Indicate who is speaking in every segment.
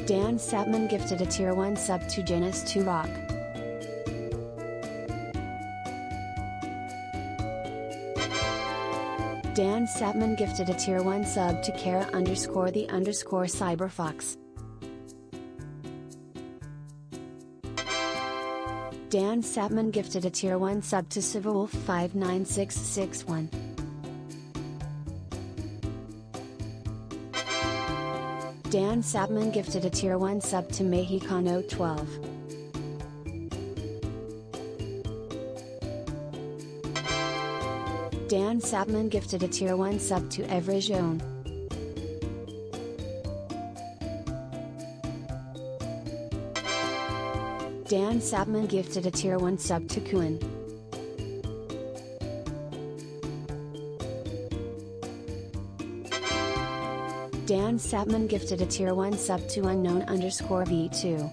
Speaker 1: Dan Sapman gifted a tier 1 sub to Janus 2 Rock. Dan Sapman gifted a tier 1 sub to Kara_the_cyberfox. Dan Sapman gifted a tier 1 sub to Civilwolf59661. Dan Sapman gifted a tier 1 sub to Mexicano12. Dan Sapman gifted a tier 1 sub to Evregion. Dan Sapman gifted a tier 1 sub to Kuan. Dan Sapman gifted a tier 1 sub to Unknown_V2.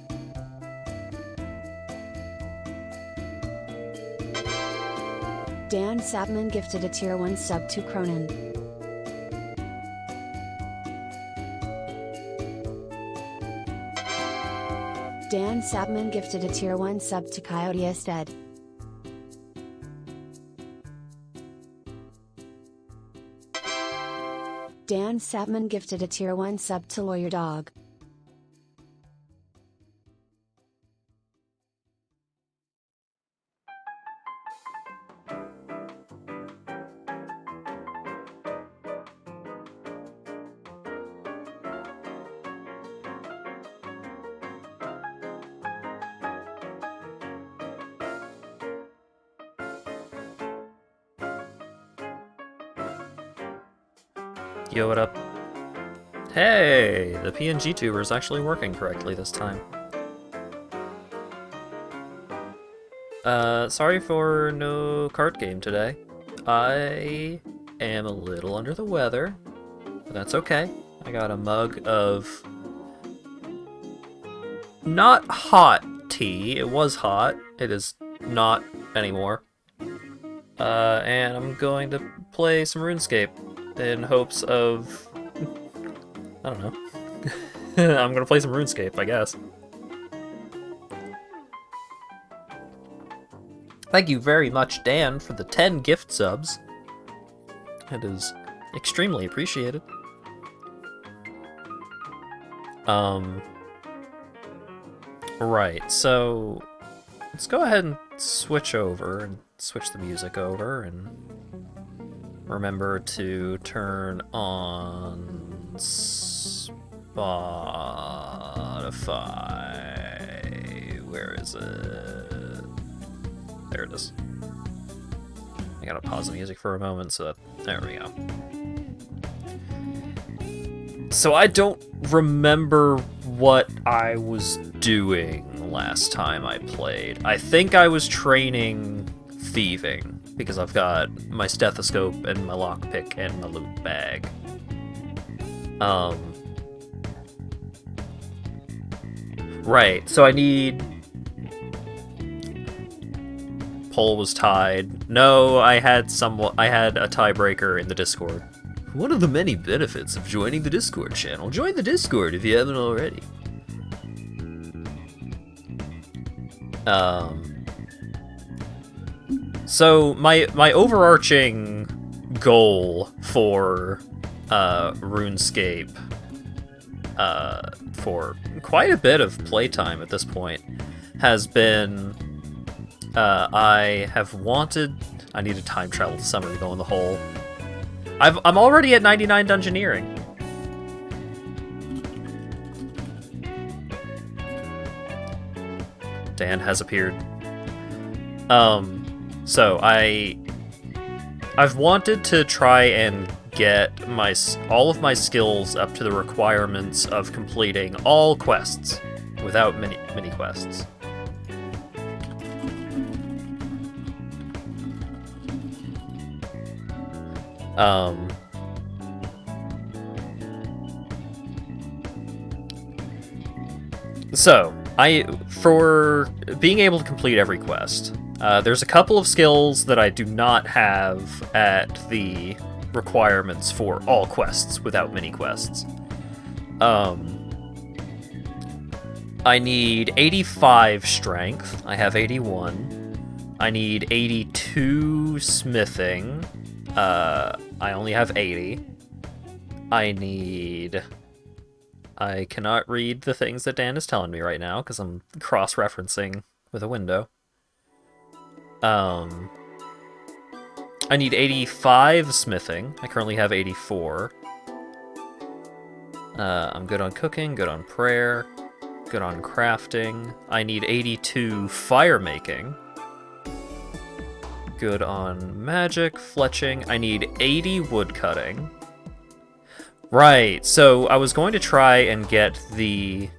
Speaker 1: Dan Sapman gifted a tier 1 sub to Cronin. Dan Sapman gifted a tier 1 sub to Coyote Ested. Dan Sapman gifted a tier 1 sub to Lawyer Dog.
Speaker 2: Yo, what up? Hey, the PNG tuber is actually working correctly this time. Sorry for no card game today. I am a little under the weather, but that's okay. I got a mug of not hot tea. It was hot. It is not anymore. And I'm going to play some Runescape in hopes of... I don't know. I'm gonna play some Runescape, I guess. Thank you very much, Dan, for the 10 gift subs. It is extremely appreciated. Right, so let's go ahead and switch over and switch the music over and remember to turn on Spotify. Where is it? There it is. I gotta pause the music for a moment so that, there we go. So I don't remember what I was doing last time I played. I think I was training thieving, because I've got my stethoscope and my lockpick and my loot bag. Right, so I need... Poll was tied. No, I had a tiebreaker in the Discord. One of the many benefits of joining the Discord channel. Join the Discord if you haven't already. So my overarching goal for RuneScape, for quite a bit of playtime at this point, has been I need to time travel to summer to go in the hole. I'm already at 99 dungeoneering. Dan has appeared. So I've wanted to try and get all of my skills up to the requirements of completing all quests without mini quests. So for being able to complete every quest, there's a couple of skills that I do not have at the requirements for all quests without mini quests. I need 85 strength. I have 81. I need 82 smithing. I only have 80. I cannot read the things that Dan is telling me right now because I'm cross-referencing with a window. I need 85 smithing. I currently have 84. I'm good on cooking, good on prayer, good on crafting. I need 82 fire making. Good on magic, fletching. I need 80 wood cutting. Right, so I was going to try and get the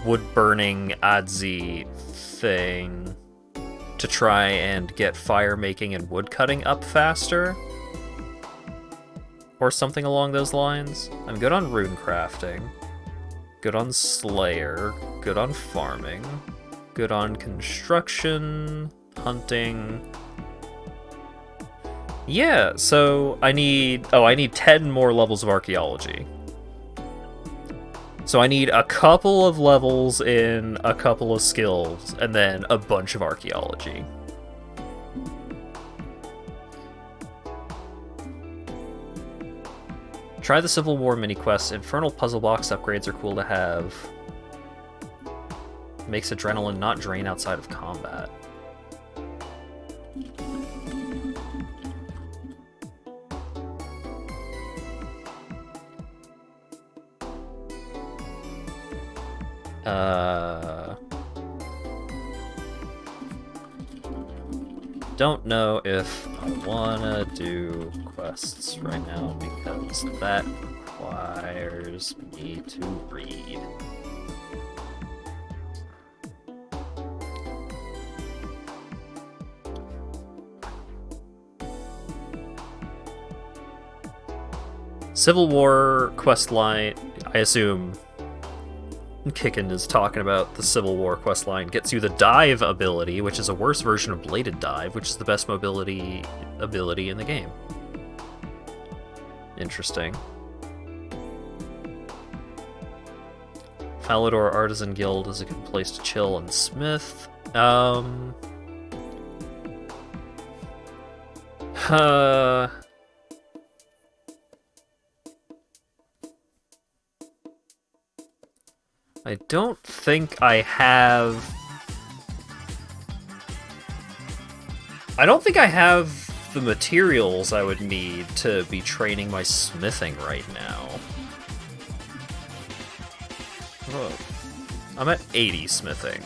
Speaker 2: wood burning Adzi thing to try and get fire making and wood cutting up faster. Or something along those lines. I'm good on rune crafting. Good on Slayer. Good on farming. Good on construction. Hunting. Yeah, so I need 10 more levels of archaeology. So I need a couple of levels in a couple of skills, and then a bunch of archaeology. Try the Civil War mini-quest. Infernal puzzle box upgrades are cool to have. Makes adrenaline not drain outside of combat. Don't know if I wanna do quests right now because that requires me to read. Civil War questline, I assume Kicken is talking about the Civil War questline, gets you the dive ability, which is a worse version of bladed dive, which is the best mobility ability in the game. Interesting. Falador Artisan Guild is a good place to chill and smith. I don't think I have... I don't think I have the materials I would need to be training my smithing right now. Oh. I'm at 80 smithing.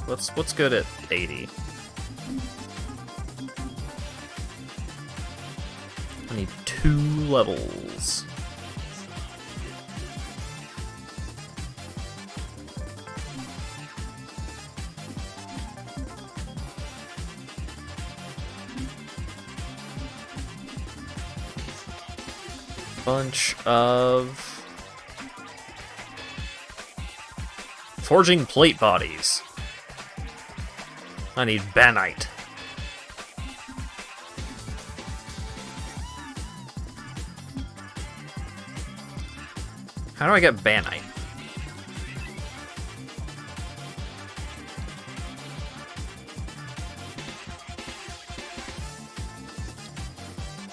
Speaker 2: What's good at 80? I need 2 levels. Bunch of forging plate bodies. I need banite. How do I get banite?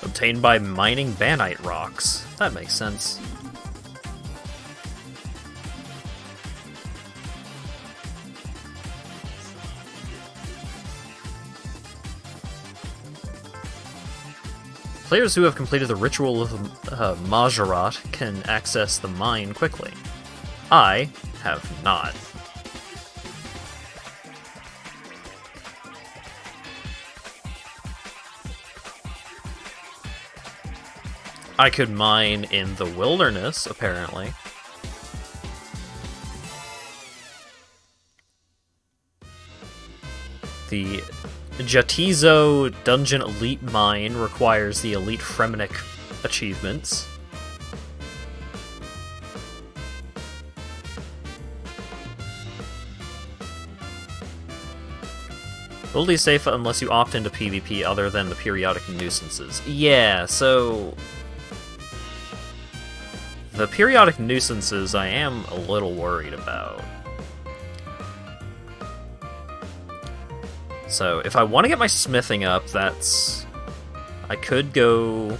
Speaker 2: Obtained by mining banite rocks. That makes sense. Players who have completed the Ritual of Majorat can access the mine quickly. I have not. I could mine in the wilderness, apparently. The Jatizo Dungeon Elite Mine requires the Elite Fremenic achievements. Will be safe unless you opt into PvP other than the periodic nuisances. Yeah, so... The periodic nuisances I am a little worried about. So, if I want to get my smithing up, that's... I could go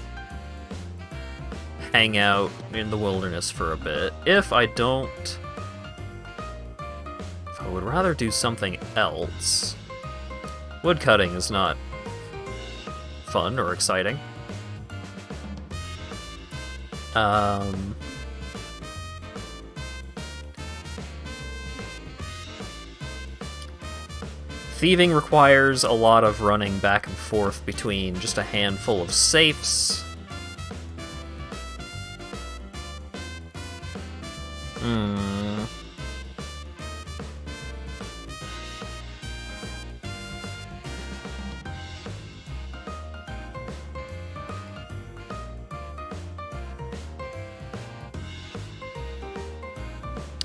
Speaker 2: hang out in the wilderness for a bit. If I don't... If I would rather do something else... Woodcutting is not fun or exciting. Thieving requires a lot of running back and forth between just a handful of safes.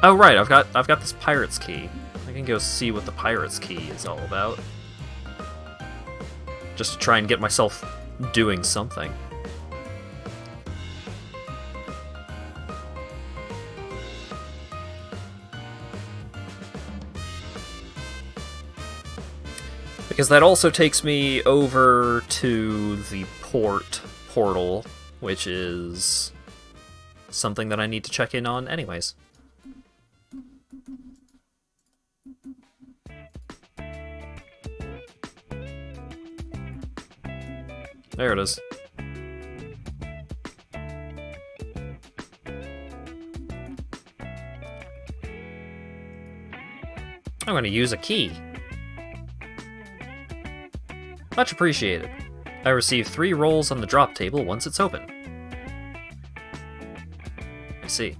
Speaker 2: Oh right, I've got this pirate's key. I can go see what the pirate's key is all about. Just to try and get myself doing something. Because that also takes me over to the portal, which is something that I need to check in on anyways. There it is. I'm going to use a key. Much appreciated. I receive 3 rolls on the drop table once it's open. I see.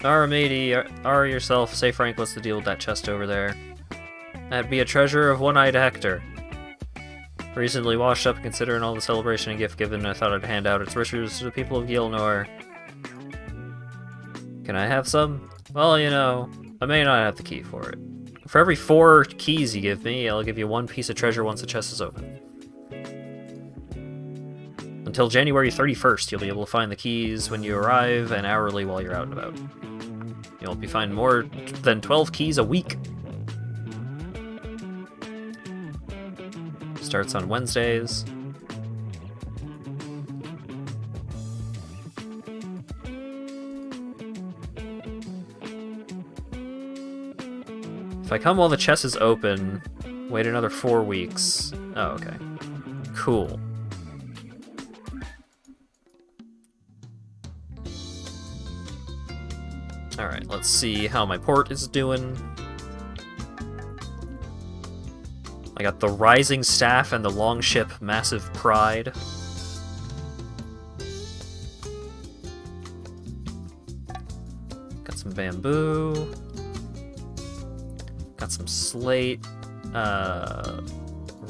Speaker 2: Ara matey, Ara yourself, say Frank, what's the deal with that chest over there? That'd be a treasure of one-eyed Hector. Recently washed up, considering all the celebration and gift given, I thought I'd hand out its riches to the people of Gilnor. Can I have some? Well, you know, I may not have the key for it. For every 4 keys you give me, I'll give you 1 piece of treasure once the chest is open. Until January 31st, you'll be able to find the keys when you arrive and hourly while you're out and about. You'll be finding more than 12 keys a week. Starts on Wednesdays. If I come while the chest is open, wait another 4 weeks. Oh, okay. Cool. Alright, let's see how my port is doing. I got the Rising Staff and the Longship Massive Pride. Got some bamboo. Got some slate.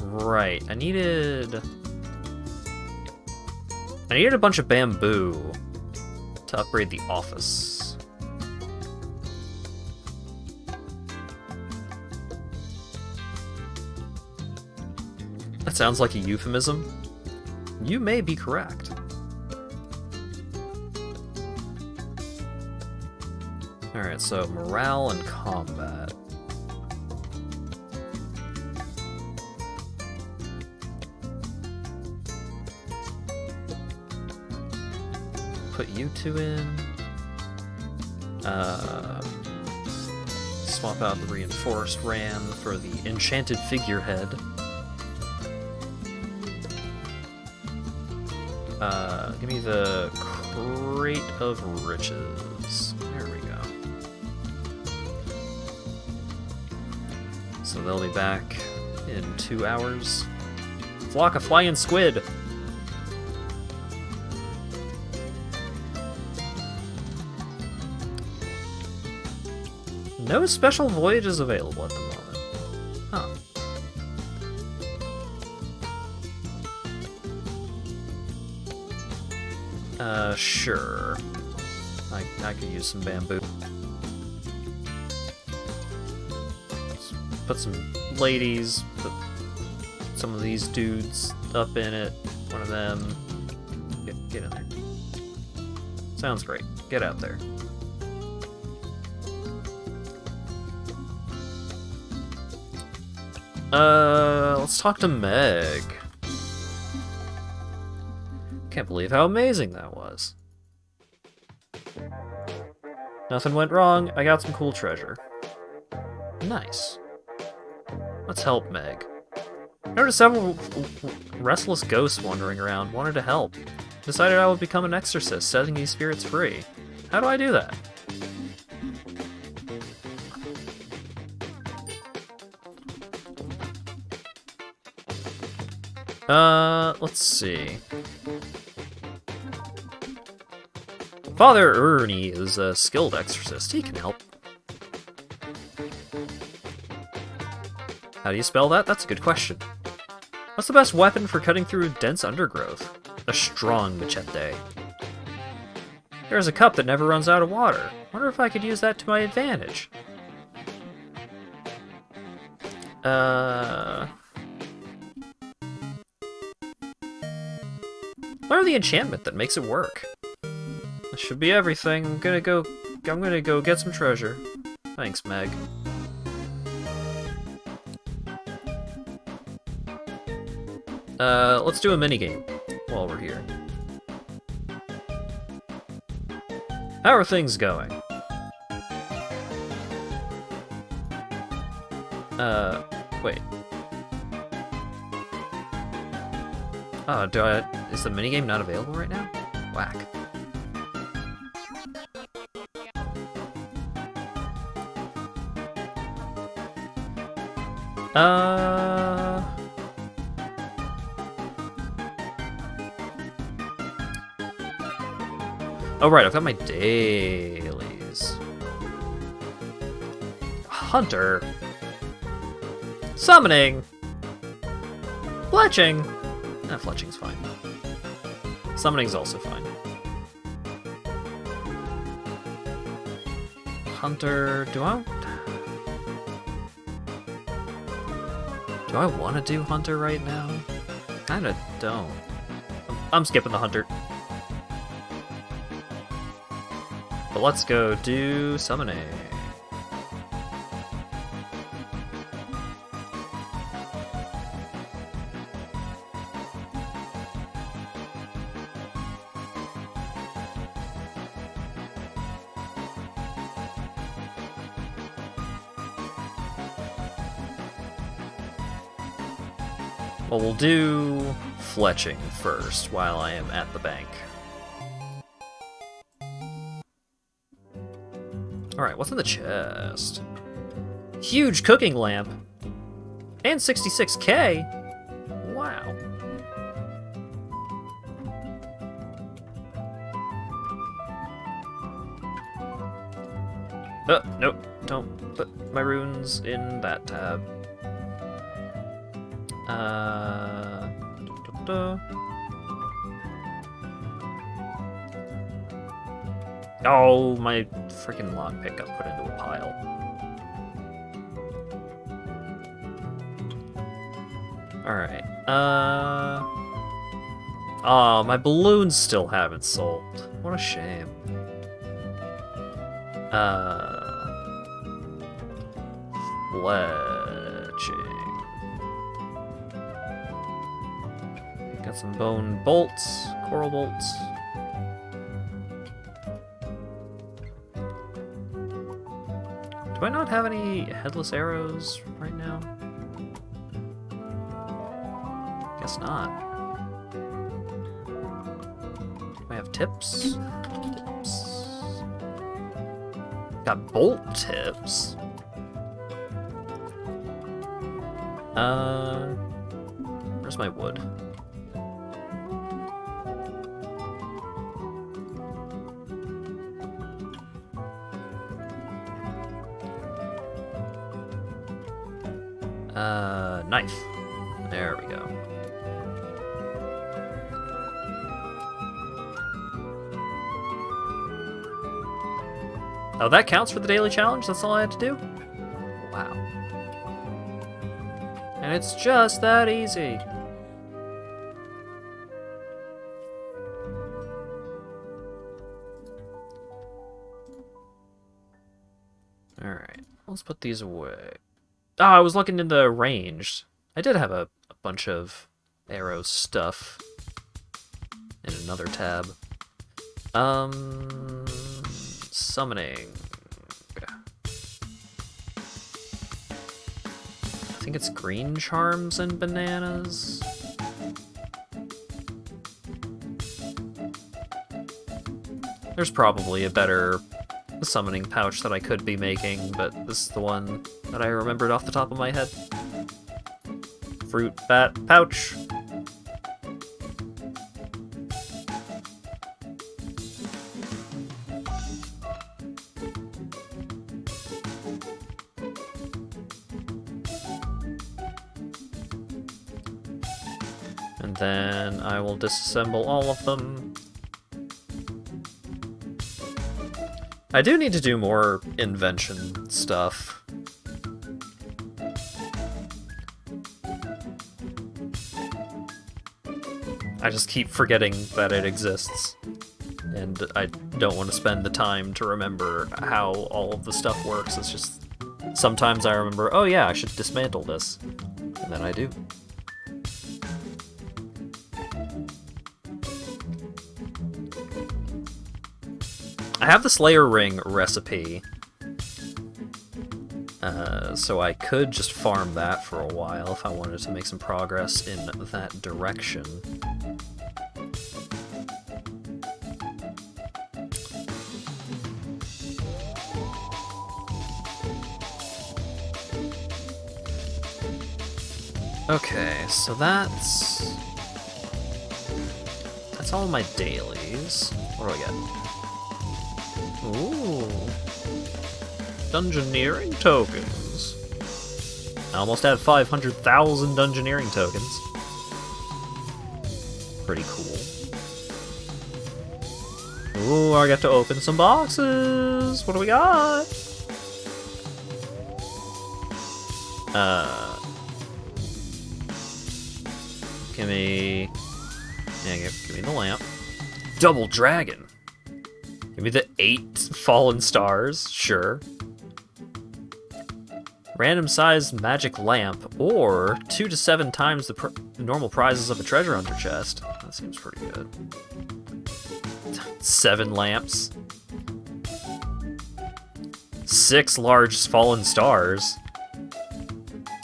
Speaker 2: Right. I needed a bunch of bamboo to upgrade the office. That sounds like a euphemism. You may be correct. Alright, so morale and combat. Put you 2 in. Swap out the reinforced ram for the enchanted figurehead. Give me the Crate of Riches. There we go. So they'll be back in 2 hours. Flock of flying squid! No special voyages available at the moment. Huh. Sure. I could use some bamboo. Let's put some ladies, put some of these dudes up in it. One of them. Get in there. Sounds great. Get out there. Let's talk to Meg. Can't believe how amazing that was. Nothing went wrong. I got some cool treasure. Nice. Let's help Meg. I noticed several restless ghosts wandering around. Wanted to help. Decided I would become an exorcist, setting these spirits free. How do I do that? Let's see. Father Ernie is a skilled exorcist. He can help. How do you spell that? That's a good question. What's the best weapon for cutting through dense undergrowth? A strong machete. There's a cup that never runs out of water. Wonder if I could use that to my advantage. Learn the enchantment that makes it work. That should be everything. I'm gonna go get some treasure. Thanks, Meg. Let's do a minigame while we're here. How are things going? Wait. Oh, is the minigame not available right now? Whack. Oh right, I've got my dailies. Hunter. Summoning. Fletching. Fletching's fine. Summoning's also fine. Hunter, do I want to do Hunter right now? Kinda don't. I'm skipping the Hunter. But let's go do Summoning. Well, we'll do fletching first while I am at the bank. Alright, what's in the chest? Huge cooking lamp! And 66k? Wow. Nope. Don't put my runes in that tab. Oh, my freaking lockpick got put into a pile. Alright, oh, my balloons still haven't sold. What a shame. Fletching. Got some bone bolts, coral bolts. Do I not have any headless arrows right now? Guess not. Do I have tips? Tips. Got bolt tips. Where's my wood? Knife. There we go. Oh, that counts for the daily challenge? That's all I had to do? Wow. And it's just that easy. let's put these away. Oh, I was looking in the ranged. I did have a bunch of arrow stuff in another tab. Summoning. I think it's green charms and bananas. There's probably a better summoning pouch that I could be making, but this is the one that I remembered off the top of my head. Fruit bat pouch. And then I will disassemble all of them. I do need to do more invention stuff. I just keep forgetting that it exists, and I don't want to spend the time to remember how all of the stuff works. It's just, sometimes I remember, oh yeah, I should dismantle this, and then I do. I have the Slayer Ring recipe, so I could just farm that for a while if I wanted to make some progress in that direction. Okay, so that's all my dailies. What do I get? Ooh. Dungeoneering tokens. I almost had 500,000 Dungeoneering tokens. Pretty cool. Ooh, I got to open some boxes. What do we got? Give me the lamp. Double dragon. Give me the 8 fallen stars, sure. Random sized magic lamp, or 2 to 7 times the normal prizes of a treasure hunter chest. That seems pretty good. 7 lamps. 6 large fallen stars.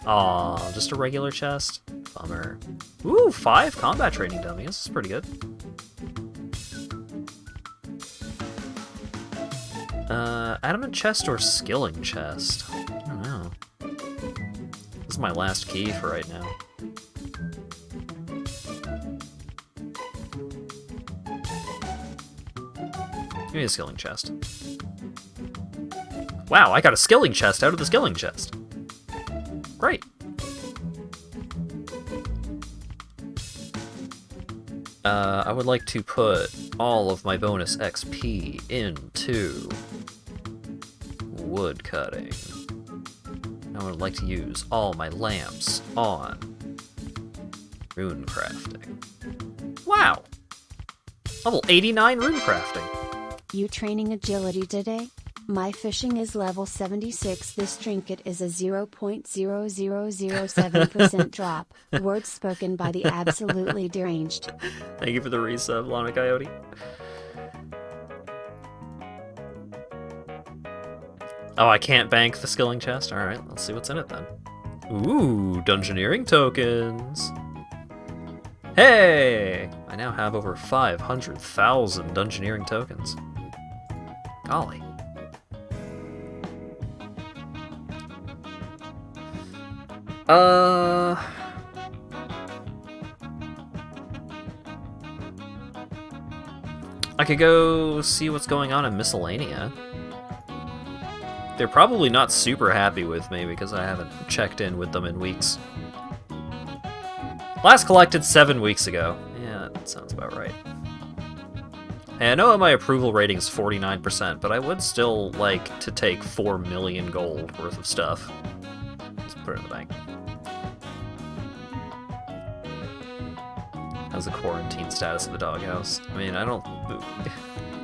Speaker 2: Aw, just a regular chest? Bummer. Ooh, 5 combat training dummies. This is pretty good. Adamant chest or skilling chest? I don't know. This is my last key for right now. Give me a skilling chest. Wow, I got a skilling chest out of the skilling chest. Great. I would like to put all of my bonus XP into wood cutting. I would like to use all my lamps on rune crafting. Wow! Level 89 rune crafting.
Speaker 1: You training agility today? My fishing is level 76. This trinket is a 0.0007% drop. Words spoken by the absolutely deranged.
Speaker 2: Thank you for the resub, Lana Coyote. Oh, I can't bank the skilling chest? Alright, let's see what's in it then. Ooh, Dungeoneering tokens! Hey! I now have over 500,000 Dungeoneering tokens. Golly. I could go see what's going on in Miscellanea. They're probably not super happy with me because I haven't checked in with them in weeks. Last collected 7 weeks ago. Yeah, that sounds about right. Hey, I know my approval rating's 49%, but I would still like to take 4 million gold worth of stuff. Let's put it in the bank. How's the quarantine status of the doghouse? I mean, I don't...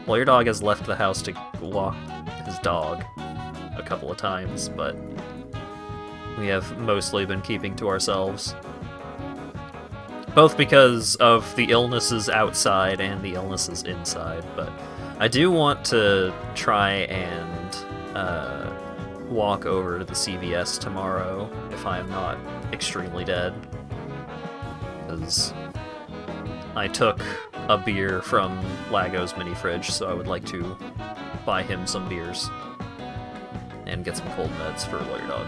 Speaker 2: Well, your dog has left the house to walk his dog a couple of times, but we have mostly been keeping to ourselves. Both because of the illnesses outside and the illnesses inside, but I do want to try and walk over to the CVS tomorrow if I am not extremely dead. Because I took a beer from Lago's mini fridge, so I would like to buy him some beers and get some cold meds for Lawyer Dog.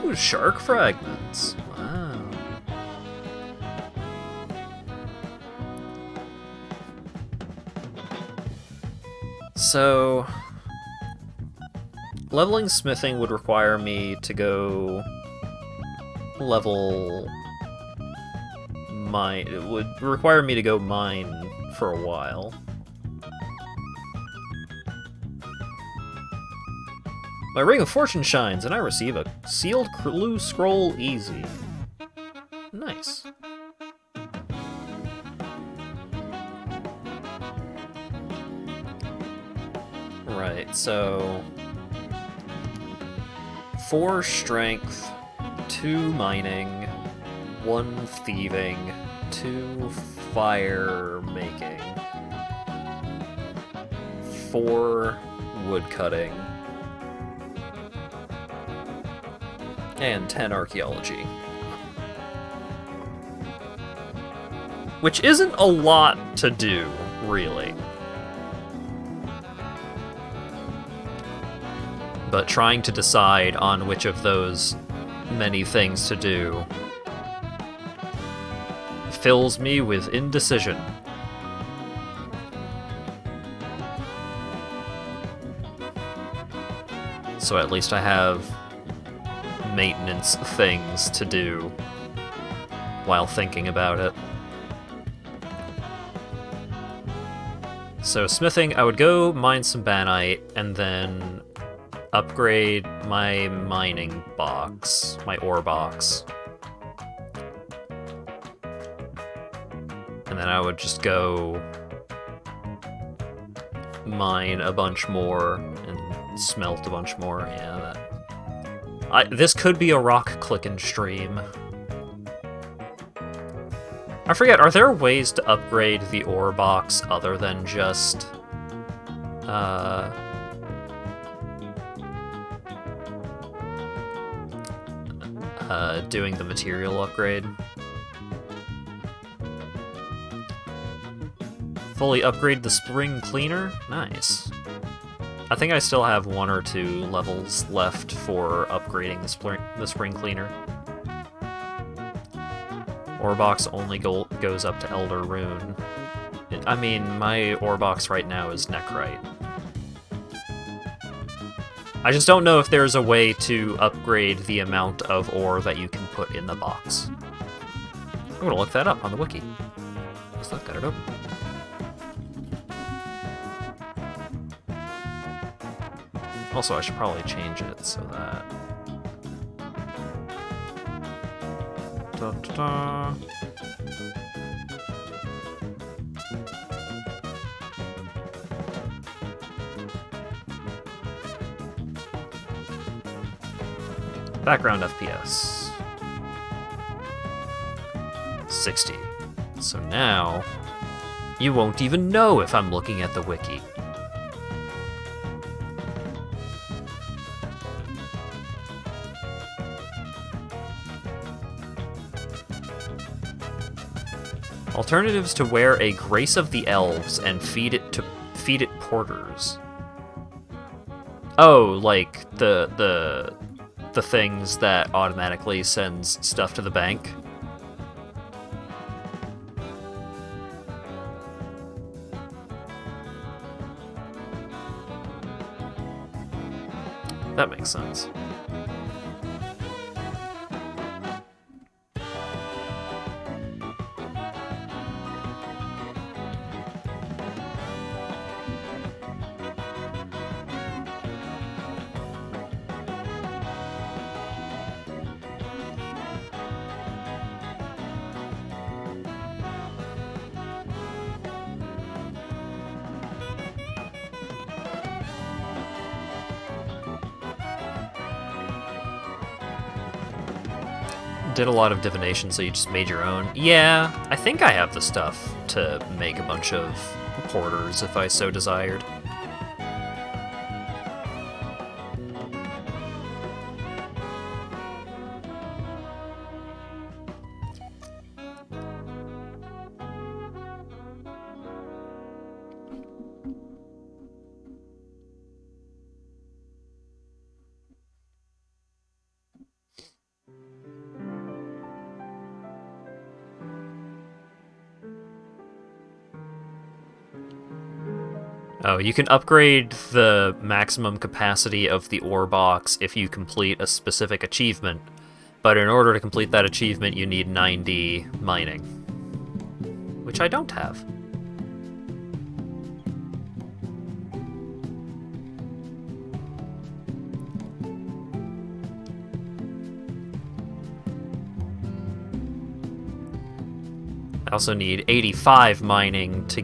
Speaker 2: Ooh, shark fragments. Wow. So, leveling smithing would require me to go level mine. It would require me to go mine for a while. My Ring of Fortune shines, and I receive a sealed clue scroll easy. Nice. Right, so 4 strength, 2 mining, 1 thieving, 2 fire making, 4 wood cutting, and 10 archaeology. Which isn't a lot to do, really. But trying to decide on which of those many things to do fills me with indecision. So at least I have maintenance things to do while thinking about it. So smithing, I would go mine some banite and then upgrade my mining box, my ore box. And then I would just go mine a bunch more and smelt a bunch more. Yeah, this could be a rock clicking stream. I forget, are there ways to upgrade the ore box other than just doing the material upgrade? Fully upgrade the spring cleaner? Nice. I think I still have 1 or 2 levels left for upgrading the spring cleaner. Ore box only goes up to Elder Rune. I mean, my ore box right now is Nechrite. I just don't know if there's a way to upgrade the amount of ore that you can put in the box. I'm gonna look that up on the wiki. Looks like I've got it open. Also, I should probably change it so that... Da-da-da. Background FPS. 60. So now, you won't even know if I'm looking at the wiki. Alternatives to wear a Grace of the Elves and feed it porters. Oh, like the things that automatically sends stuff to the bank. That makes sense. did a lot of divination, so you just made your own. Yeah, I think I have the stuff to make a bunch of porters if I so desired. Oh, you can upgrade the maximum capacity of the ore box if you complete a specific achievement, but in order to complete that achievement you need 90 mining, which I don't have. I also need 85 mining to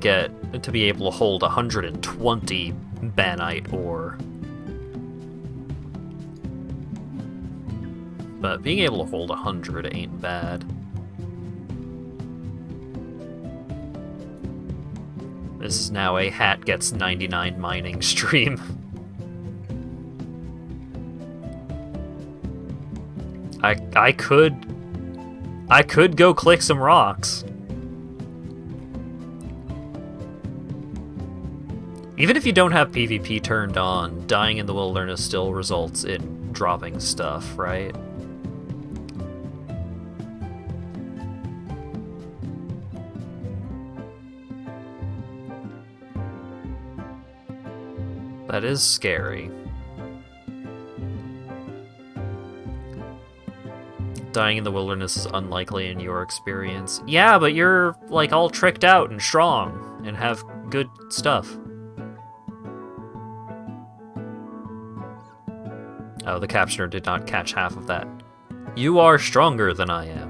Speaker 2: be able to hold 120 banite ore. But being able to hold 100 ain't bad. This is now a Hat Gets 99 mining stream. I could go click some rocks. Even if you don't have PvP turned on, dying in the wilderness still results in dropping stuff, right? That is scary. Dying in the wilderness is unlikely in your experience. Yeah, but you're, like, all tricked out and strong, and have good stuff. Oh, the captioner did not catch half of that. You are stronger than I am.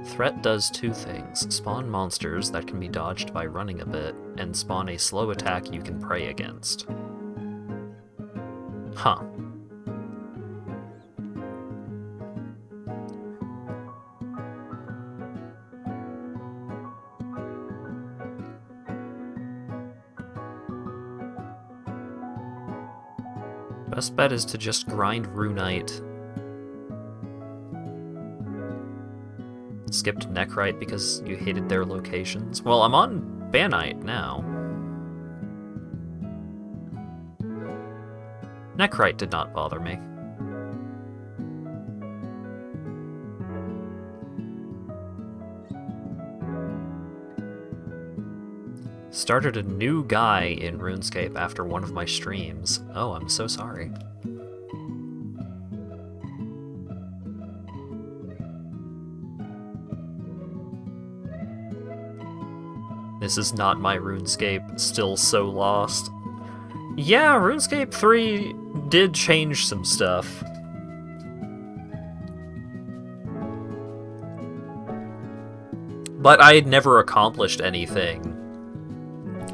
Speaker 2: Threat does two things: spawn monsters that can be dodged by running a bit, and spawn a slow attack you can prey against. Huh. Best bet is to just grind Runite. Skipped Nechrite because you hated their locations. Well, I'm on Banite now. Nechrite did not bother me. Started a new guy in Runescape after one of my streams. Oh, I'm so sorry. This is not my RuneScape, still so lost. Yeah, RuneScape 3 did change some stuff. But I had never accomplished anything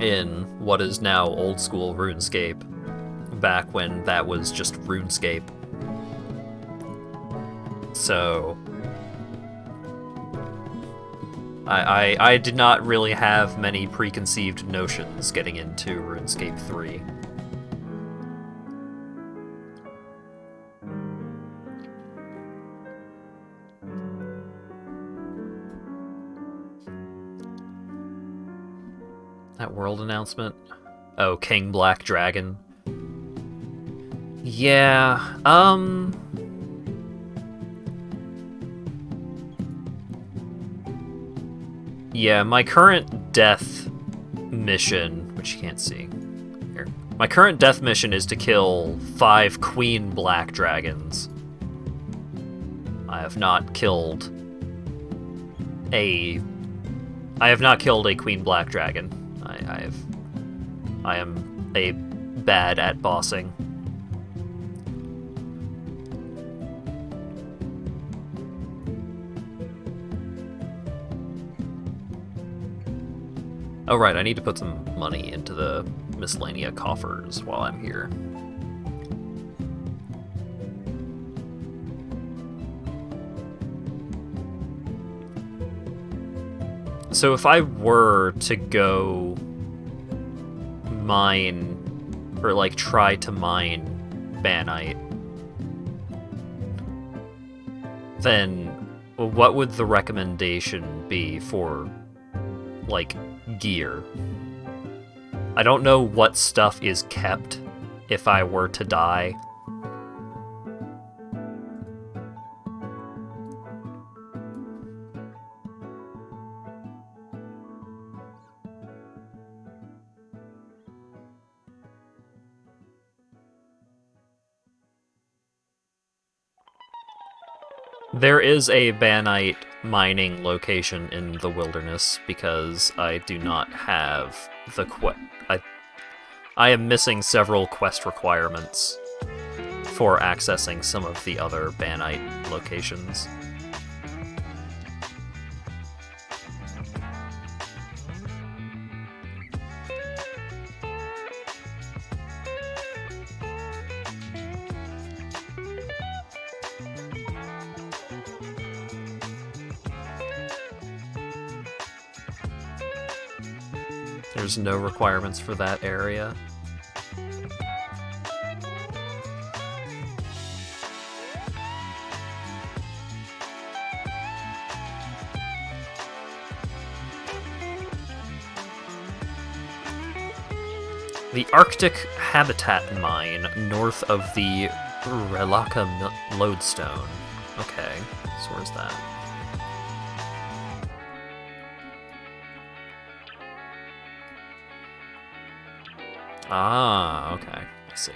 Speaker 2: in what is now old school RuneScape, back when that was just RuneScape. So I did not really have many preconceived notions getting into RuneScape 3. That world announcement? Oh, King Black Dragon. Yeah, yeah, my current death mission, which you can't see here. My current death mission is to kill 5 Queen Black Dragons. I have not killed a Queen Black Dragon. I am bad at bossing. Oh right, I need to put some money into the miscellanea coffers while I'm here. So if I were to go mine, or like try to mine Banite, then what would the recommendation be for, like, gear? I don't know what stuff is kept if I were to die. There is a Banite mining location in the wilderness because I do not have the I am missing several quest requirements for accessing some of the other Banite locations. There's no requirements for that area. The Arctic Habitat Mine, north of the Relaka Lodestone. Okay, so where's that? Ah, okay, I see.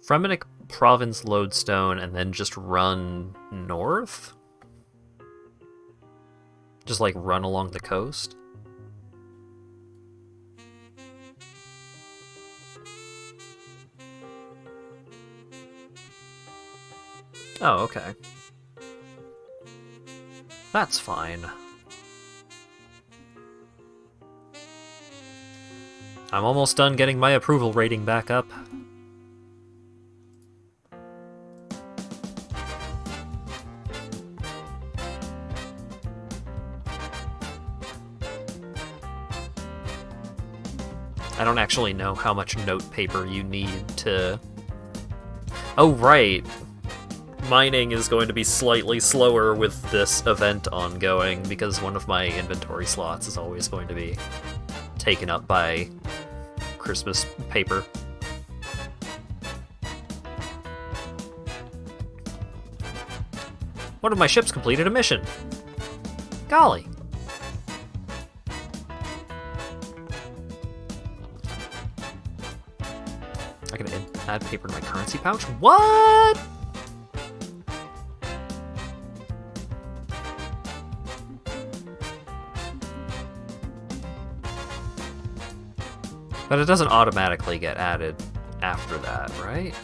Speaker 2: Fremenic Province Lodestone and then just run north? Just like run along the coast? Oh, okay. That's fine. I'm almost done getting my approval rating back up. I don't actually know how much note paper you need to... Oh, right. Mining is going to be slightly slower with this event ongoing because one of my inventory slots is always going to be taken up by Christmas paper. One of my ships completed a mission. Golly. I can add paper to my currency pouch? What? But it doesn't automatically get added after that, right?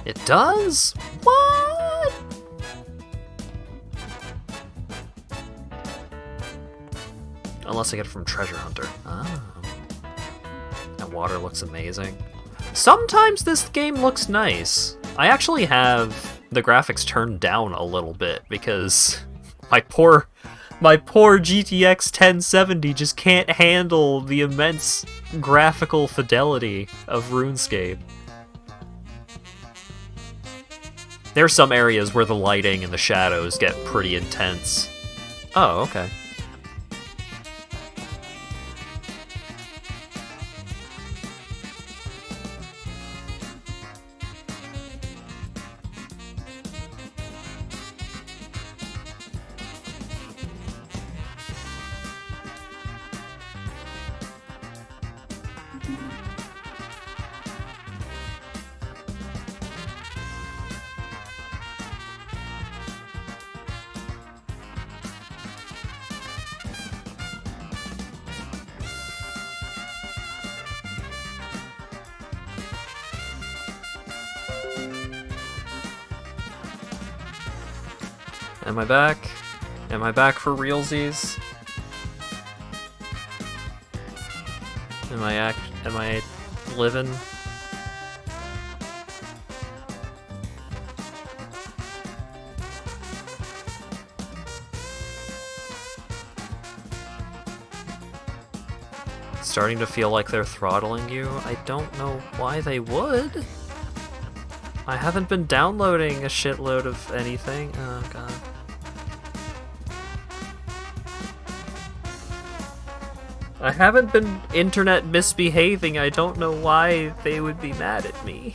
Speaker 2: It does? What? Unless I get it from Treasure Hunter. Oh. That water looks amazing. Sometimes this game looks nice. I actually have the graphics turned down a little bit because my poor GTX 1070 just can't handle the immense graphical fidelity of RuneScape. There's some areas where the lighting and the shadows get pretty intense. Oh, okay. Am I back? Am I back for realsies? Am I living? Starting to feel like they're throttling you. I don't know why they would. I haven't been downloading a shitload of anything. Oh god. I haven't been internet misbehaving. I don't know why they would be mad at me.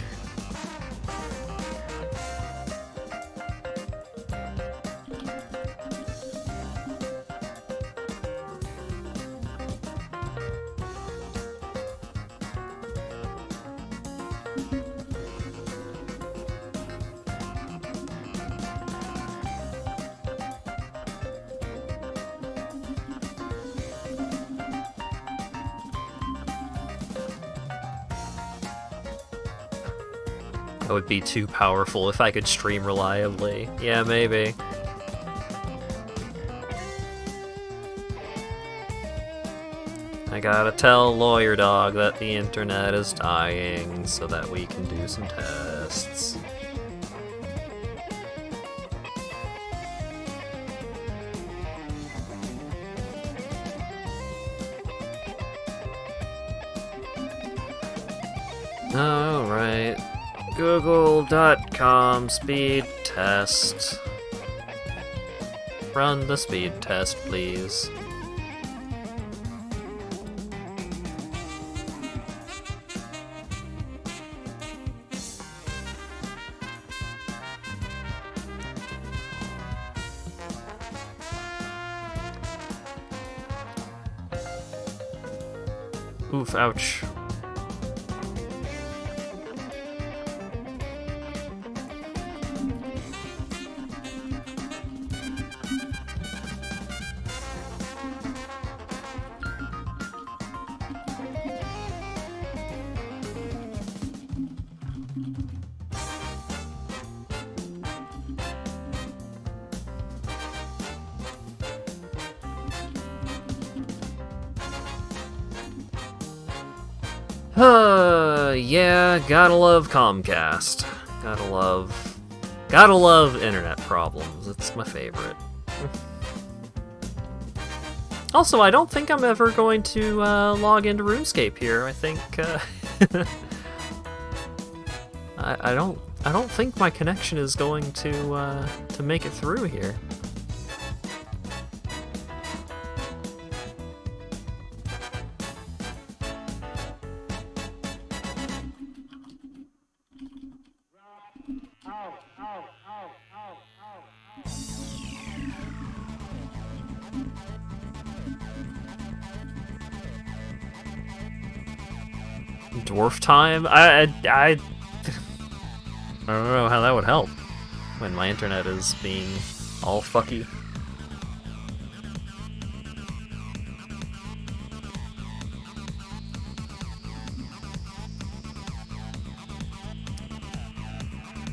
Speaker 2: That would be too powerful if I could stream reliably. Yeah, maybe. I gotta tell Lawyer Dog that the internet is dying so that we can do some tests. Alright. Google.com speed test. Run the speed test, please. Oof, ouch. Yeah, gotta love Comcast. Gotta love internet problems. It's my favorite. Also, I don't think I'm ever going to log into Runescape here. I think I don't think my connection is going to make it through here. Dwarf time? I don't know how that would help when my internet is being all fucky.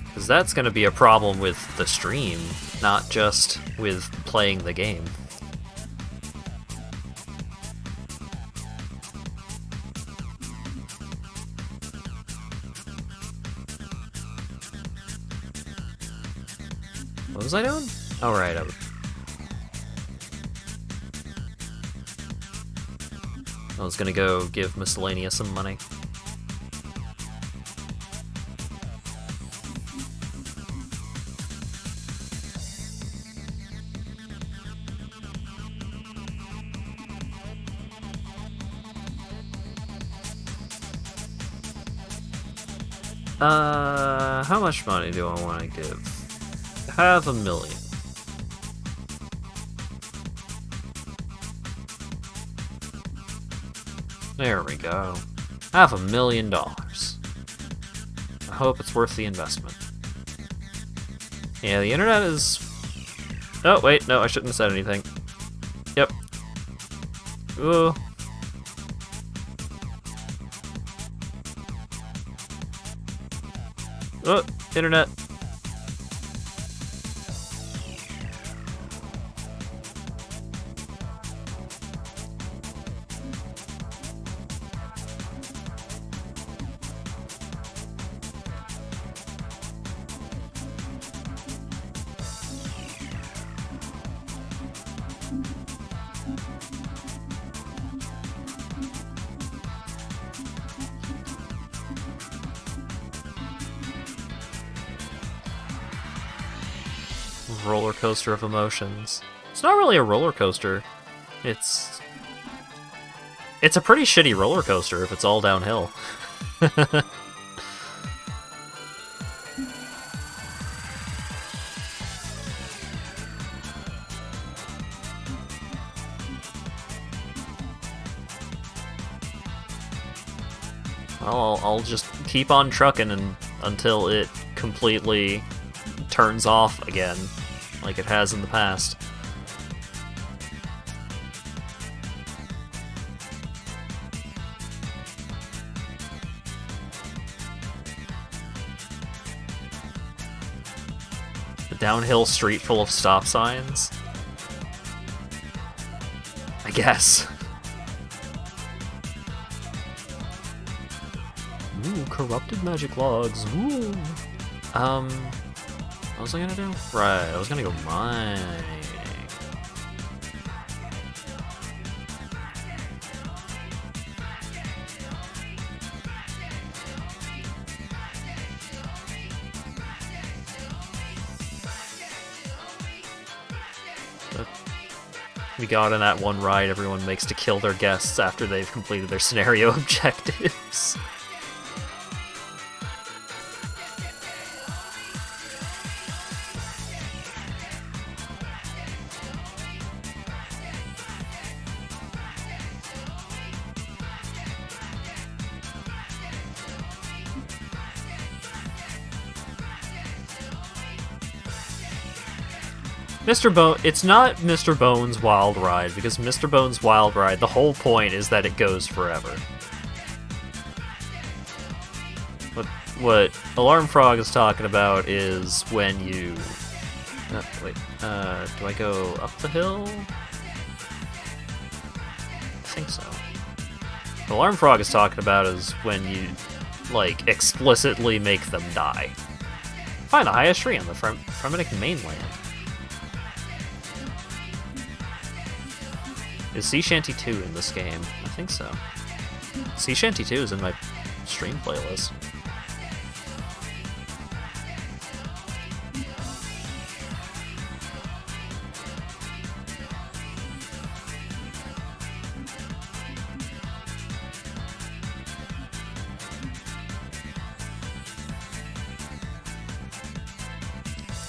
Speaker 2: Because that's going to be a problem with the stream, not just with playing the game. What was I doing? Oh, right. I was gonna go give Miscellaneous some money. How much money do I want to give? $500,000. There we go. $500,000. I hope it's worth the investment. Yeah, the internet is... Oh, wait, no, I shouldn't have said anything. Yep. Ooh. Oh, internet. Roller coaster of emotions. It's not really a roller coaster. It's a pretty shitty roller coaster if it's all downhill. Well, I'll just keep on trucking until it completely turns off again, like it has in the past. A downhill street full of stop signs? I guess. Ooh, corrupted magic logs. Ooh. What was I gonna do? Right, I was gonna go mining. We got in that one ride everyone makes to kill their guests after they've completed their scenario objectives. It's not Mr. Bones' Wild Ride, because Mr. Bones' Wild Ride, the whole point is that it goes forever. What Alarm Frog is talking about is when you... wait, do I go up the hill? I think so. What Alarm Frog is talking about is when you, like, explicitly make them die. Find the highest tree on the Fremennik mainland. Is Sea Shanty 2 in this game? I think so. Sea Shanty 2 is in my stream playlist.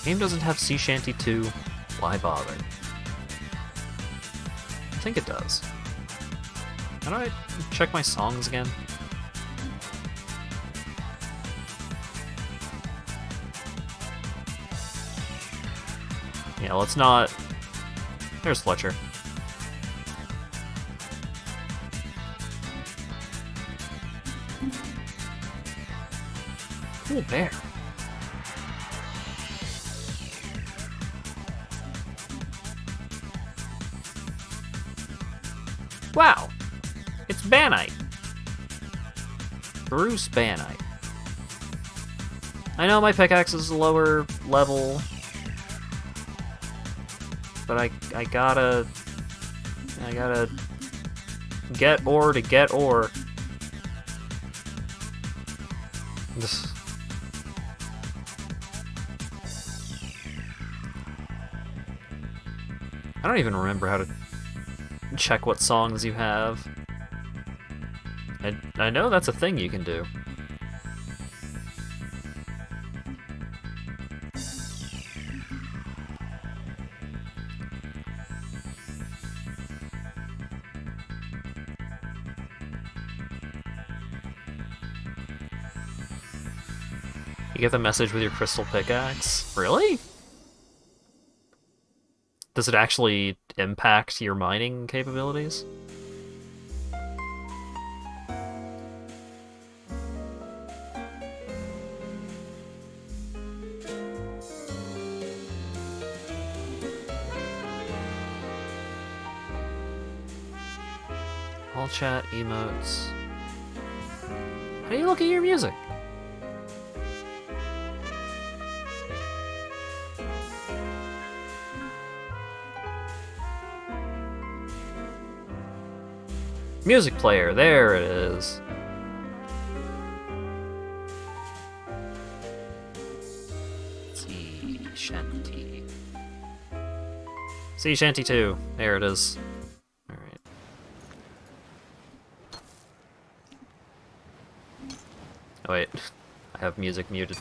Speaker 2: Game doesn't have Sea Shanty 2. Why bother? I think it does. How do I check my songs again? Yeah, let's not... There's Fletcher. Cool bear. Wow! It's Banite! Bruce Banite. I know my pickaxe is lower level, but I gotta get ore to get ore. I don't even remember how to check what songs you have. I know that's a thing you can do. You get the message with your crystal pickaxe? Really? Does it actually impact your mining capabilities? All chat, emotes. How do you look at your music? Music player, there it is. Sea Shanty. Sea Shanty 2, there it is. Alright. Oh wait, I have music muted.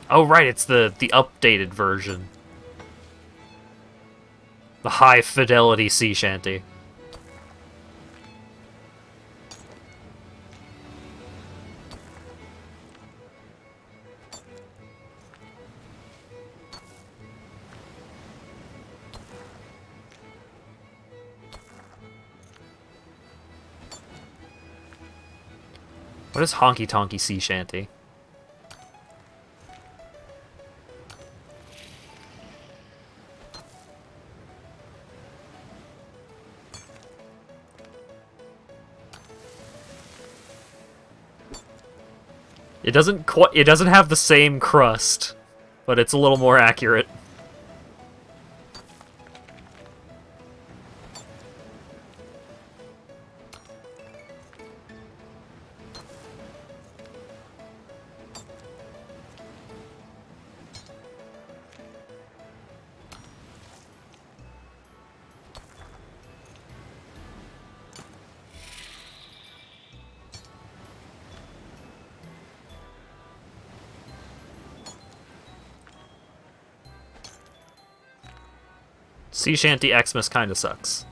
Speaker 2: Oh right, it's the updated version. The high fidelity sea shanty. What is honky tonky sea shanty? It doesn't have the same crust, but it's a little more accurate. Sea Shanty Xmas kinda sucks.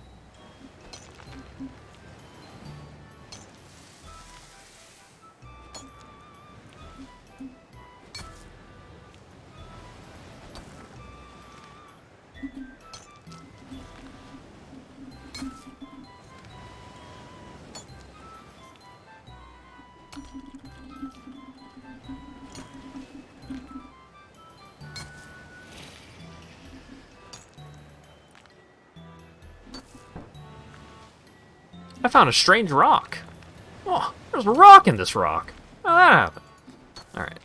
Speaker 2: I found a strange rock. Oh, there's a rock in this rock. How did that happen? Alright.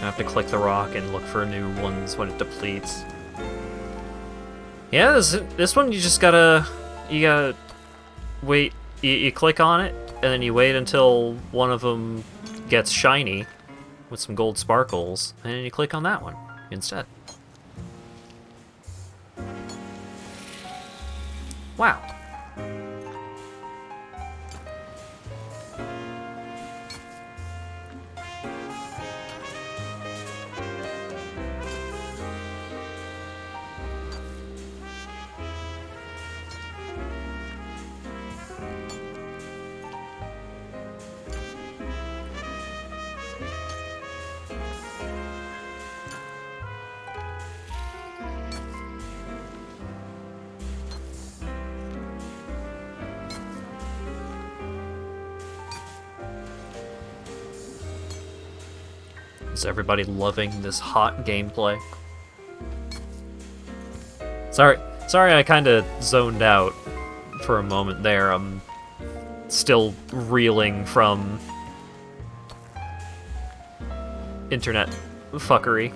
Speaker 2: I have to click the rock and look for new ones when it depletes. Yeah, this one you just gotta wait. You click on it and then you wait until one of them gets shiny with some gold sparkles, and then you click on that one instead. Wow. Is everybody loving this hot gameplay? Sorry I kinda zoned out for a moment there. I'm still reeling from internet fuckery.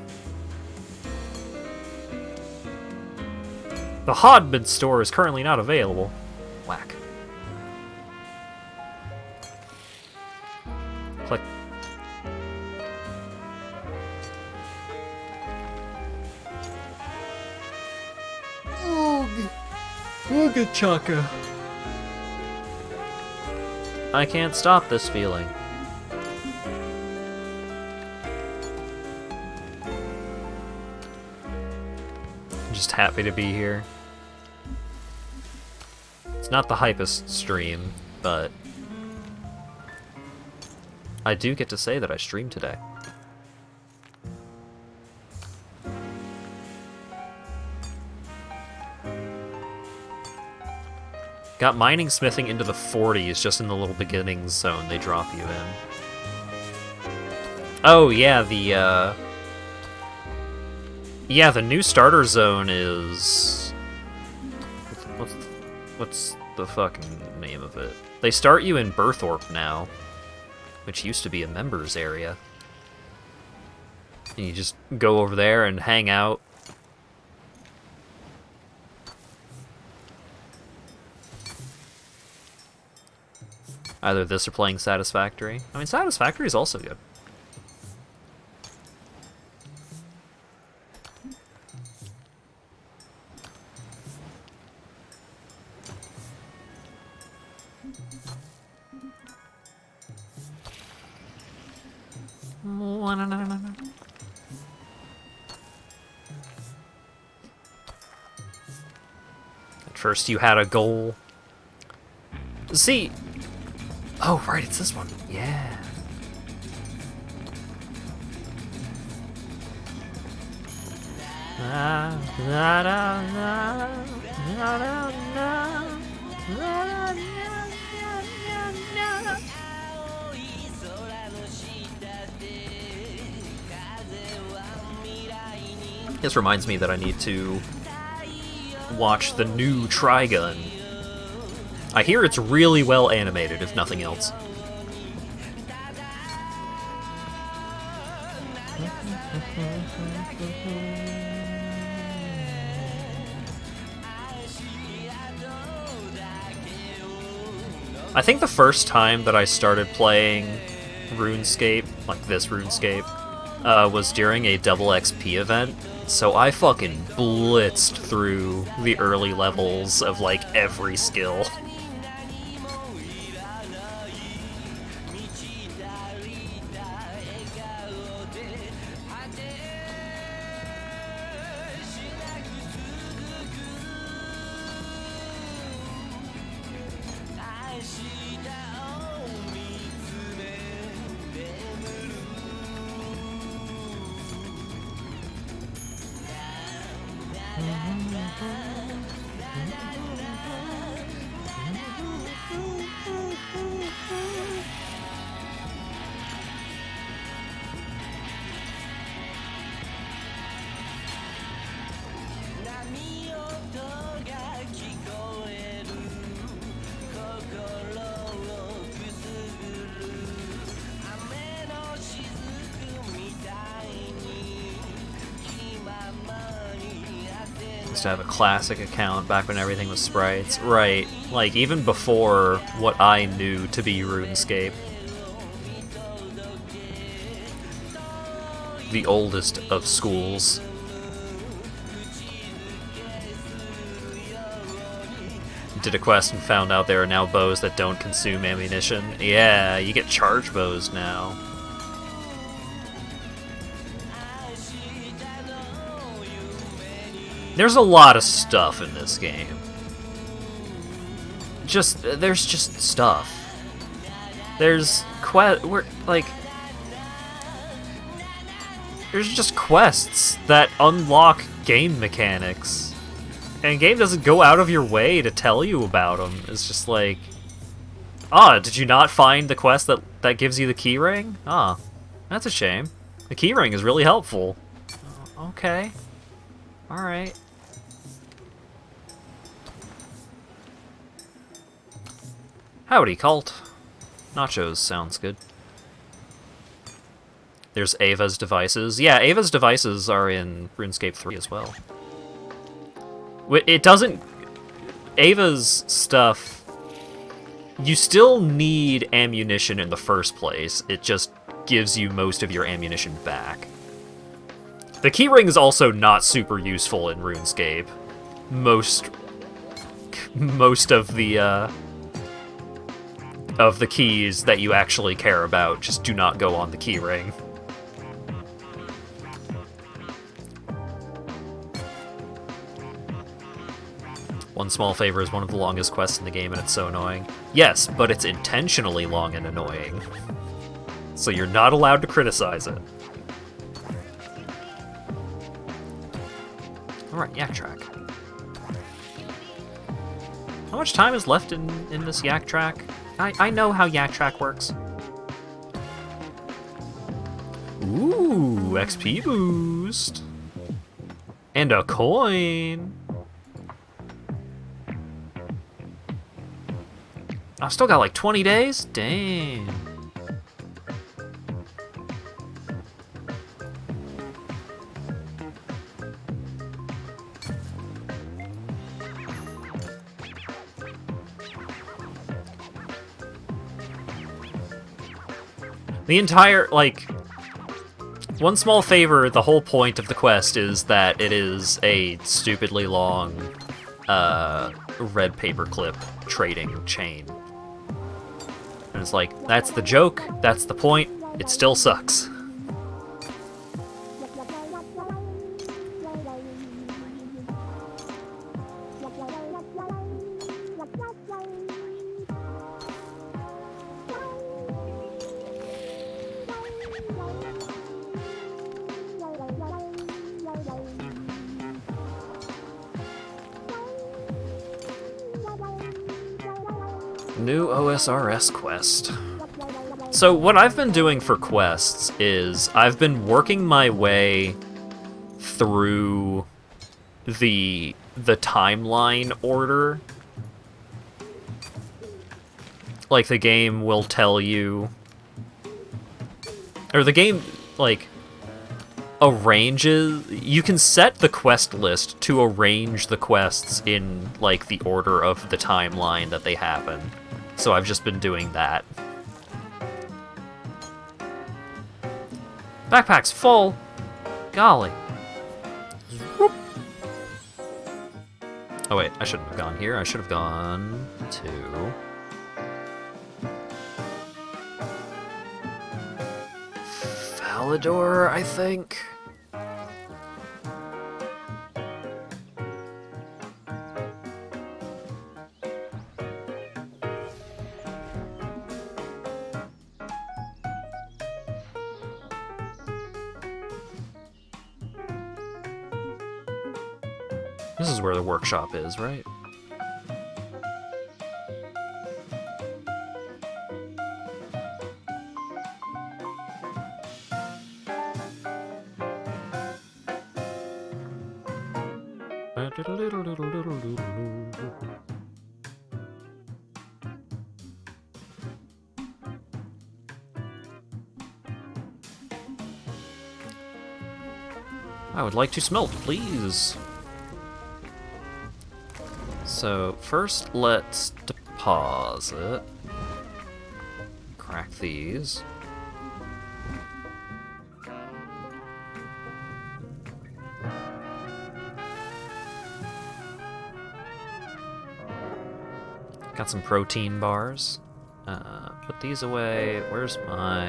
Speaker 2: The HatVod store is currently not available. Whack. Click. Ooga chaka. I can't stop this feeling. I'm just happy to be here. It's not the hypest stream, but I do get to say that I streamed today. Got mining smithing into the 40s just in the little beginning zone they drop you in. Oh yeah, the new starter zone is what's the fucking name of it? They start you in Berthorpe now, which used to be a members area. And you just go over there and hang out. Either this or playing Satisfactory. I mean, Satisfactory is also good. At first you had a goal. See... Oh, right, it's this one. Yeah. This reminds me that I need to watch the new Trigun. I hear it's really well animated, if nothing else. I think the first time that I started playing RuneScape, like this RuneScape, was during a double XP event. So I fucking blitzed through the early levels of, like, every skill. To have a classic account back when everything was sprites. Right, like even before what I knew to be RuneScape. The oldest of schools. Did a quest and found out there are now bows that don't consume ammunition. Yeah, you get charge bows now. There's a lot of stuff in this game. There's just stuff. There's there's just quests that unlock game mechanics. And game doesn't go out of your way to tell you about them. It's just like, did you not find the quest that gives you the key ring? That's a shame. The keyring is really helpful. Okay. Alright. Howdy, cult. Nachos sounds good. There's Ava's devices. Yeah, Ava's devices are in RuneScape 3 as well. It doesn't... Ava's stuff... You still need ammunition in the first place. It just gives you most of your ammunition back. The keyring is also not super useful in RuneScape. Most of the keys that you actually care about just do not go on the keyring. One Small Favor is one of the longest quests in the game, and it's so annoying. Yes, but it's intentionally long and annoying. So you're not allowed to criticize it. Alright, Yak Track. How much time is left in this Yak Track? I know how Yak Track works. Ooh, XP boost. And a coin. I've still got like 20 days? Dang. The entire, like, One Small Favor, the whole point of the quest is that it is a stupidly long, red paperclip trading chain. And it's like, that's the joke, that's the point, it still sucks. New OSRS quest. So what I've been doing for quests is I've been working my way through the timeline order. Like, the game will tell you, or the game, like, arranges, you can set the quest list to arrange the quests in, like, the order of the timeline that they happen. So I've just been doing that. Backpack's full. Golly. Whoop. Oh wait, I shouldn't have gone here. I should have gone to... Falador, I think? This is where the workshop is, right? I would like to smelt, please. So, first let's deposit. Crack these. Got some protein bars. Put these away. Where's my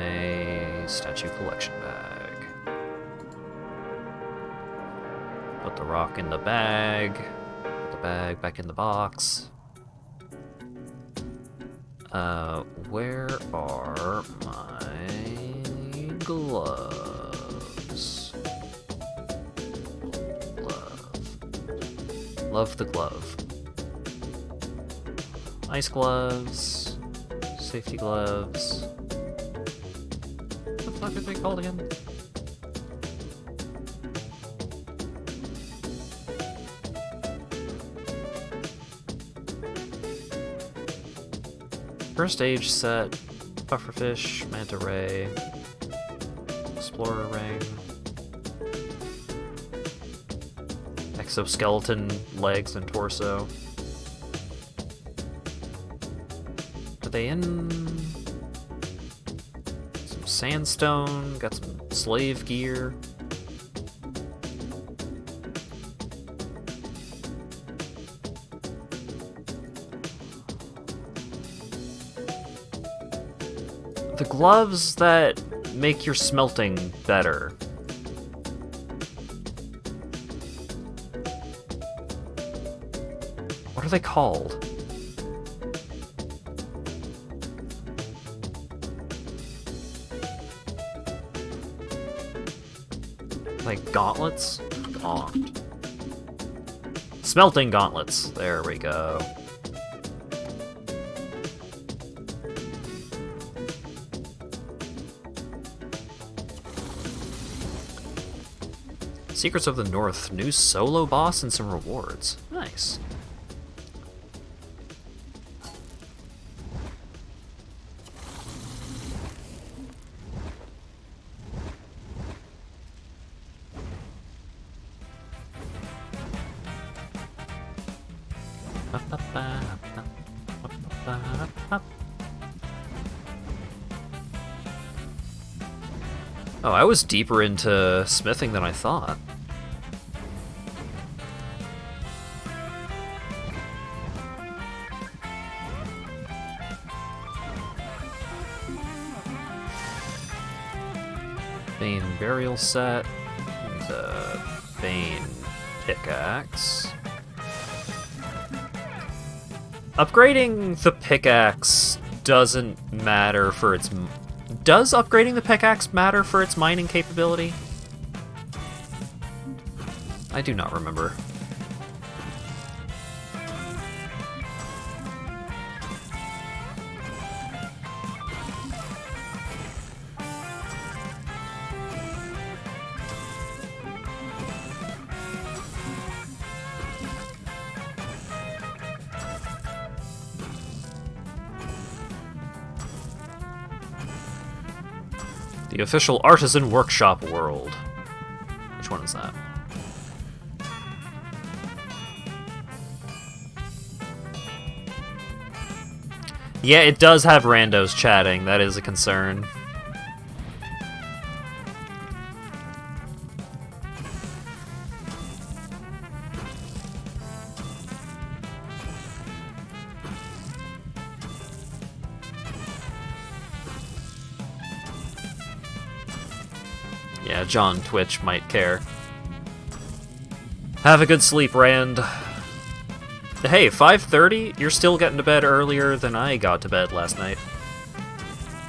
Speaker 2: statue collection bag? Put the rock in the bag. Put the bag back in the box. Where are my gloves? Love the glove. Ice gloves, safety gloves. What the fuck are they called again? First age set, pufferfish, manta ray, explorer ring, exoskeleton legs and torso. Are they in some sandstone? Got some slave gear. The gloves that make your smelting better. What are they called? Like gauntlets? Gaunt. Smelting gauntlets. There we go. Secrets of the North, new solo boss and some rewards. Nice. Oh, I was deeper into smithing than I thought. Bane burial set, the Bane pickaxe. Upgrading the pickaxe doesn't matter for its... Does upgrading the pickaxe matter for its mining capability? I do not remember. The official Artisan Workshop World. Which one is that? Yeah, it does have randos chatting. That is a concern. Yeah, John Twitch might care. Have a good sleep, Rand. Hey, 5:30? You're still getting to bed earlier than I got to bed last night.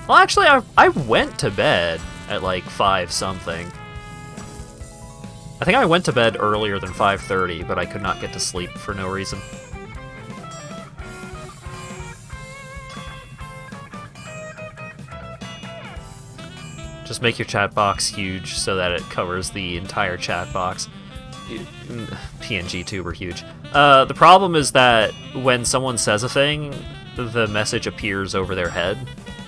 Speaker 2: Well, actually, I went to bed at like 5-something. I think I went to bed earlier than 5:30, but I could not get to sleep for no reason. Just make your chat box huge so that it covers the entire chat box. PNG tube are huge. The problem is that when someone says a thing, the message appears over their head,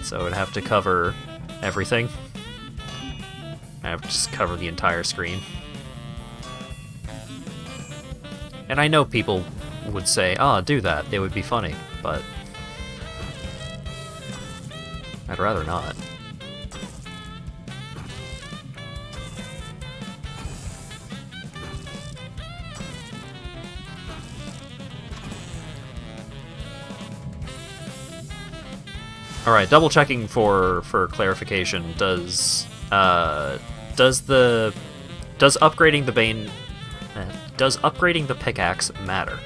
Speaker 2: so it'd have to cover everything. I have to just cover the entire screen. And I know people would say, "Oh, do that, it would be funny," but I'd rather not. Alright, double checking for clarification. Does upgrading the Bane does upgrading the pickaxe matter?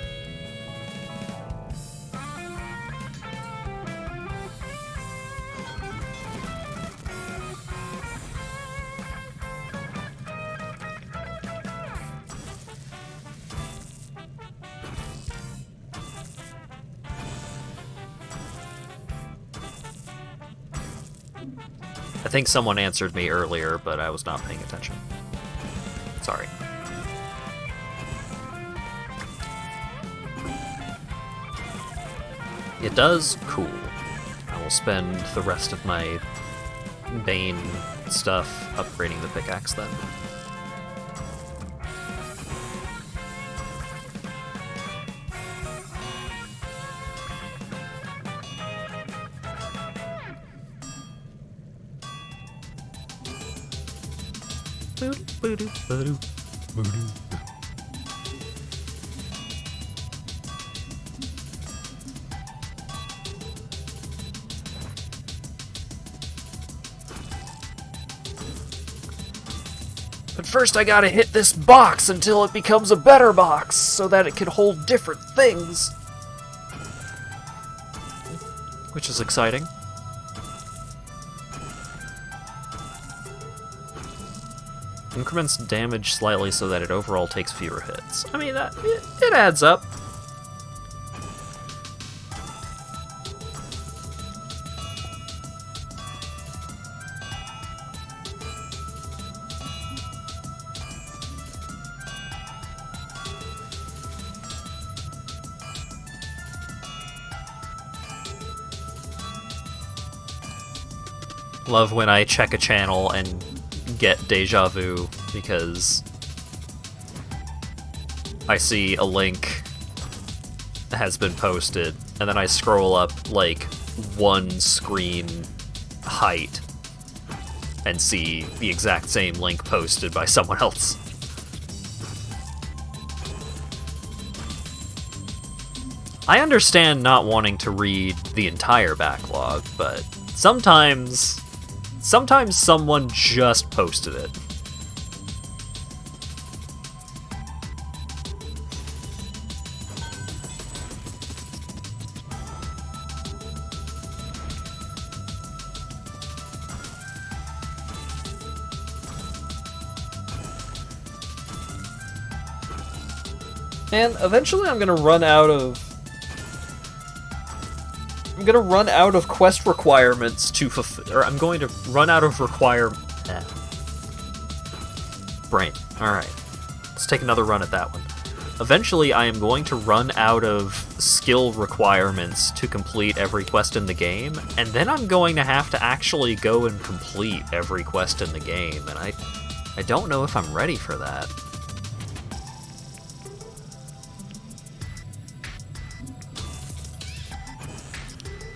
Speaker 2: I think someone answered me earlier, but I was not paying attention. Sorry. It does? Cool. spend the rest of my Bane stuff upgrading the pickaxe then. But first I gotta hit this box until it becomes a better box, so that it can hold different things. Which is exciting. Increments damage slightly so that it overall takes fewer hits. I mean, it adds up. Love when I check a channel and get deja vu because I see a link has been posted and then I scroll up like one screen height and see the exact same link posted by someone else. I understand not wanting to read the entire backlog, but sometimes someone just posted it. And eventually I'm gonna run out of quest requirements to fulfill, or I'm going to run out of brain. Alright. Let's take another run at that one. Eventually I am going to run out of skill requirements to complete every quest in the game, and then I'm going to have to actually go and complete every quest in the game, and I don't know if I'm ready for that.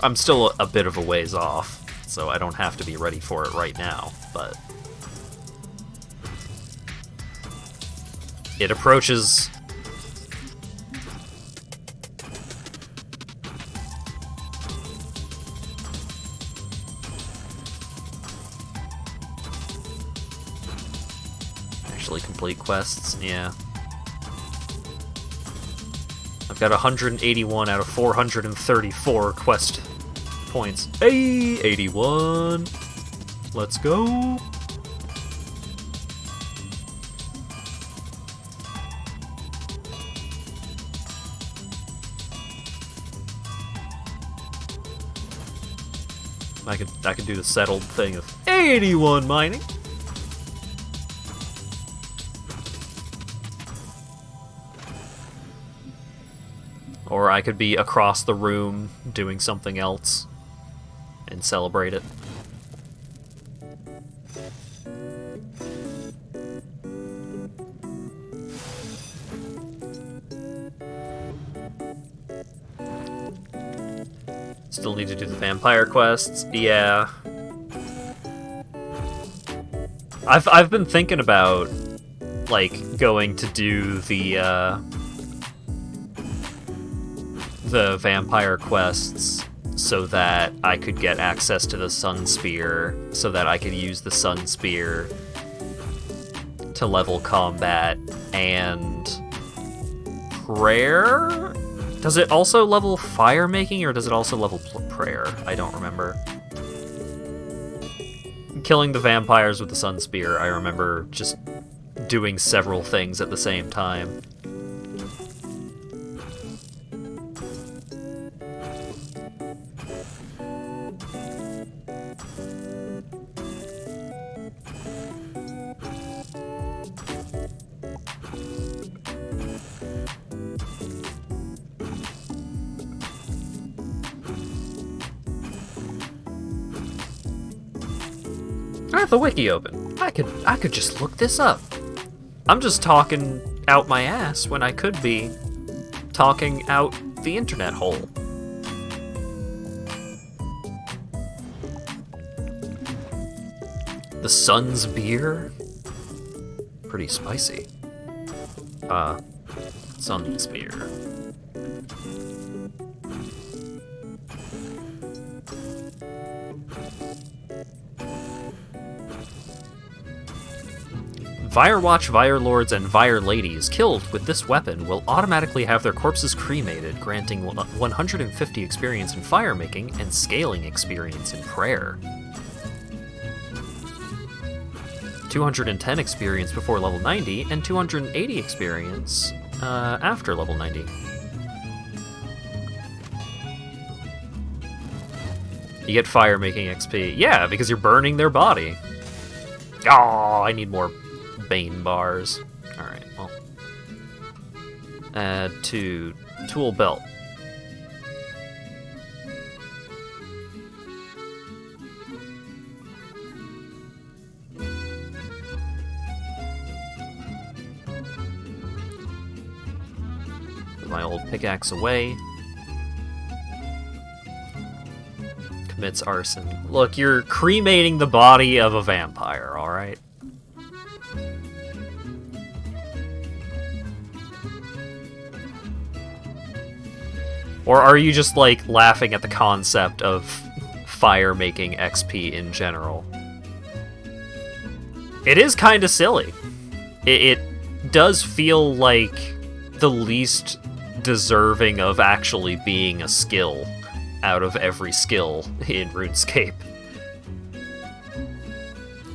Speaker 2: I'm still a bit of a ways off, so I don't have to be ready for it right now, but it approaches. Actually complete quests, yeah. I've got 181 out of 434 quest points. Hey, 81. Let's go. I could do the settled thing of 81 mining. Or I could be across the room doing something else and celebrate it. Still need to do the vampire quests. Yeah. I've been thinking about like going to do the vampire quests so that I could get access to the Sun Spear, so that I could use the Sun Spear to level combat and prayer? Does it also level fire making, or does it also level prayer? I don't remember. Killing the vampires with the Sun Spear, I remember just doing several things at the same time. I have the wiki open. I could just look this up. I'm just talking out my ass when I could be talking out the internet hole. The Sun's beer? Pretty spicy. Sun's beer. Firewatch, Firelords, and Fire Ladies killed with this weapon will automatically have their corpses cremated, granting 150 experience in firemaking and scaling experience in prayer. 210 experience before level 90, and 280 experience after level 90. You get firemaking XP. Yeah, because you're burning their body. Oh, I need more Bane bars. Alright, well. Add to tool belt. Put my old pickaxe away. Commits arson. Look, you're cremating the body of a vampire, alright? Or are you just, like, laughing at the concept of fire-making XP in general? It is kind of silly. It does feel like the least deserving of actually being a skill out of every skill in RuneScape.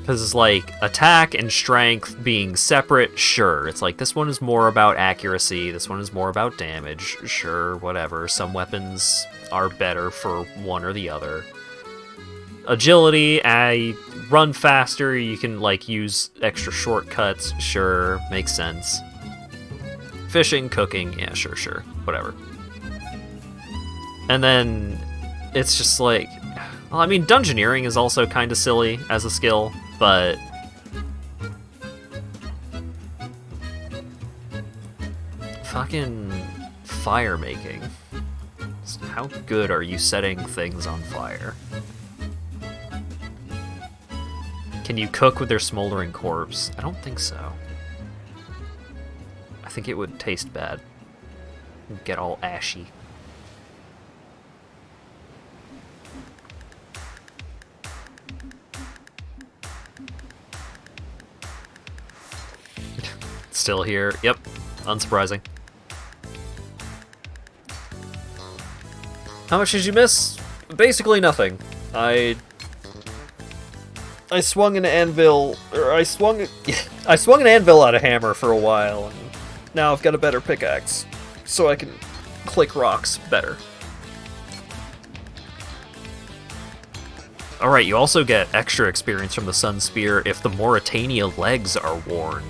Speaker 2: Because it's like, attack and strength being separate, sure. It's like, this one is more about accuracy, this one is more about damage, sure, whatever. Some weapons are better for one or the other. Agility, I run faster, you can, like, use extra shortcuts, sure, makes sense. Fishing, cooking, yeah, sure, whatever. And then, it's just like, well, I mean, dungeoneering is also kind of silly as a skill, but fucking fire making. How good are you setting things on fire? Can you cook with their smoldering corpse? I don't think so. I think it would taste bad. Get all ashy. Still here. Yep. Unsurprising. How much did you miss? Basically nothing. I swung an anvil, or I swung an anvil out of hammer for a while, and now I've got a better pickaxe, so I can click rocks better. Alright, you also get extra experience from the Sun Spear if the Mauritania legs are worn.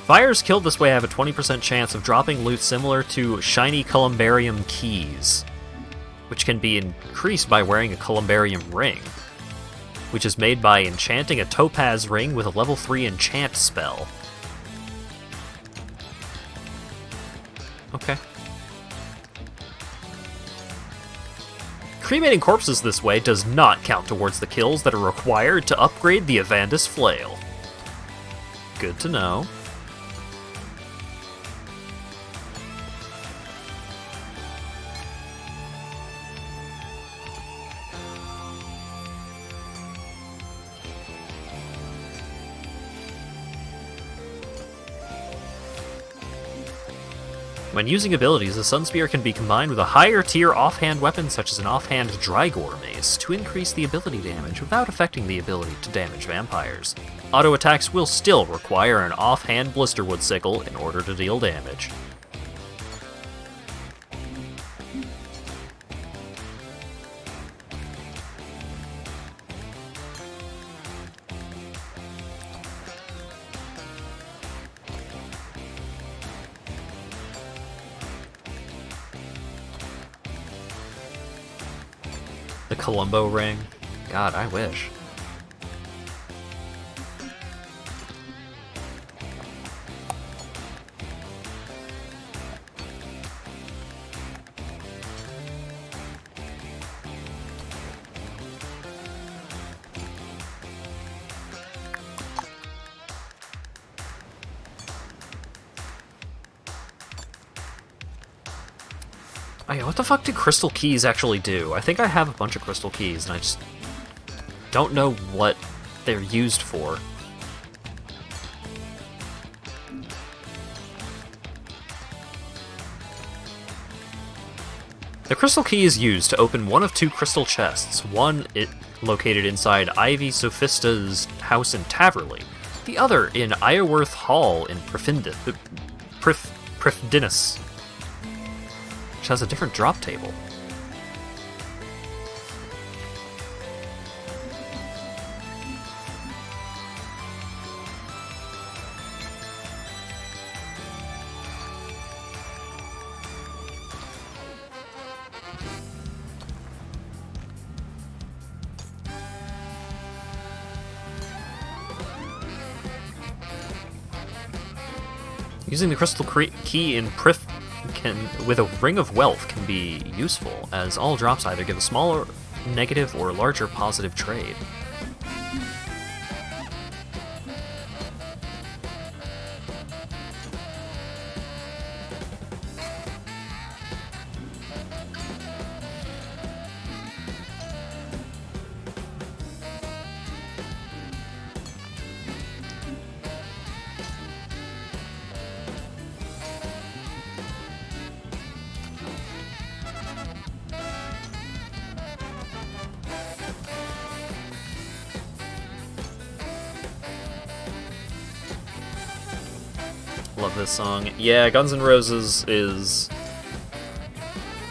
Speaker 2: Fires killed this way have a 20% chance of dropping loot similar to shiny columbarium keys, which can be increased by wearing a columbarium ring, which is made by enchanting a topaz ring with a level 3 enchant spell. Okay. Cremating corpses this way does not count towards the kills that are required to upgrade the Evandus Flail. Good to know. When using abilities, the Sun Spear can be combined with a higher tier offhand weapon such as an offhand Drygore Mace to increase the ability damage without affecting the ability to damage vampires. Auto attacks will still require an offhand Blisterwood Sickle in order to deal damage. The Columbo ring. God, I wish. Oh yeah, what the fuck do crystal keys actually do? I think I have a bunch of crystal keys, and I just don't know what they're used for. The crystal key is used to open one of two crystal chests, one located inside Ivy Sophista's house in Taverley, the other in Ioworth Hall in Prifdinus, which has a different drop table. Using the crystal key in Prif with a ring of wealth can be useful, as all drops either give a smaller negative or larger positive trade. Love this song. Yeah, Guns N' Roses is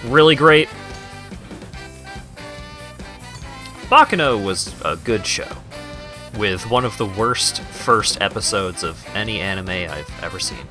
Speaker 2: really great. Bakano was a good show, with one of the worst first episodes of any anime I've ever seen.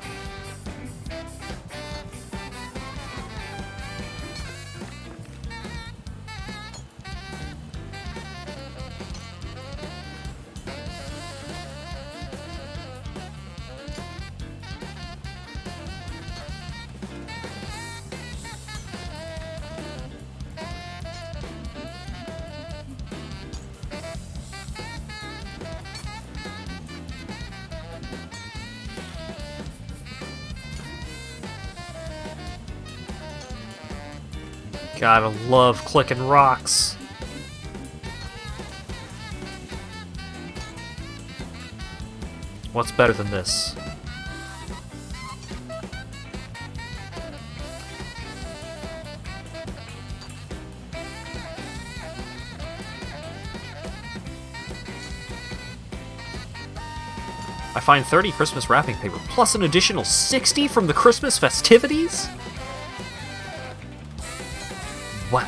Speaker 2: God, I love clicking rocks. What's better than this? I find 30 Christmas wrapping paper plus an additional 60 from the Christmas festivities? Wow.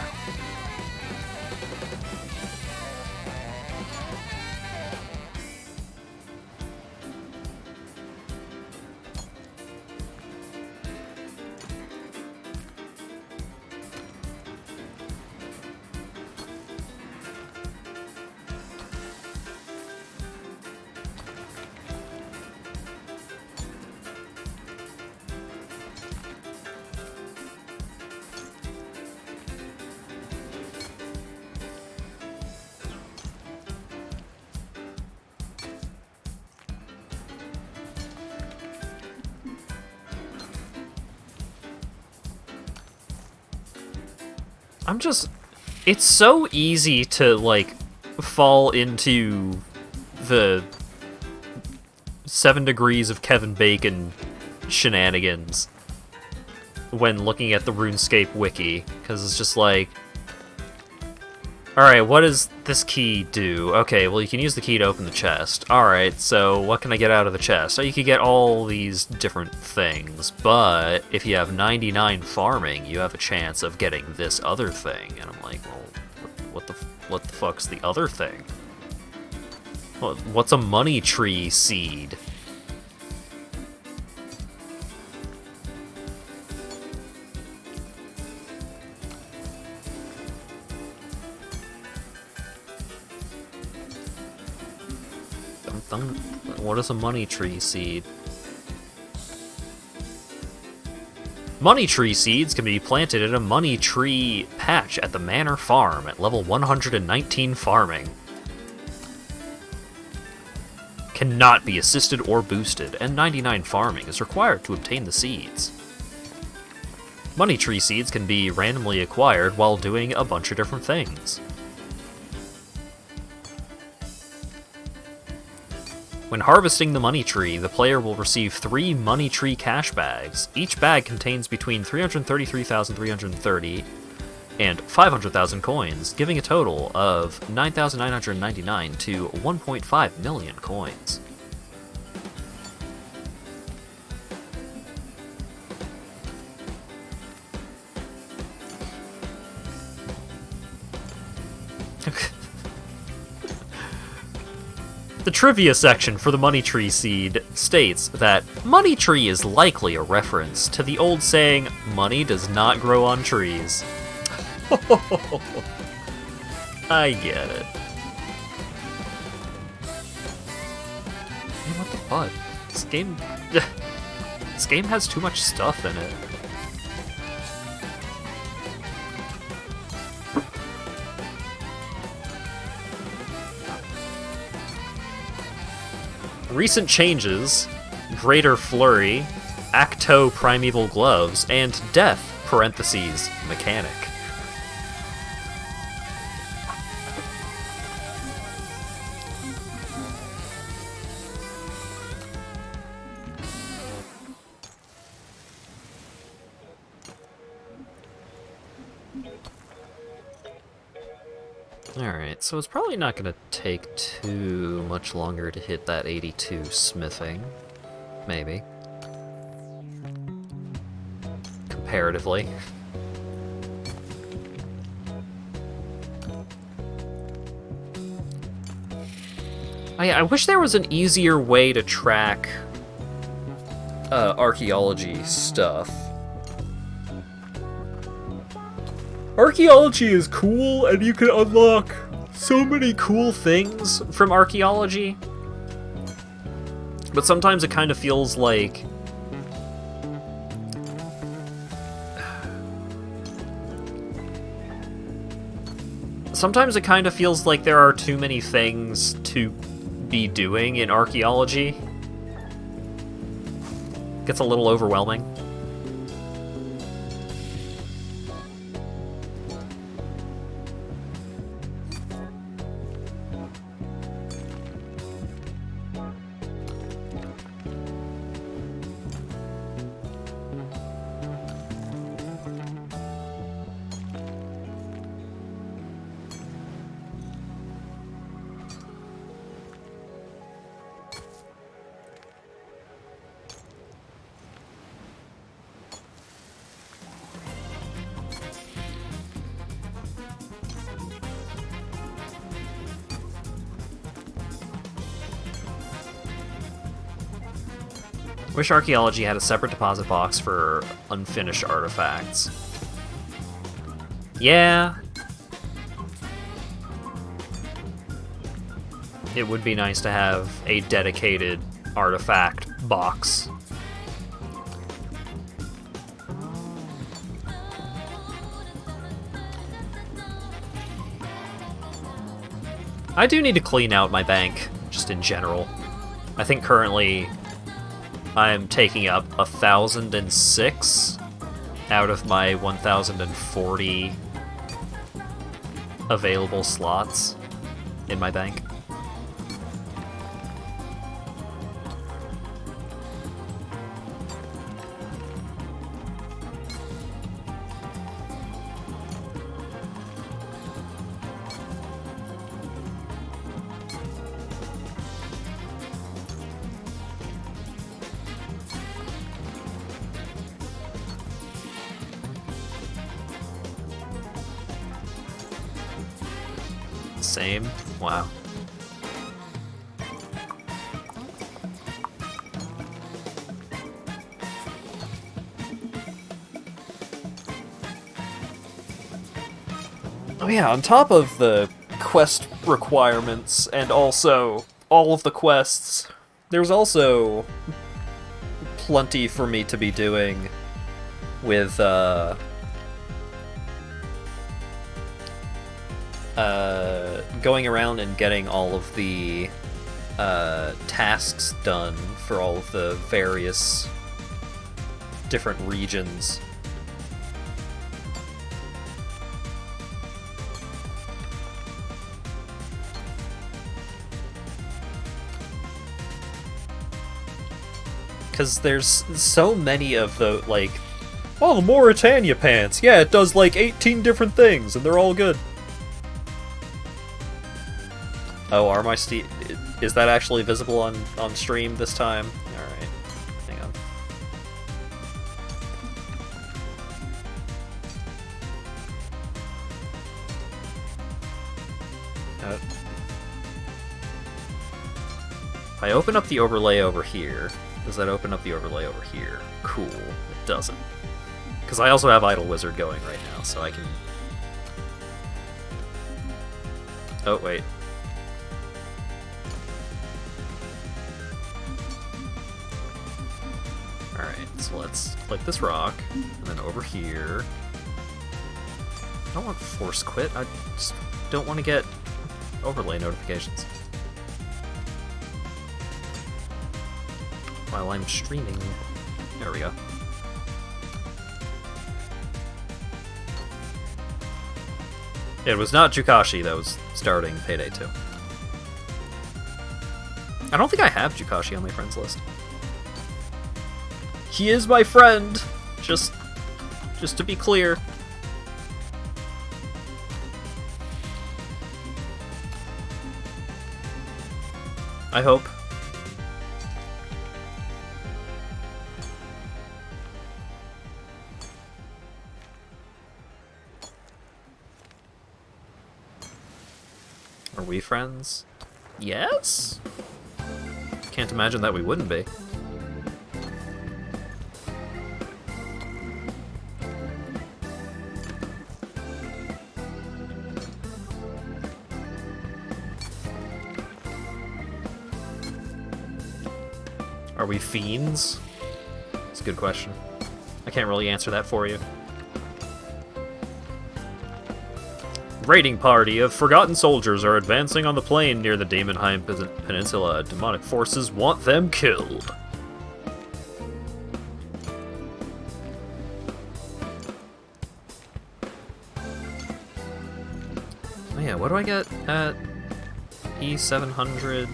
Speaker 2: It's so easy to, like, fall into the 7 degrees of Kevin Bacon shenanigans when looking at the RuneScape wiki, because it's just like, alright, what does this key do? Okay, well, you can use the key to open the chest. Alright, so what can I get out of the chest? Oh, you can get all these different things, but if you have 99 farming, you have a chance of getting this other thing. And I'm like, well, what the fuck's the other thing? What's a money tree seed? What is a money tree seed? Money tree seeds can be planted in a money tree patch at the Manor Farm at level 119 farming. Cannot be assisted or boosted, and 99 farming is required to obtain the seeds. Money tree seeds can be randomly acquired while doing a bunch of different things. When harvesting the money tree, the player will receive 3 money tree cash bags. Each bag contains between 333,330 and 500,000 coins, giving a total of 9,999 to 1.5 million coins. The trivia section for the Money Tree seed states that Money Tree is likely a reference to the old saying, money does not grow on trees. I get it. What the fuck? This game has too much stuff in it. Recent changes, Greater Flurry, Acto Primeval Gloves, and Death, parentheses, Mechanic. Alright, so it's probably not going to take too much longer to hit that 82 smithing. Maybe. Comparatively. I wish there was an easier way to track archaeology stuff. Archaeology is cool, and you can unlock so many cool things from archaeology. But sometimes it kind of feels like... Sometimes it kind of feels like there are too many things to be doing in archaeology. Gets a little overwhelming. Wish archaeology had a separate deposit box for unfinished artifacts. Yeah. It would be nice to have a dedicated artifact box. I do need to clean out my bank, just in general. I think currently I'm taking up 1,006 out of my 1,040 available slots in my bank. Same? Wow. Oh yeah, on top of the quest requirements and also all of the quests. There's also plenty for me to be doing with going around and getting all of the tasks done for all of the various different regions. Because there's so many of the, like, oh, the Mauritania pants. Yeah, it does like 18 different things, and they're all good. Oh, are my is that actually visible on stream this time? Alright, hang on. If I open up the overlay over here, does that open up the overlay over here? Cool. It doesn't. Because I also have Idle Wizard going right now, so I can... Oh, wait. Alright, so let's click this rock, and then over here... I don't want force quit, I just don't want to get overlay notifications while I'm streaming. There we go. It was not Jukashi that was starting Payday 2. I don't think I have Jukashi on my friends list. He is my friend! Just to be clear. I hope. Are we friends? Yes? Can't imagine that we wouldn't be. Are we fiends? That's a good question. I can't really answer that for you. Raiding party of forgotten soldiers are advancing on the plain near the Daemonheim Peninsula. Demonic forces want them killed. Oh yeah, what do I get at E700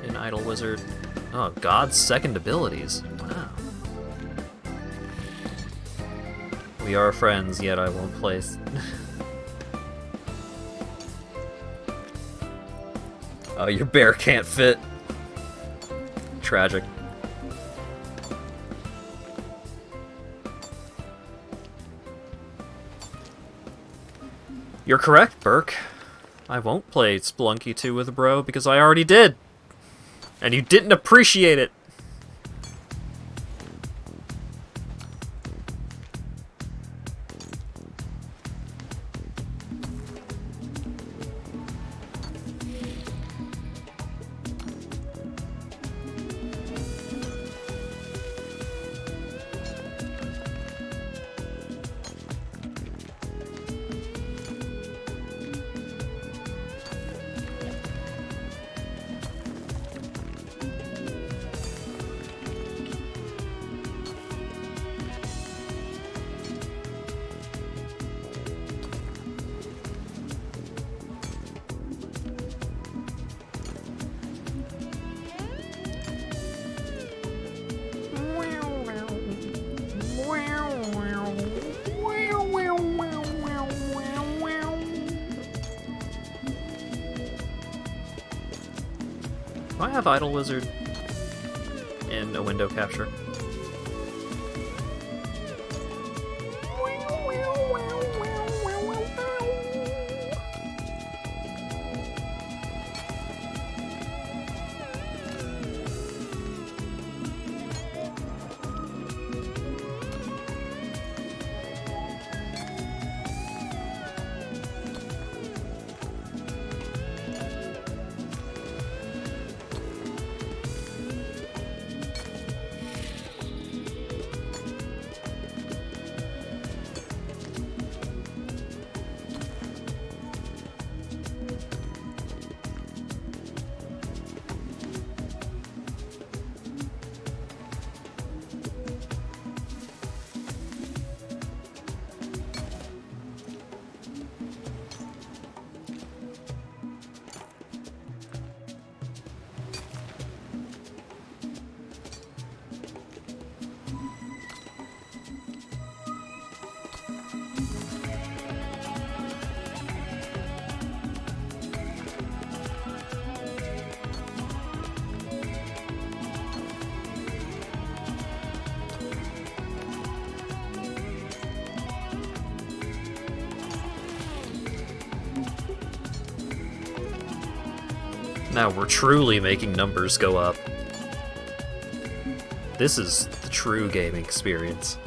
Speaker 2: in Idle Wizard? Oh, God's second abilities. Wow. We are friends, yet I won't place. Oh, your bear can't fit. Tragic. You're correct, Burke. I won't play Spelunky 2 with a bro because I already did. And you didn't appreciate it. Do I have Idle Wizard in a window capture? Now we're truly making numbers go up. This is the true gaming experience.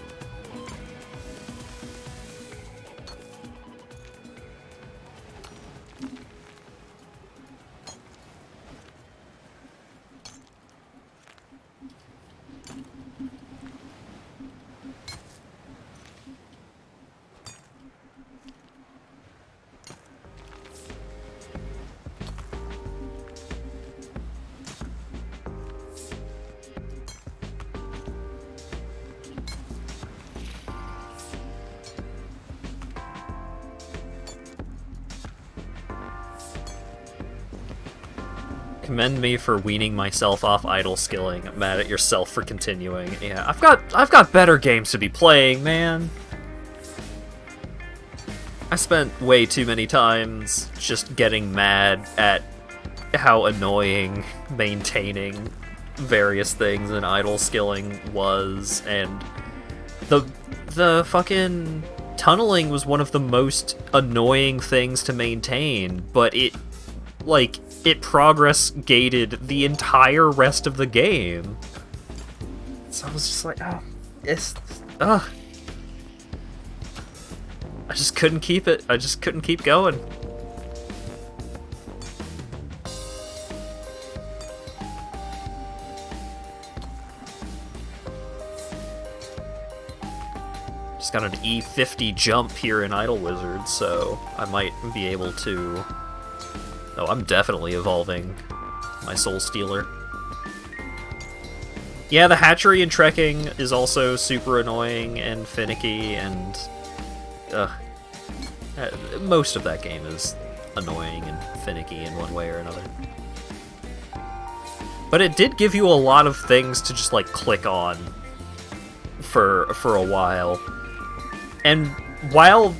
Speaker 2: Commend me for weaning myself off idle skilling. I'm mad at yourself for continuing. Yeah, I've got better games to be playing, man. I spent way too many times just getting mad at how annoying maintaining various things in idle skilling was, and the fucking tunneling was one of the most annoying things to maintain, but it progress gated the entire rest of the game. So I was just like, oh, I just couldn't keep it. I just couldn't keep going. Just got an E50 jump here in Idle Wizard, so I might be able to... Oh, I'm definitely evolving my Soul Stealer. Yeah, the hatchery and trekking is also super annoying and finicky, and most of that game is annoying and finicky in one way or another. But it did give you a lot of things to just, like, click on for a while. And while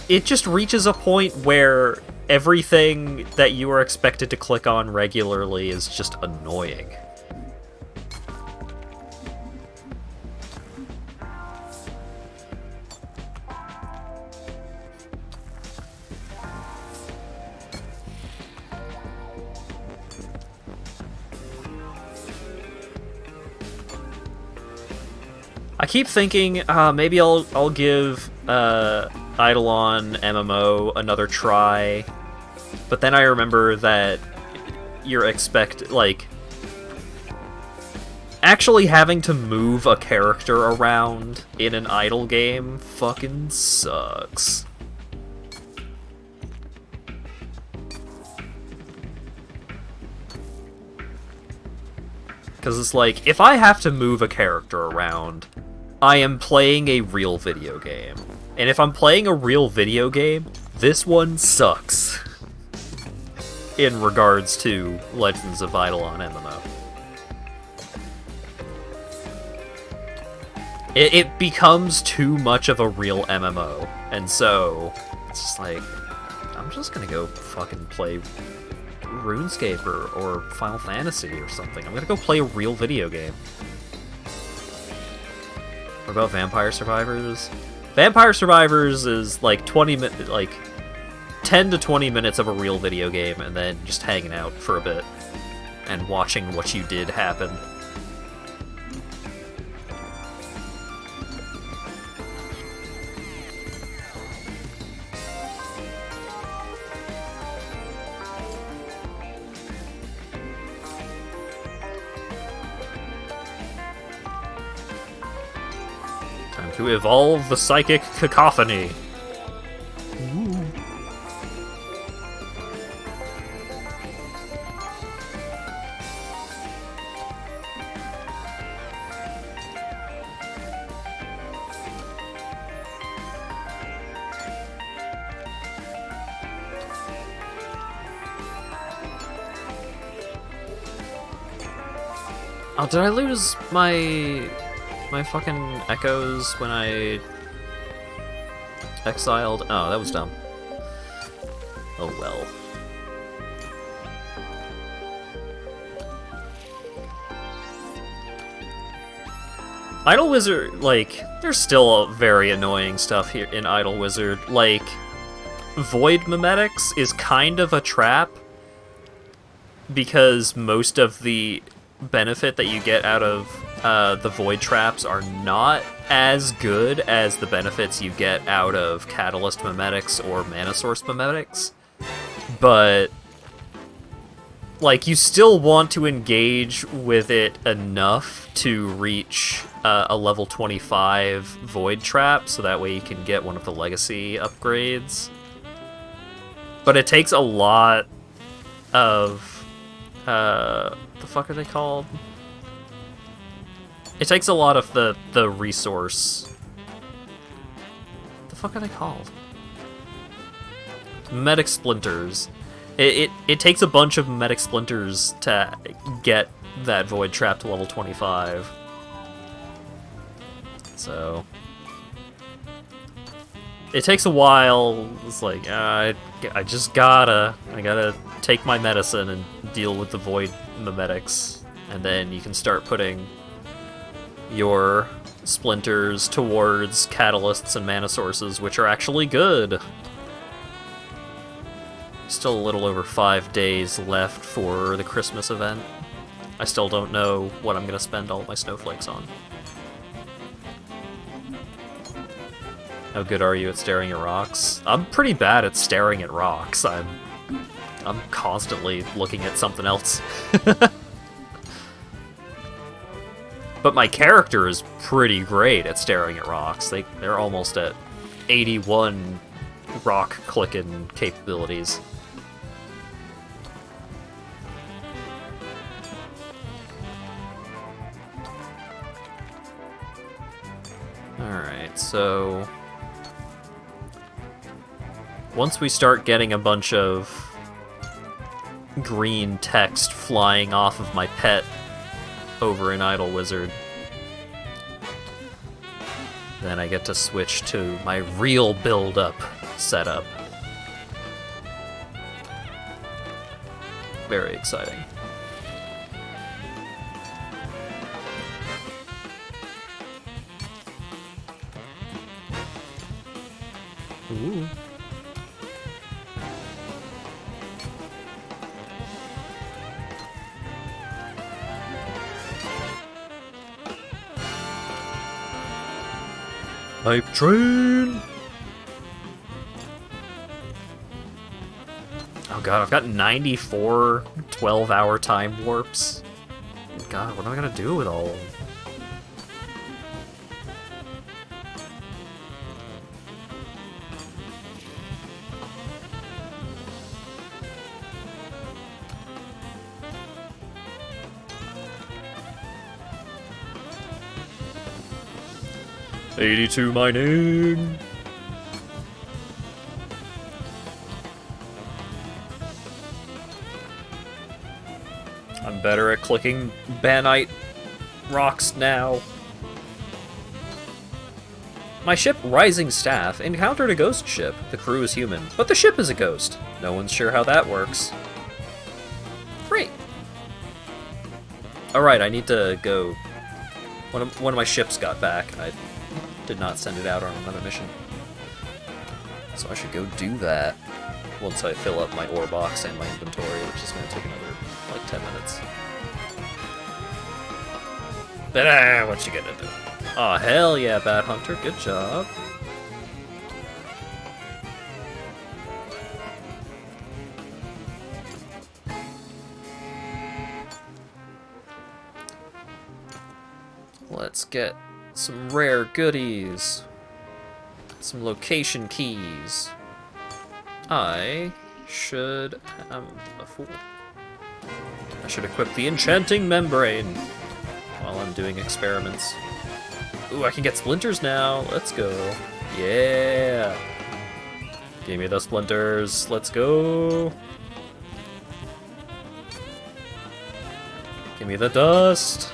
Speaker 2: it just reaches a point where everything that you are expected to click on regularly is just annoying. I keep thinking, maybe I'll give Eidolon MMO another try, but then I remember that actually having to move a character around in an idle game fucking sucks. Because it's like, if I have to move a character around, I am playing a real video game. And if I'm playing a real video game, this one sucks. In regards to Legends of Eidolon MMO. It becomes too much of a real MMO. And so, it's just like, I'm just gonna go fucking play RuneScape or Final Fantasy or something. I'm gonna go play a real video game. What about Vampire Survivors? Vampire Survivors is like 10 to 20 minutes of a real video game and then just hanging out for a bit and watching what you did happen. Time to evolve the Psychic Cacophony. Oh, did I lose my fucking echoes when I exiled? Oh, that was dumb. Oh well. Idle Wizard, like, there's still very annoying stuff here in Idle Wizard. Like, Void Mimetics is kind of a trap, because most of the benefit that you get out of the void traps are not as good as the benefits you get out of catalyst mimetics or mana source mimetics, but like you still want to engage with it enough to reach a level 25 void trap, so that way you can get one of the legacy upgrades. But it takes a lot of the fuck are they called? It takes a lot of the resource. The fuck are they called? Medic splinters. It takes a bunch of medic splinters to get that void trap to level 25. So it takes a while. It's like I gotta take my medicine and deal with the void mimetics, and then you can start putting your splinters towards catalysts and mana sources, which are actually good. Still a little over 5 days left for the Christmas event. I still don't know what I'm gonna spend all my snowflakes on. How good are you at staring at rocks? I'm pretty bad at staring at rocks. I'm constantly looking at something else. But my character is pretty great at staring at rocks. They're almost at 81 rock clicking capabilities. Alright, so once we start getting a bunch of green text flying off of my pet over in Idle Wizard, then I get to switch to my real build-up setup. Very exciting. Ooh. Hype train! Oh god, I've got 94 12-hour time warps. God, what am I gonna do with all of them? $82 mining! I'm better at clicking Banite rocks now. My ship, Rising Staff, encountered a ghost ship. The crew is human, but the ship is a ghost. No one's sure how that works. Great. Alright, I need to go... One of my ships got back, and I did not send it out on another mission. So I should go do that once I fill up my ore box and my inventory, which is going to take another, like, 10 minutes. But, what you gonna do? Aw, hell yeah, Bat Hunter, good job. Let's get some rare goodies. Some location keys. I should... I'm a fool. I should equip the enchanting membrane while I'm doing experiments. Ooh, I can get splinters now. Let's go. Yeah. Give me the splinters. Let's go. Give me the dust.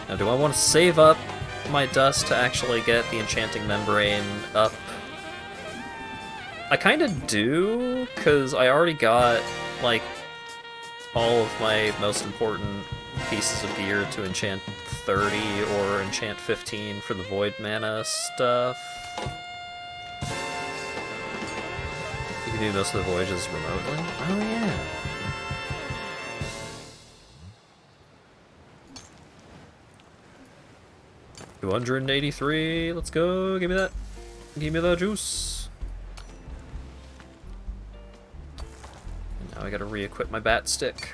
Speaker 2: Now, do I want to save up my dust to actually get the enchanting membrane up? I kind of do, because I already got, like, all of my most important pieces of gear to enchant 30 or enchant 15 for the void mana stuff. You can do most of the voyages remotely? Oh, yeah. 283, let's go, give me that. Give me the juice. And now I gotta re-equip my bat stick.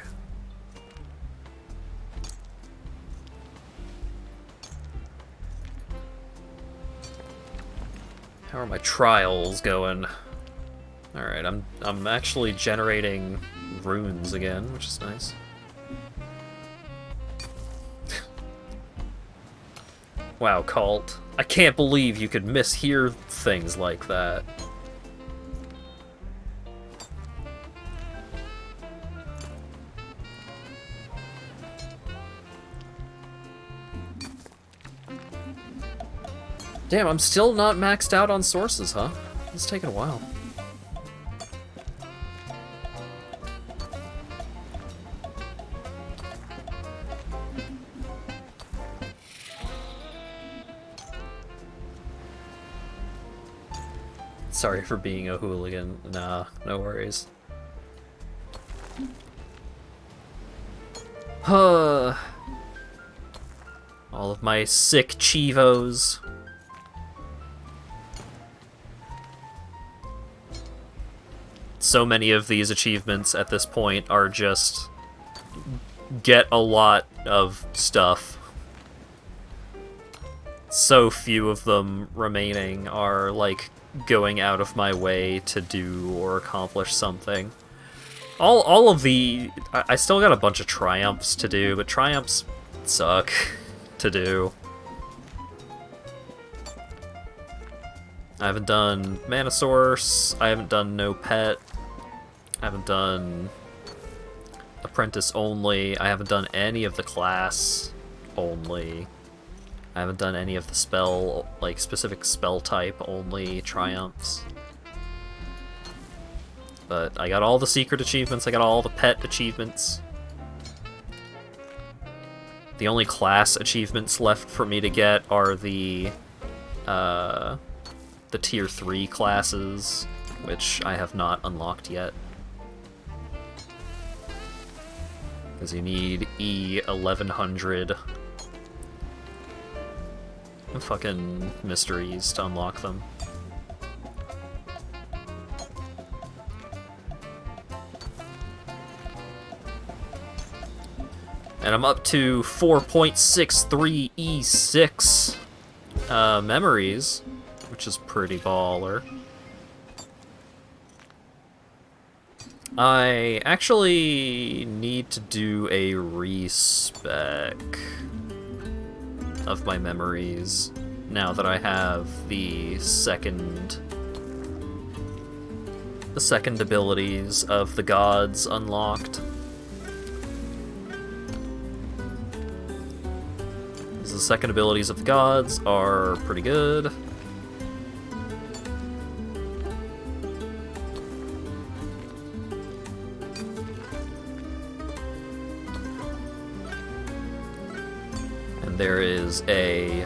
Speaker 2: How are my trials going? Alright, I'm actually generating runes again, which is nice. Wow, Cult. I can't believe you could mishear things like that. Damn, I'm still not maxed out on sources, huh? It's taking a while. Sorry for being a hooligan. Nah, no worries. Huh. All of my sick chivos. So many of these achievements at this point are just get a lot of stuff. So few of them remaining are like going out of my way to do or accomplish something. All of the... I still got a bunch of triumphs to do, but triumphs suck to do. I haven't done Mana Source, I haven't done No Pet, I haven't done Apprentice Only, I haven't done any of the Class Only. I haven't done any of the spell, like, specific spell type only triumphs. But I got all the secret achievements, I got all the pet achievements. The only class achievements left for me to get are the tier 3 classes, which I have not unlocked yet. Because you need E1100 fucking mysteries to unlock them. And I'm up to 4.63 E6 memories, which is pretty baller. I actually need to do a respec of my memories now that I have the second abilities of the gods unlocked. The second abilities of the gods are pretty good. There is a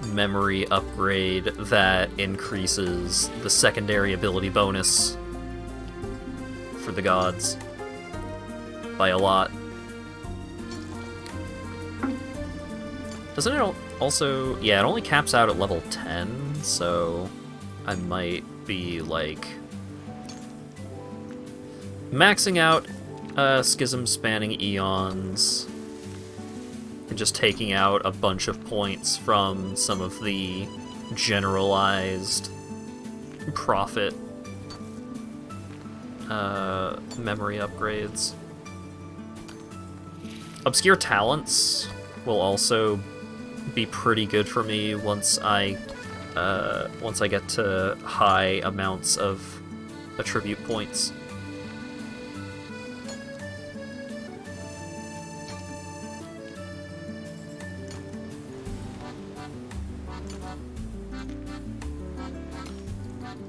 Speaker 2: memory upgrade that increases the secondary ability bonus for the gods by a lot. Doesn't it also... Yeah, it only caps out at level 10, so I might be, like, maxing out Schism Spanning Eons and just taking out a bunch of points from some of the generalized profit memory upgrades. Obscure Talents will also be pretty good for me once I get to high amounts of attribute points.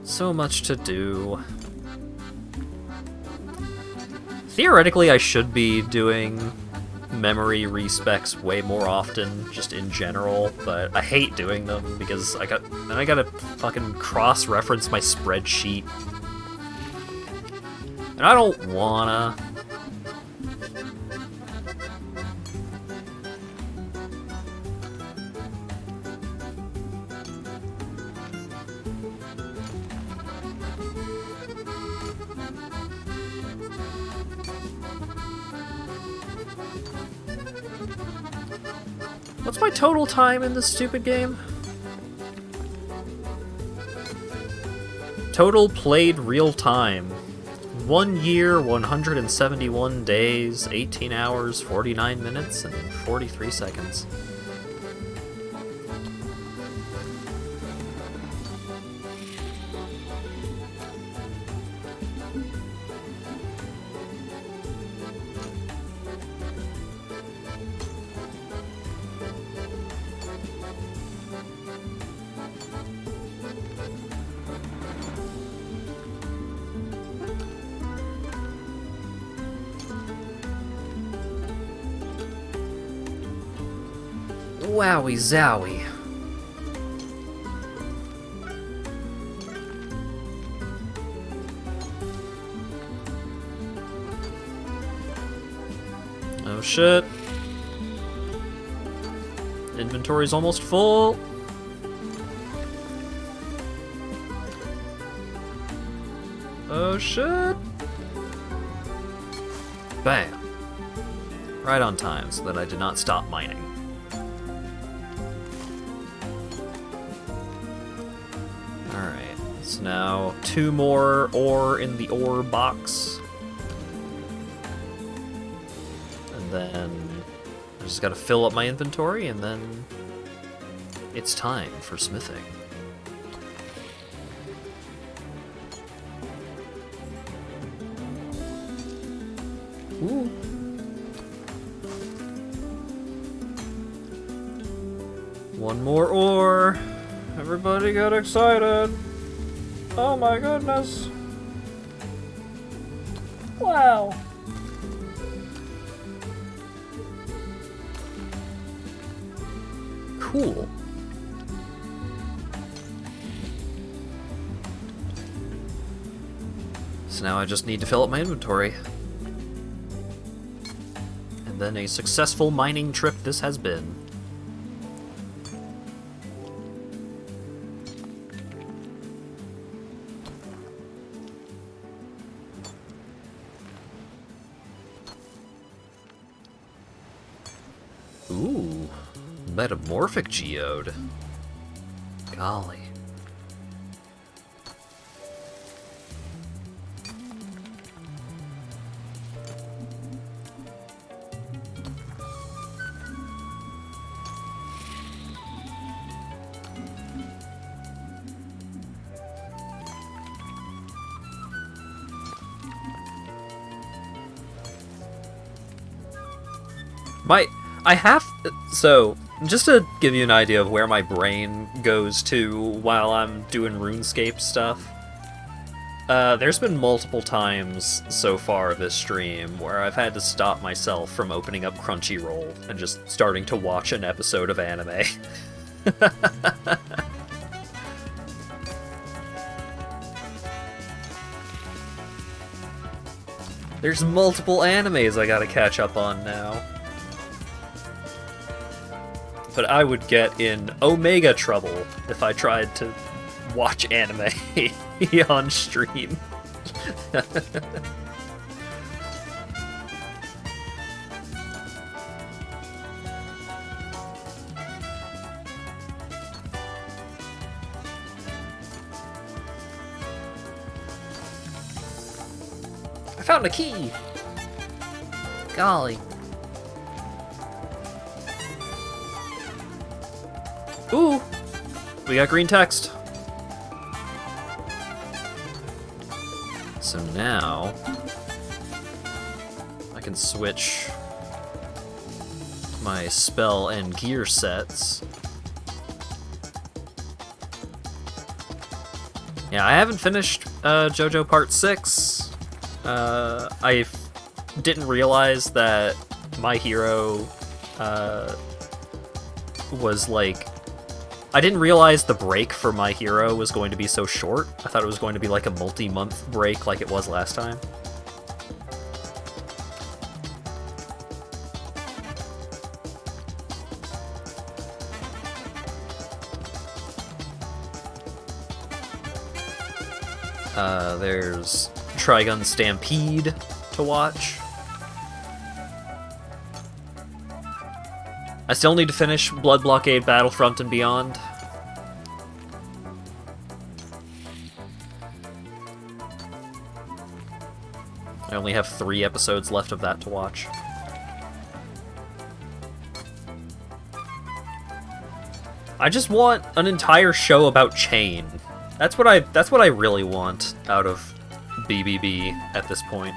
Speaker 2: So much to do. Theoretically, I should be doing memory respecs way more often, just in general, but I hate doing them because I gotta fucking cross-reference my spreadsheet. And I don't wanna. What's my total time in this stupid game? Total played real time. 1 year, 171 days, 18 hours, 49 minutes, and 43 seconds. Wowie zowie. Oh shit. Inventory's almost full. Oh shit. Bam. Right on time so that I did not stop mining. Alright, so now 2 more ore in the ore box. And then I just gotta fill up my inventory, and then it's time for smithing. Ooh. One more ore. Everybody got excited. Oh my goodness. Wow. Cool. So now I just need to fill up my inventory. And then a successful mining trip this has been. Ooh, metamorphic geode. Golly. So, just to give you an idea of where my brain goes to while I'm doing RuneScape stuff, there's been multiple times so far this stream where I've had to stop myself from opening up Crunchyroll and just starting to watch an episode of anime. There's multiple animes I gotta catch up on now. But I would get in Omega trouble if I tried to watch anime on stream. I found a key! Golly. Ooh! We got green text. So now I can switch my spell and gear sets. Yeah, I haven't finished JoJo Part 6. I didn't realize that my hero was like... I didn't realize the break for my hero was going to be so short. I thought it was going to be like a multi-month break like it was last time. There's Trigun Stampede to watch. I still need to finish Blood Blockade Battlefront and Beyond. I only have 3 episodes left of that to watch. I just want an entire show about Chain. That's what I really want out of BBB at this point.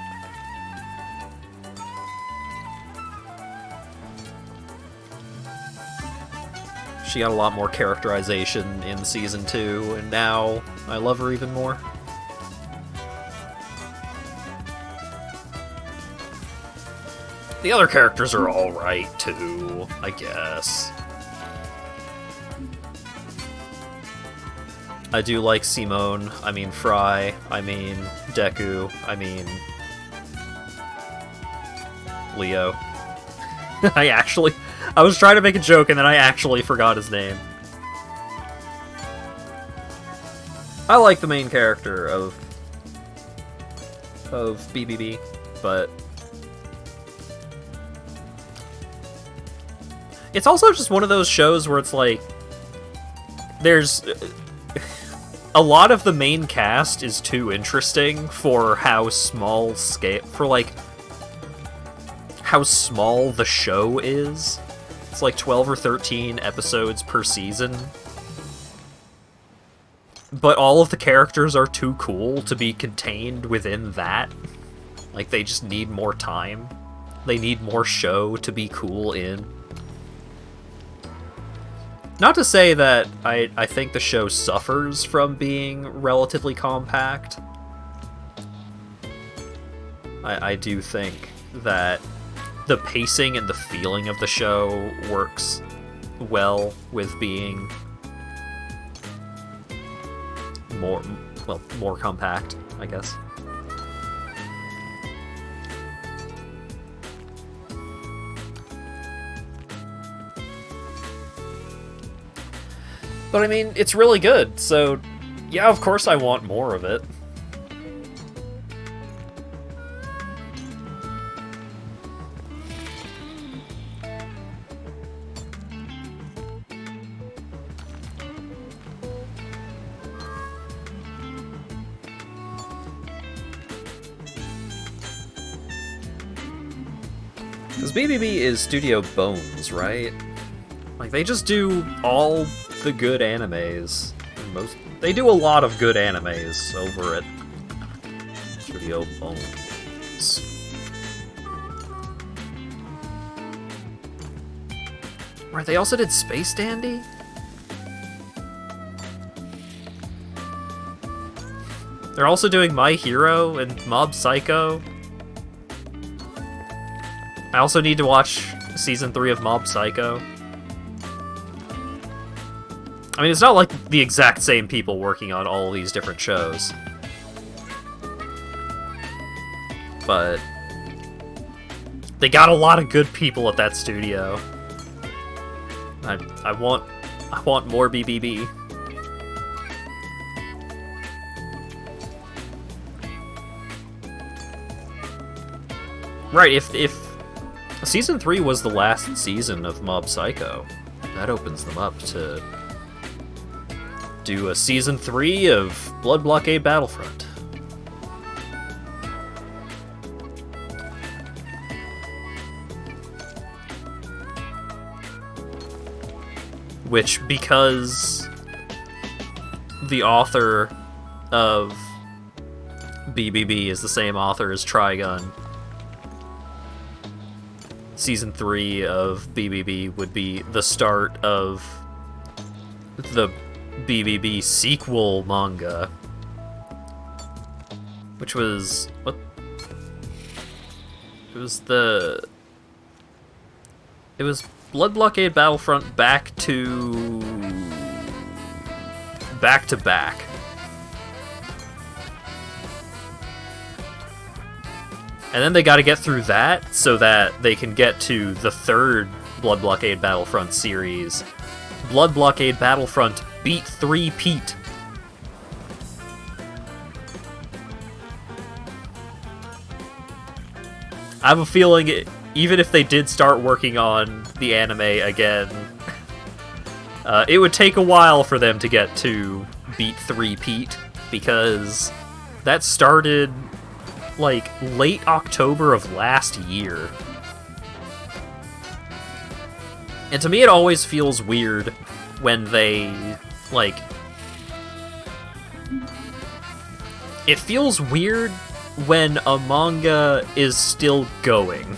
Speaker 2: She got a lot more characterization in Season 2, and now I love her even more. The other characters are alright, too, I guess. I do like Simone, I mean Fry, I mean Deku, I mean Leo. I was trying to make a joke and then I actually forgot his name. I like the main character of BBB, but it's also just one of those shows where it's like there's a lot of the main cast is too interesting for how small scale, for like how small the show is. It's like 12 or 13 episodes per season. But all of the characters are too cool to be contained within that. Like, they just need more time. They need more show to be cool in. Not to say that I think the show suffers from being relatively compact. I do think that the pacing and the feeling of the show works well with being more compact, I guess. But I mean, it's really good, so yeah, of course I want more of it. Because BBB is Studio Bones, right? Like, they just do all the good animes. They do a lot of good animes over at Studio Bones. Right, they also did Space Dandy? They're also doing My Hero and Mob Psycho. I also need to watch Season 3 of Mob Psycho. I mean, it's not like the exact same people working on all these different shows. But they got a lot of good people at that studio. I want more BBB. Right, if Season 3 was the last season of Mob Psycho, that opens them up to do a Season 3 of Blood Blockade Battlefront. Which, because the author of BBB is the same author as Trigun, Season 3 of BBB would be the start of the BBB sequel manga, which was what? It was Blood Blockade Battlefront back to back. And then they got to get through that so that they can get to the third Blood Blockade Battlefront series, Blood Blockade Battlefront Beat 3 Pete. I have a feeling even if they did start working on the anime again, it would take a while for them to get to beat 3-peat, because that started, like, late October of last year. And to me it always feels weird when they, like... It feels weird when a manga is still going.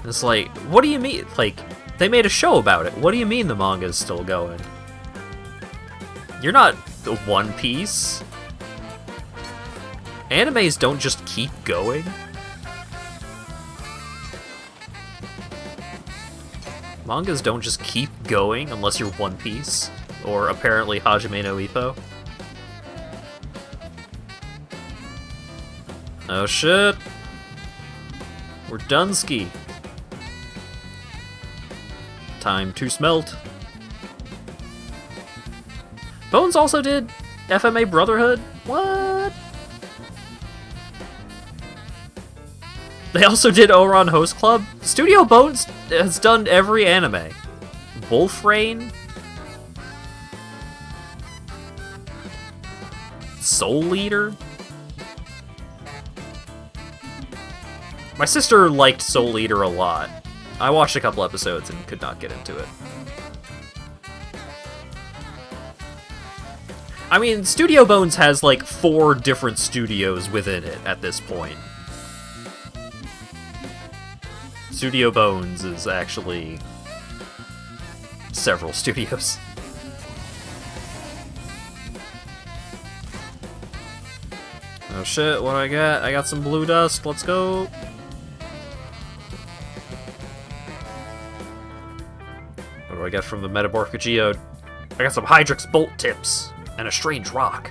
Speaker 2: It's like, what do you mean? Like, they made a show about it. What do you mean the manga is still going? You're not the One Piece. Animes don't just keep going. Mangas don't just keep going unless you're One Piece, or apparently Hajime no Ippo. Oh shit! We're Dunsky. Time to smelt. Bones also did FMA Brotherhood? What? They also did Ouran Host Club? Studio Bones has done every anime. Wolf Rain? Soul Eater? My sister liked Soul Eater a lot. I watched a couple episodes and could not get into it. I mean, Studio Bones has like 4 different studios within it at this point. Studio Bones is actually several studios. Oh shit, what do I got? I got some blue dust, let's go. What do I get from the Metamorphic Geode? I got some Hydrix bolt tips and a strange rock.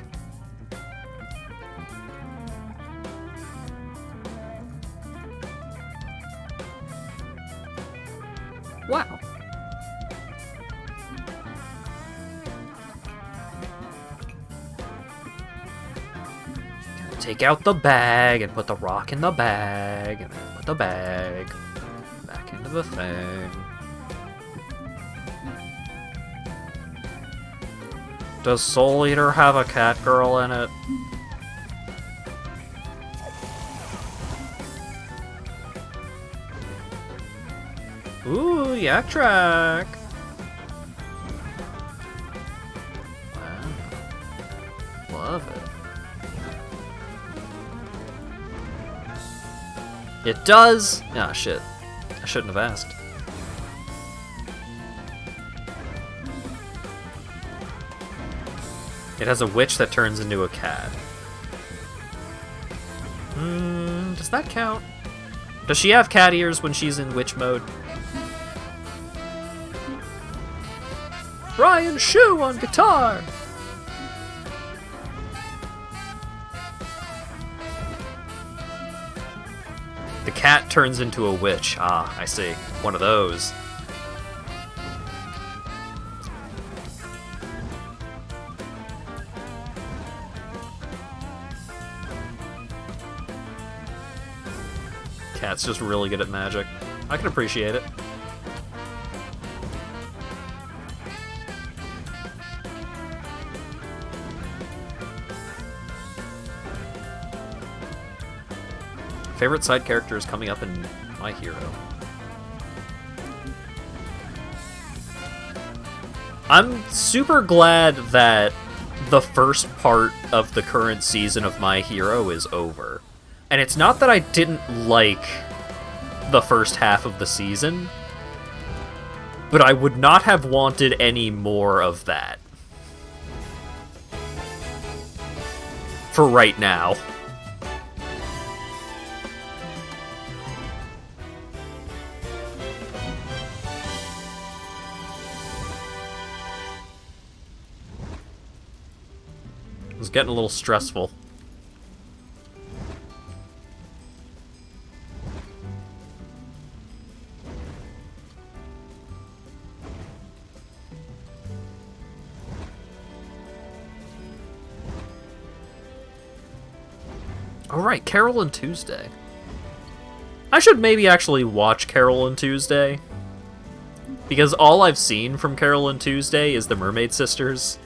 Speaker 2: Wow. Take out the bag and put the rock in the bag, and then put the bag back into the thing. Does Soul Eater have a cat girl in it? Ooh, Yak Track! Wow. Love it. It does? Ah, shit. I shouldn't have asked. It has a witch that turns into a cat. Does that count? Does she have cat ears when she's in witch mode? Ryan Shu on guitar! The cat turns into a witch. Ah, I see. One of those. Cat's just really good at magic. I can appreciate it. Favorite side character is coming up in My Hero. I'm super glad that the first part of the current season of My Hero is over. And it's not that I didn't like the first half of the season, but I would not have wanted any more of that. For right now. It was getting a little stressful. All right, Carol and Tuesday. I should maybe actually watch Carol and Tuesday. Because all I've seen from Carol and Tuesday is the Mermaid Sisters.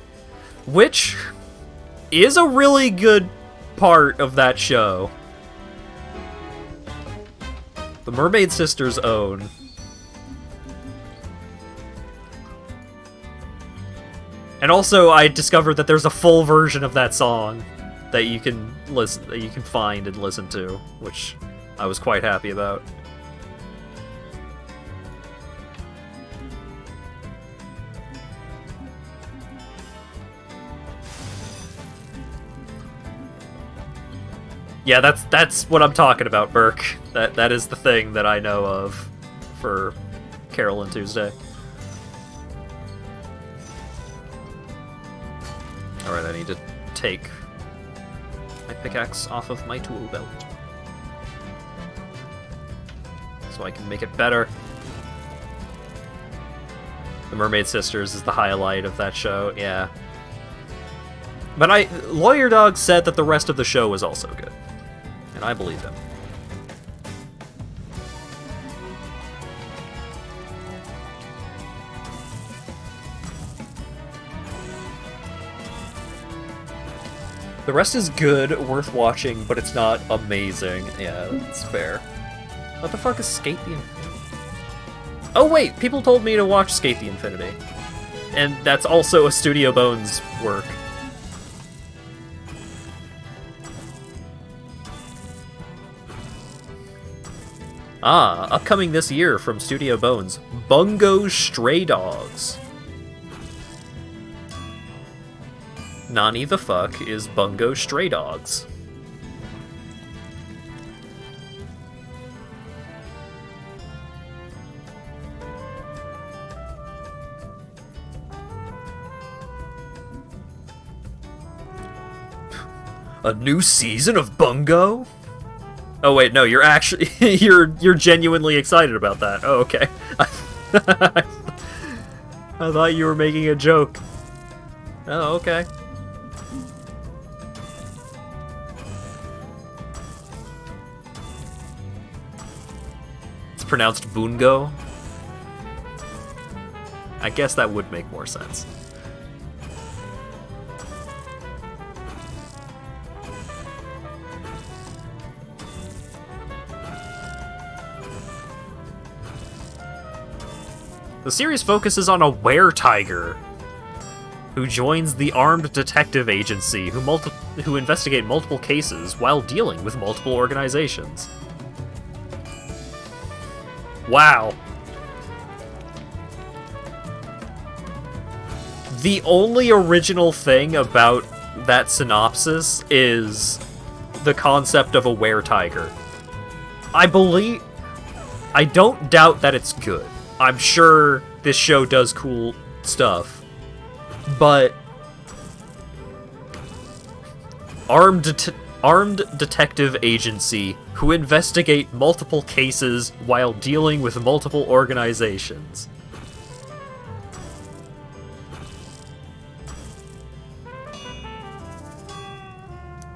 Speaker 2: Which is a really good part of that show. The Mermaid Sisters own. And also, I discovered that there's a full version of that song that you can find and listen to, which I was quite happy about. Yeah, that's what I'm talking about, Burke. That is the thing that I know of for Carol and Tuesday. Alright, I need to take my pickaxe off of my tool belt so I can make it better. The Mermaid Sisters is the highlight of that show, yeah. But Lawyer Dog said that the rest of the show was also good. And I believe him. The rest is good, worth watching, but it's not amazing. Yeah, that's fair. What the fuck is Skate the Infinity? Oh wait, people told me to watch Skate the Infinity. And that's also a Studio Bones work. Ah, upcoming this year from Studio Bones, Bungo Stray Dogs. Nani the fuck is Bungo Stray Dogs? A new season of Bungo? Oh wait, no, you're actually you're genuinely excited about that. Oh, okay. I thought you were making a joke. Oh, okay. It's pronounced Bungo. I guess that would make more sense. The series focuses on a were-tiger who joins the armed detective agency who investigate multiple cases while dealing with multiple organizations. Wow. The only original thing about that synopsis is the concept of a were-tiger. I don't doubt that it's good. I'm sure this show does cool stuff, but armed detective agency who investigate multiple cases while dealing with multiple organizations.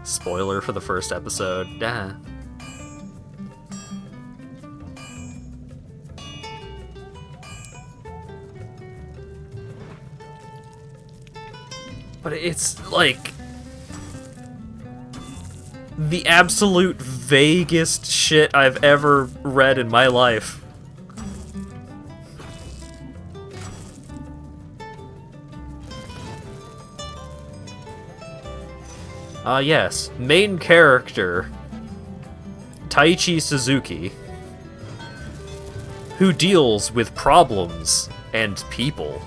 Speaker 2: Spoiler for the first episode. But it's, like, the absolute vaguest shit I've ever read in my life. Yes. Main character, Taichi Suzuki, who deals with problems and people.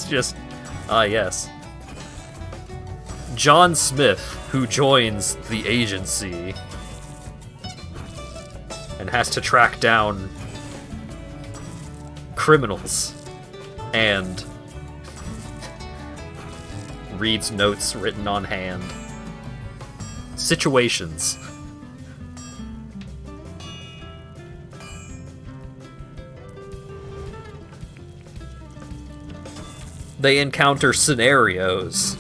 Speaker 2: Just, yes. John Smith, who joins the agency and has to track down criminals and reads notes written on hand. They encounter scenarios.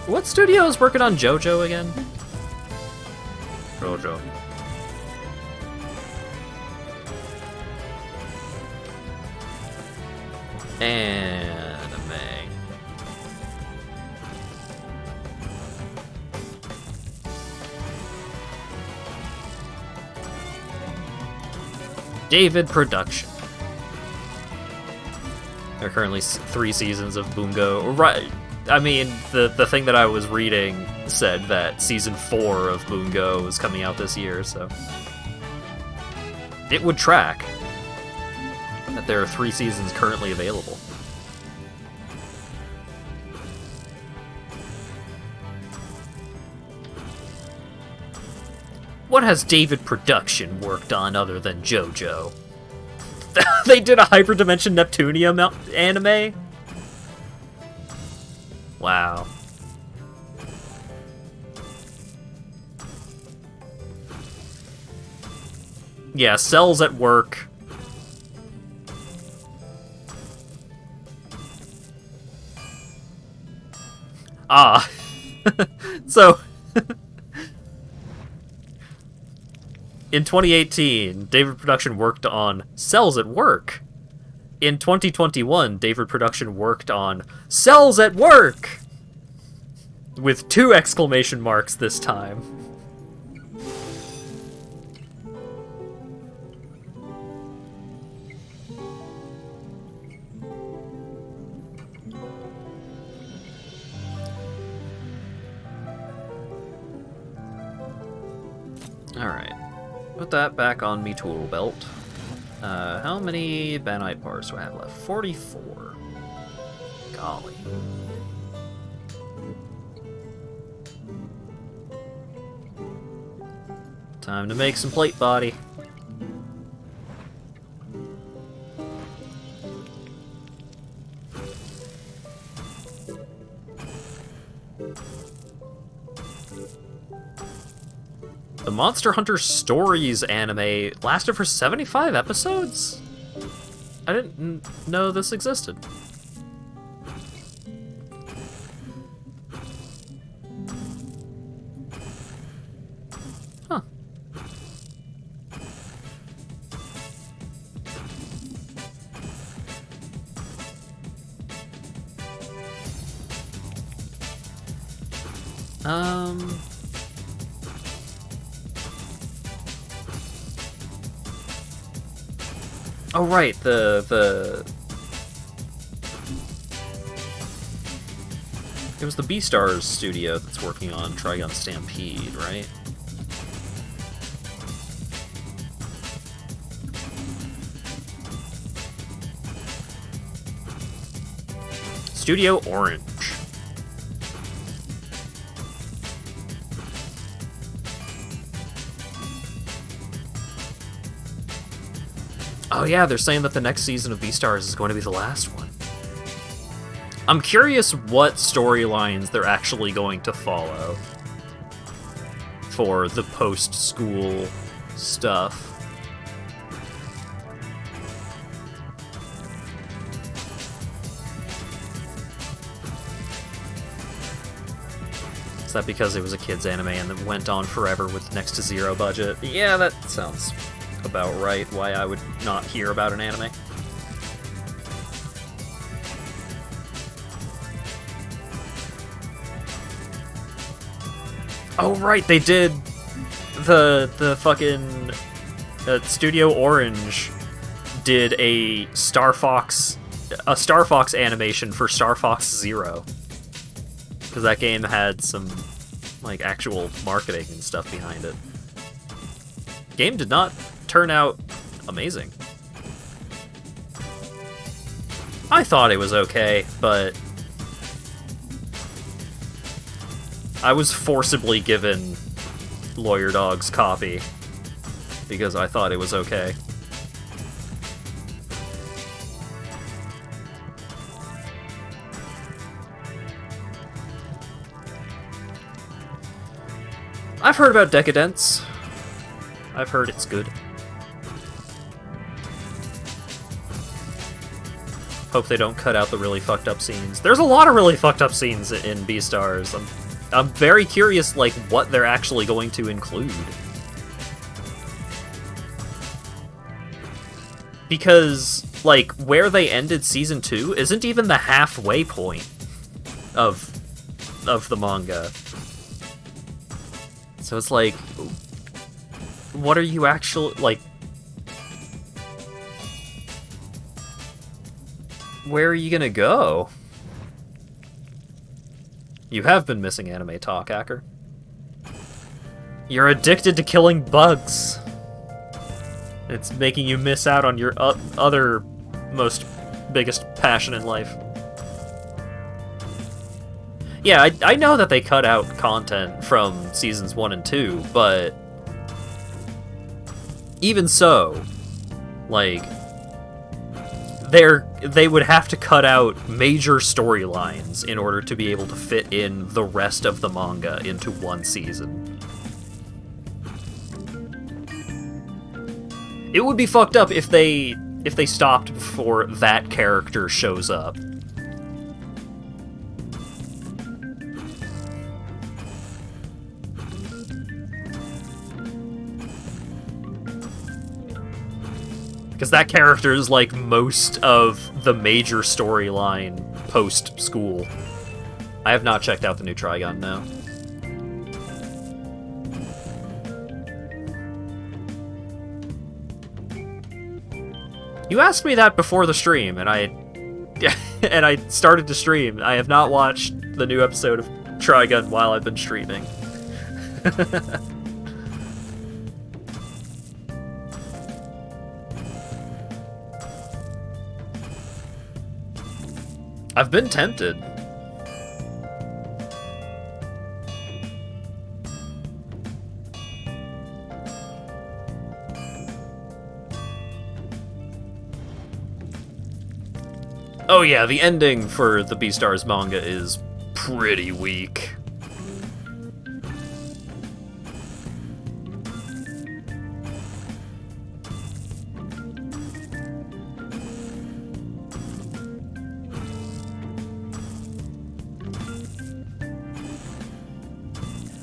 Speaker 2: What studio is working on JoJo again? JoJo. Anime. David Production. There are currently 3 seasons of Bungo. Right. I mean, the thing that I was reading said that season 4 of Bungo is coming out this year, so it would track that there are 3 seasons currently available. What has David Production worked on other than JoJo? They did a Hyperdimension Neptunia anime? Wow. Yeah, Cells at Work. Ah. So... In 2018, David Production worked on Cells at Work. In 2021, David Production worked on Cells at Work! With 2 exclamation marks this time. Alright. Put that back on me tool belt. How many Banite bars do I have left? 44. Golly. Time to make some plate body. The Monster Hunter Stories anime lasted for 75 episodes? I didn't know this existed. Huh. Oh right, the it was the Beastars studio that's working on Trigun Stampede, right? Studio Orange. Oh yeah, they're saying that the next season of Beastars is going to be the last one. I'm curious what storylines they're actually going to follow for the post-school stuff. Is that because it was a kids anime and it went on forever with next to zero budget? Yeah, that sounds about right, why I would not hear about an anime. Oh right, they did the fucking Studio Orange did a Star Fox animation for Star Fox Zero. because that game had some, like, actual marketing and stuff behind it. Game did not turn out amazing. I thought it was okay, but I was forcibly given Lawyer Dog's copy because I thought it was okay. I've heard about Decadence. I've heard it's good. Hope they don't cut out the really fucked up scenes. There's a lot of really fucked up scenes in Beastars. I'm very curious, like, what they're actually going to include. Because, like, where they ended Season 2 isn't even the halfway point of the manga. So it's like, what are you actually, like, where are you gonna go? You have been missing anime talk, Hacker. You're addicted to killing bugs. It's making you miss out on your other biggest passion in life. Yeah, I know that they cut out content from seasons 1 and 2, but even so, like, they would have to cut out major storylines in order to be able to fit in the rest of the manga into one season. It would be fucked up if they stopped before that character shows up. Because that character is like most of the major storyline post-school. I have not checked out the new Trigun, no. You asked me that before the stream, and I started to stream. I have not watched the new episode of Trigun while I've been streaming. I've been tempted. Oh yeah, the ending for the Beastars manga is pretty weak.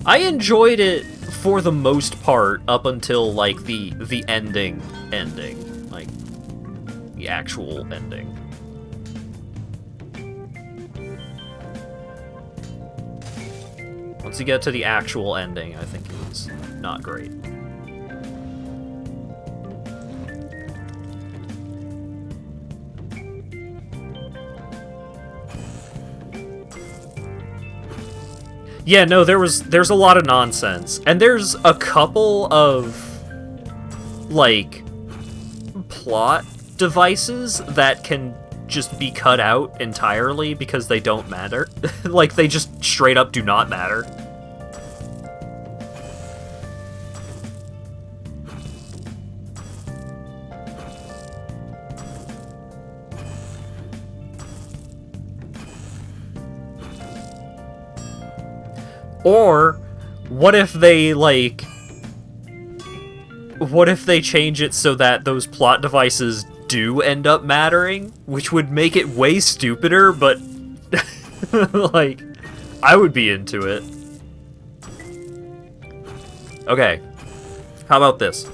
Speaker 2: I enjoyed it for the most part up until, like, the ending, like, the actual ending. Once you get to the actual ending, I think it was not great. Yeah, no, there's a lot of nonsense. And there's a couple of, like, plot devices that can just be cut out entirely because they don't matter. Like, they just straight up do not matter. Or, what if they, like... What if they change it so that those plot devices do end up mattering? Which would make it way stupider, but... like, I would be into it. Okay. How about this?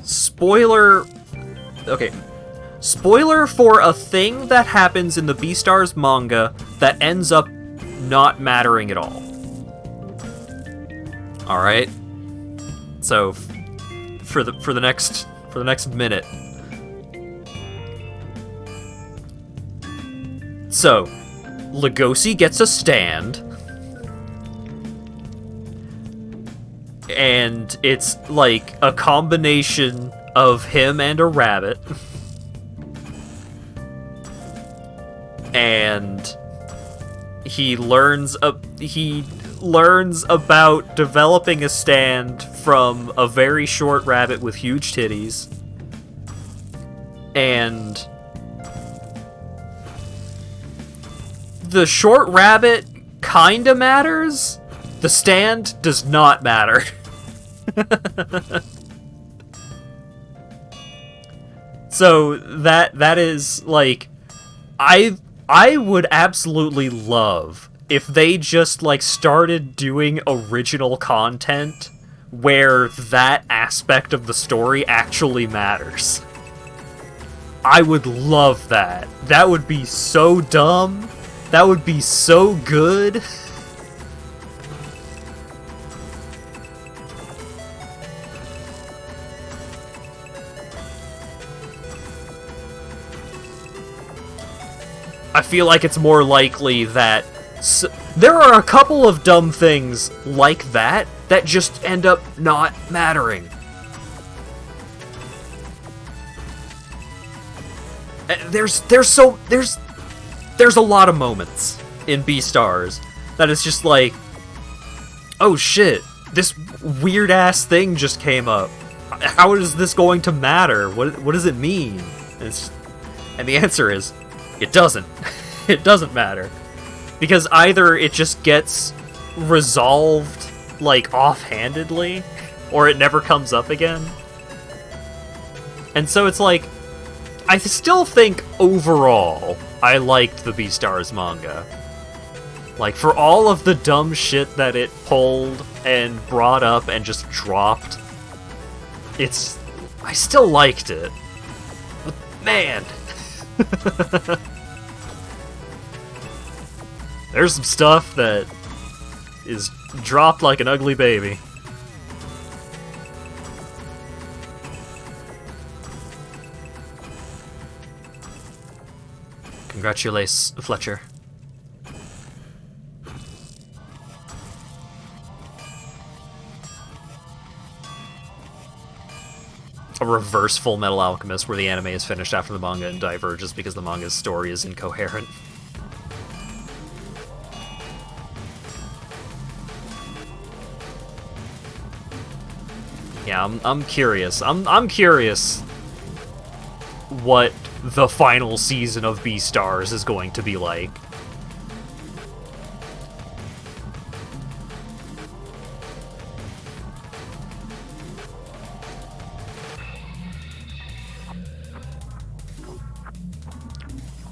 Speaker 2: Spoiler... Okay. Spoiler for a thing that happens in the Beastars manga that ends up not mattering at all. Alright? So, for the next for the next minute. So, Lugosi gets a stand, and it's like a combination of him and a rabbit, and he learns about developing a stand from a very short rabbit with huge titties, and the short rabbit kinda matters. The stand does not matter. So that is like, I would absolutely love if they just like started doing original content where that aspect of the story actually matters. I would love that. That would be so dumb. That would be so good. I feel like it's more likely that there are a couple of dumb things like that that just end up not mattering. There's a lot of moments in Beastars that it's just like, oh shit, this weird ass thing just came up. How is this going to matter? What does it mean? And the answer is, it doesn't. It doesn't matter. Because either it just gets resolved, like, offhandedly, or it never comes up again. And so it's like, I still think, overall, I liked the Beastars manga. Like, for all of the dumb shit that it pulled and brought up and just dropped, I still liked it. But, man... There's some stuff that is dropped like an ugly baby. Congratulations, Fletcher. A reverse Full Metal Alchemist where the anime is finished after the manga and diverges because the manga's story is incoherent. Yeah, I'm curious. I'm curious what the final season of Beastars is going to be like.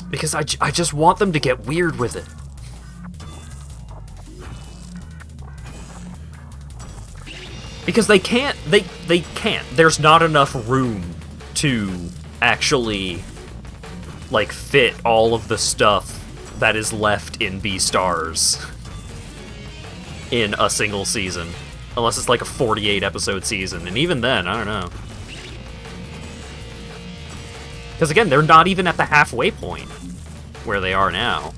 Speaker 2: Because I just want them to get weird with it. Because they can't, they can't. There's not enough room to actually, like, fit all of the stuff that is left in Beastars in a single season. Unless it's like a 48 episode season, and even then, I don't know. Because again, they're not even at the halfway point where they are now.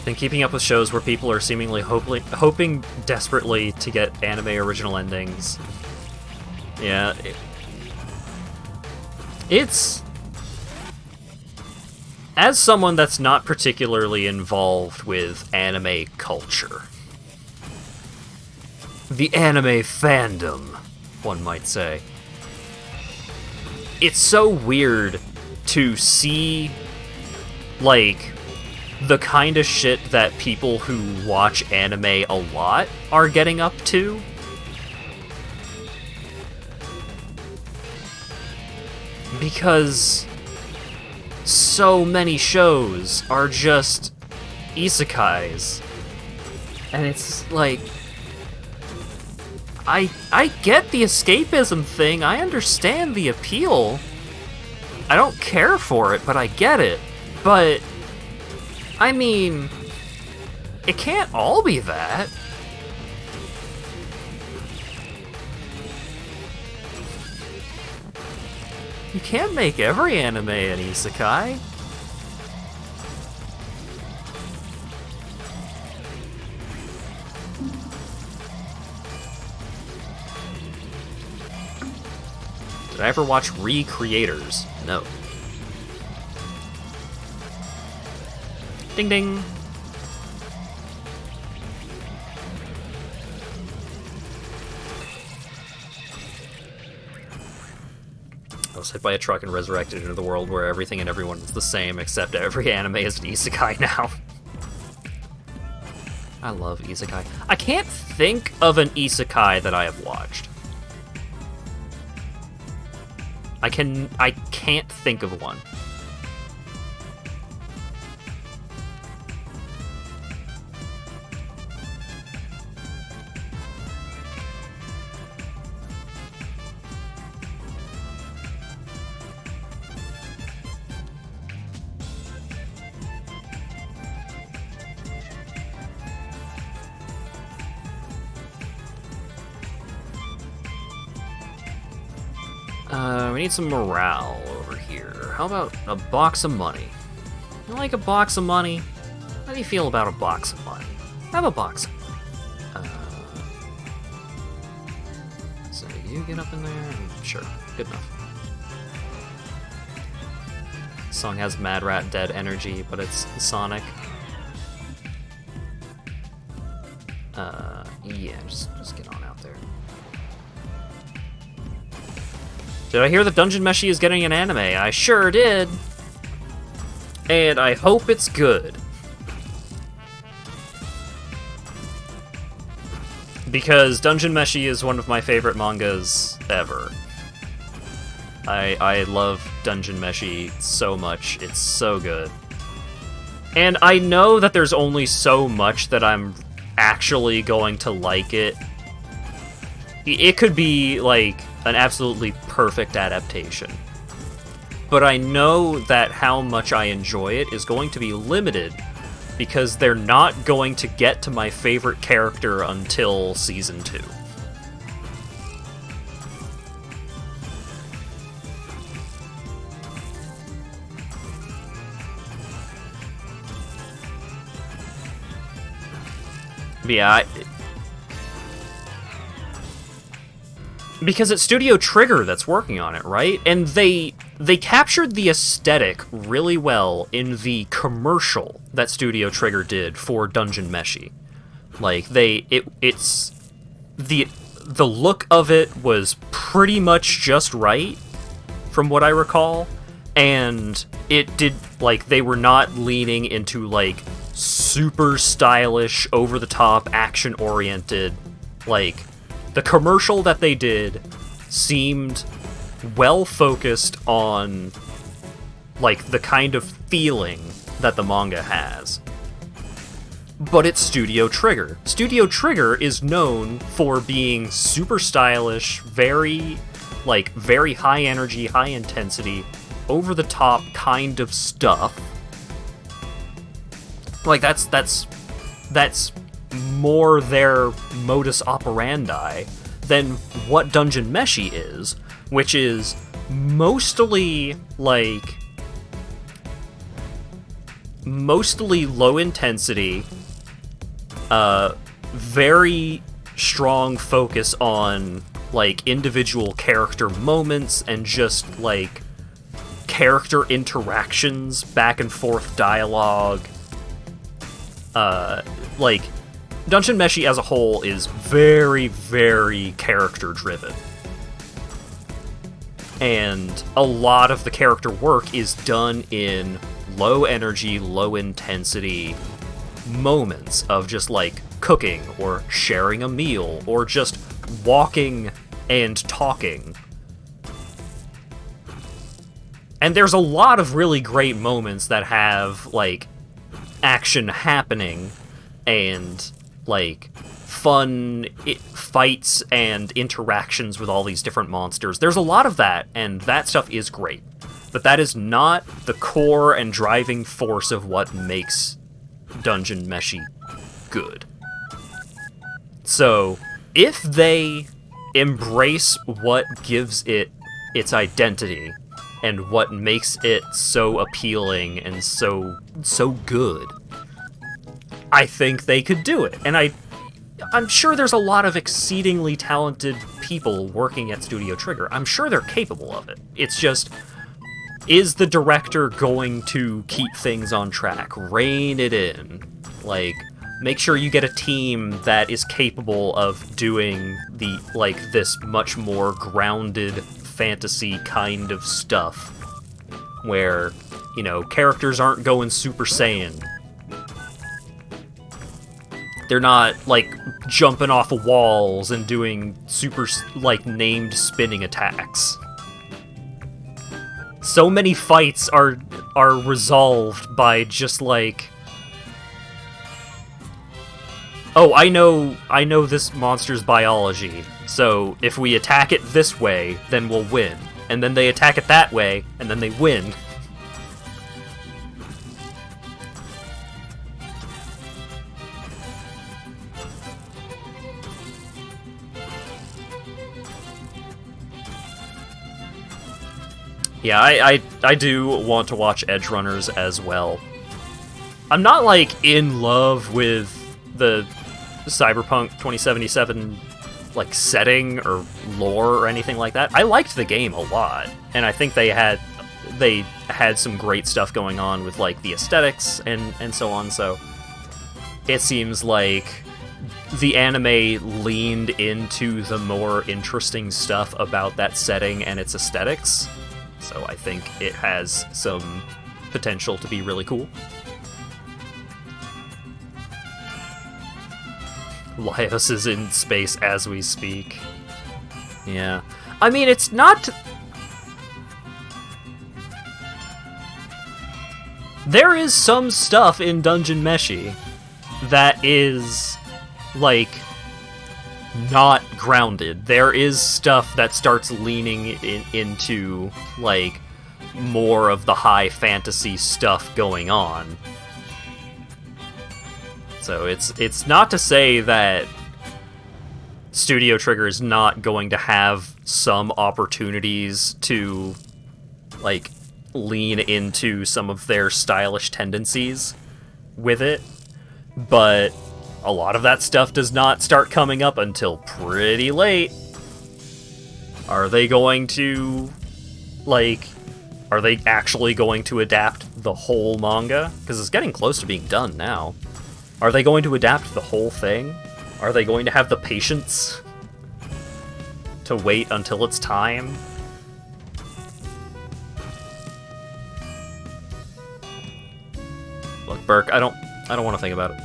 Speaker 2: Been keeping up with shows where people are seemingly hoping desperately to get anime original endings. Yeah, it's... As someone that's not particularly involved with anime culture, the anime fandom, one might say, it's so weird to see, like, the kind of shit that people who watch anime a lot are getting up to. Because so many shows are just isekais. And it's like, I get the escapism thing. I understand the appeal. I don't care for it, but I get it. But, I mean, it can't all be that. You can't make every anime an isekai. Did I ever watch Recreators? No. Ding ding. I was hit by a truck and resurrected into the world where everything and everyone is the same, except every anime is an isekai now. I love isekai. I can't think of an isekai that I have watched. I can't think of one. We need some morale over here. How about a box of money? You like a box of money? How do you feel about a box of money? Have a box of money. So you get up in there? Sure, good enough. The song has Mad Rat Dead energy, but it's Sonic. Yeah, just get on out there. Did I hear that Dungeon Meshi is getting an anime? I sure did. And I hope it's good. Because Dungeon Meshi is one of my favorite mangas ever. I love Dungeon Meshi so much. It's so good. And I know that there's only so much that I'm actually going to like it. It could be, like, an absolutely perfect adaptation. But I know that how much I enjoy it is going to be limited because they're not going to get to my favorite character until Season 2. Yeah, because it's Studio Trigger that's working on it, right? And they captured the aesthetic really well in the commercial that Studio Trigger did for Dungeon Meshi. Like it's the look of it was pretty much just right from what I recall, and it did, like, they were not leaning into like super stylish, over the top, action oriented. Like, the commercial that they did seemed well focused on, like, the kind of feeling that the manga has. But it's Studio Trigger. Studio Trigger is known for being super stylish, very high energy, high intensity, over the top kind of stuff. Like, that's more their modus operandi than what Dungeon Meshi is, which is mostly low intensity, very strong focus on, like, individual character moments and just, like, character interactions, back and forth dialogue. Like, Dungeon Meshi as a whole is very, very character-driven. And a lot of the character work is done in low-energy, low-intensity moments of just, like, cooking, or sharing a meal, or just walking and talking. And there's a lot of really great moments that have, like, action happening, and, like, fun fights and interactions with all these different monsters. There's a lot of that, and that stuff is great. But that is not the core and driving force of what makes Dungeon Meshi good. So, if they embrace what gives it its identity and what makes it so appealing and so good, I think they could do it. And I'm sure there's a lot of exceedingly talented people working at Studio Trigger. I'm sure they're capable of it. It's just, is the director going to keep things on track? Rein it in. Like, make sure you get a team that is capable of doing the, like, this much more grounded fantasy kind of stuff. Where, you know, characters aren't going Super Saiyan. They're not, like, jumping off of walls and doing super, like, named spinning attacks. So many fights are resolved by just, like... Oh, I know this monster's biology, so if we attack it this way, then we'll win. And then they attack it that way, and then they win. Yeah, I do want to watch Edge Runners as well. I'm not, like, in love with the Cyberpunk 2077, like, setting or lore or anything like that. I liked the game a lot, and I think they had some great stuff going on with, like, the aesthetics and so on, so it seems like the anime leaned into the more interesting stuff about that setting and its aesthetics. So I think it has some potential to be really cool. Laios is in space as we speak. Yeah. I mean, it's not... There is some stuff in Dungeon Meshi that is, like, not grounded. There is stuff that starts leaning into, like, more of the high fantasy stuff going on. So it's not to say that Studio Trigger is not going to have some opportunities to, like, lean into some of their stylish tendencies with it, but a lot of that stuff does not start coming up until pretty late. Are they going to, like, are they actually going to adapt the whole manga? Because it's getting close to being done now. Are they going to adapt the whole thing? Are they going to have the patience to wait until it's time? Look, Burke, I don't want to think about it.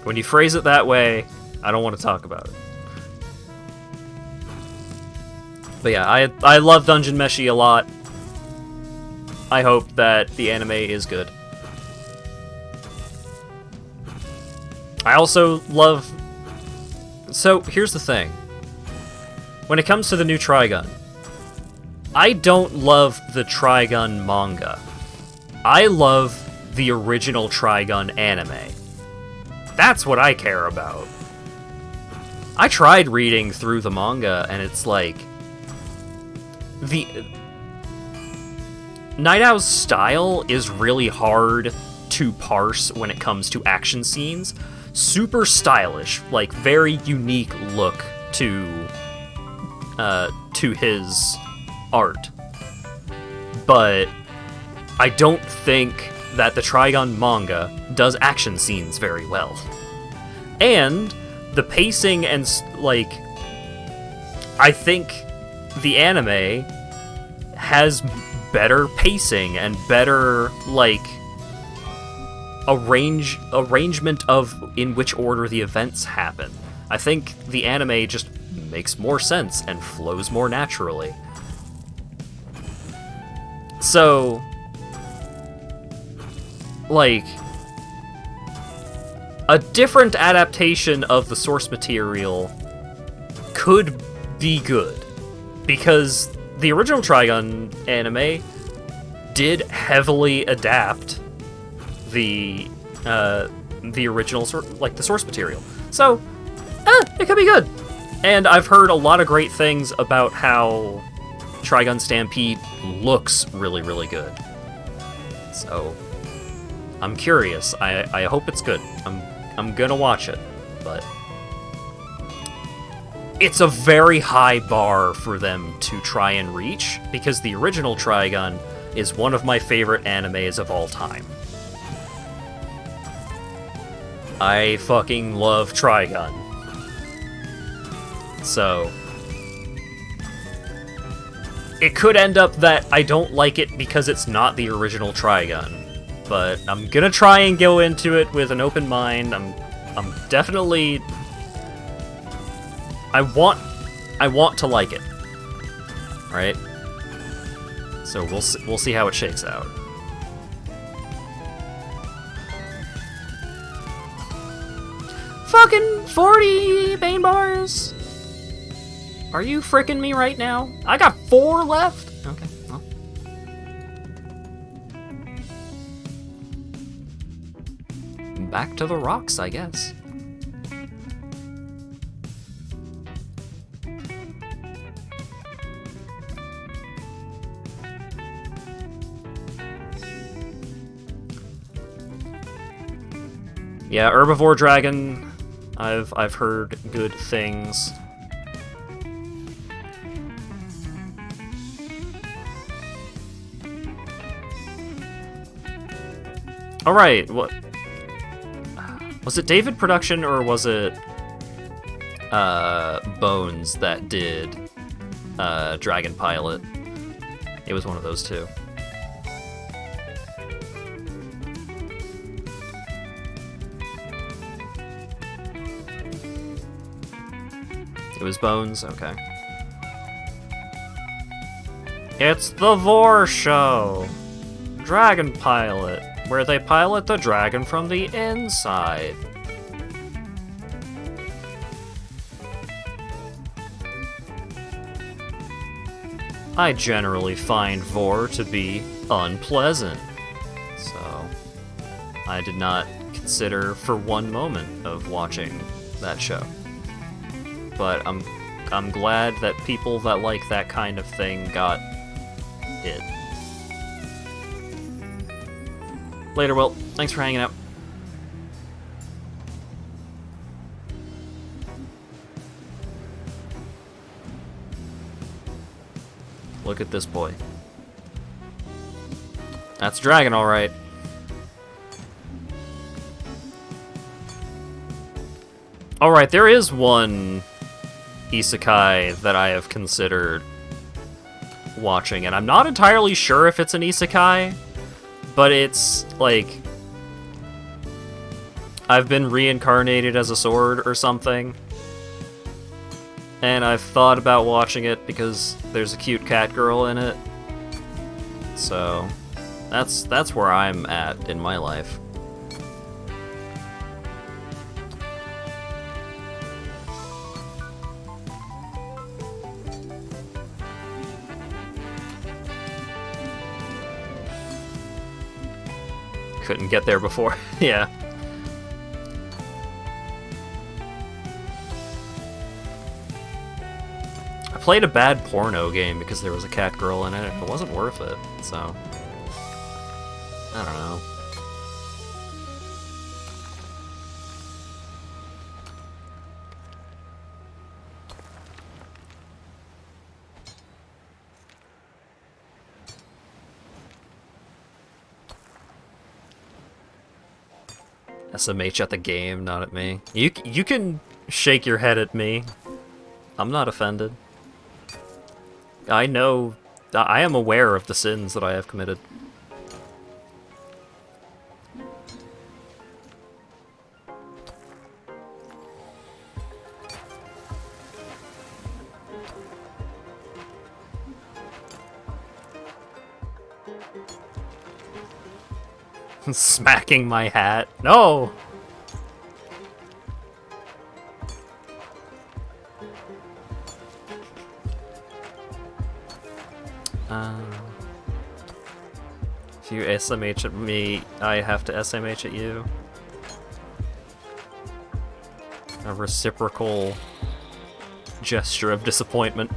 Speaker 2: When you phrase it that way, I don't want to talk about it. But yeah, I love Dungeon Meshi a lot. I hope that the anime is good. I also love... So, here's the thing. When it comes to the new Trigun, I don't love the Trigun manga. I love the original Trigun anime. That's what I care about. I tried reading through the manga, and it's like... Night Owl's style is really hard to parse when it comes to action scenes. Super stylish, like, very unique look to his art. But I don't think that the Trigun manga does action scenes very well. And the pacing and, like, I think the anime has better pacing and better, like, arrangement of in which order the events happen. I think the anime just makes more sense and flows more naturally. So, like, a different adaptation of the source material could be good. Because the original Trigun anime did heavily adapt the original the source material. So, it could be good. And I've heard a lot of great things about how Trigun Stampede looks really, really good. So, I'm curious. I hope it's good. I'm gonna watch it, but it's a very high bar for them to try and reach, because the original Trigun is one of my favorite animes of all time. I fucking love Trigun. So, it could end up that I don't like it because it's not the original Trigun. But I'm gonna try and go into it with an open mind. I'm definitely... I want to like it. Right? So we'll see how it shakes out. Fucking 40 Bane bars! Are you fricking me right now? I got 4 left? Okay, well. Back to the rocks, I guess. Yeah, Herbivore Dragon, I've heard good things. All right, what was it? David Production, or was it Bones that did Dragon Pilot? It was one of those two. It was Bones? Okay. It's the Vor Show! Dragon Pilot, where they pilot the dragon from the inside. I generally find Vor to be unpleasant, so I did not consider for one moment of watching that show. But I'm glad that people that like that kind of thing got it. Later, Will. Thanks for hanging out. Look at this boy. That's a dragon, all right. All right, there is one isekai that I have considered watching, and I'm not entirely sure if it's an isekai, but it's like I've been reincarnated as a sword or something, and I've thought about watching it because there's a cute cat girl in it. So that's where I'm at in my life. Couldn't get there before. Yeah. I played a bad porno game because there was a cat girl in it. It wasn't worth it, so I don't know. SMH at the game, not at me. You can shake your head at me. I'm not offended. I know, I am aware of the sins that I have committed. Smacking my hat. No! If you SMH at me, I have to SMH at you. A reciprocal gesture of disappointment.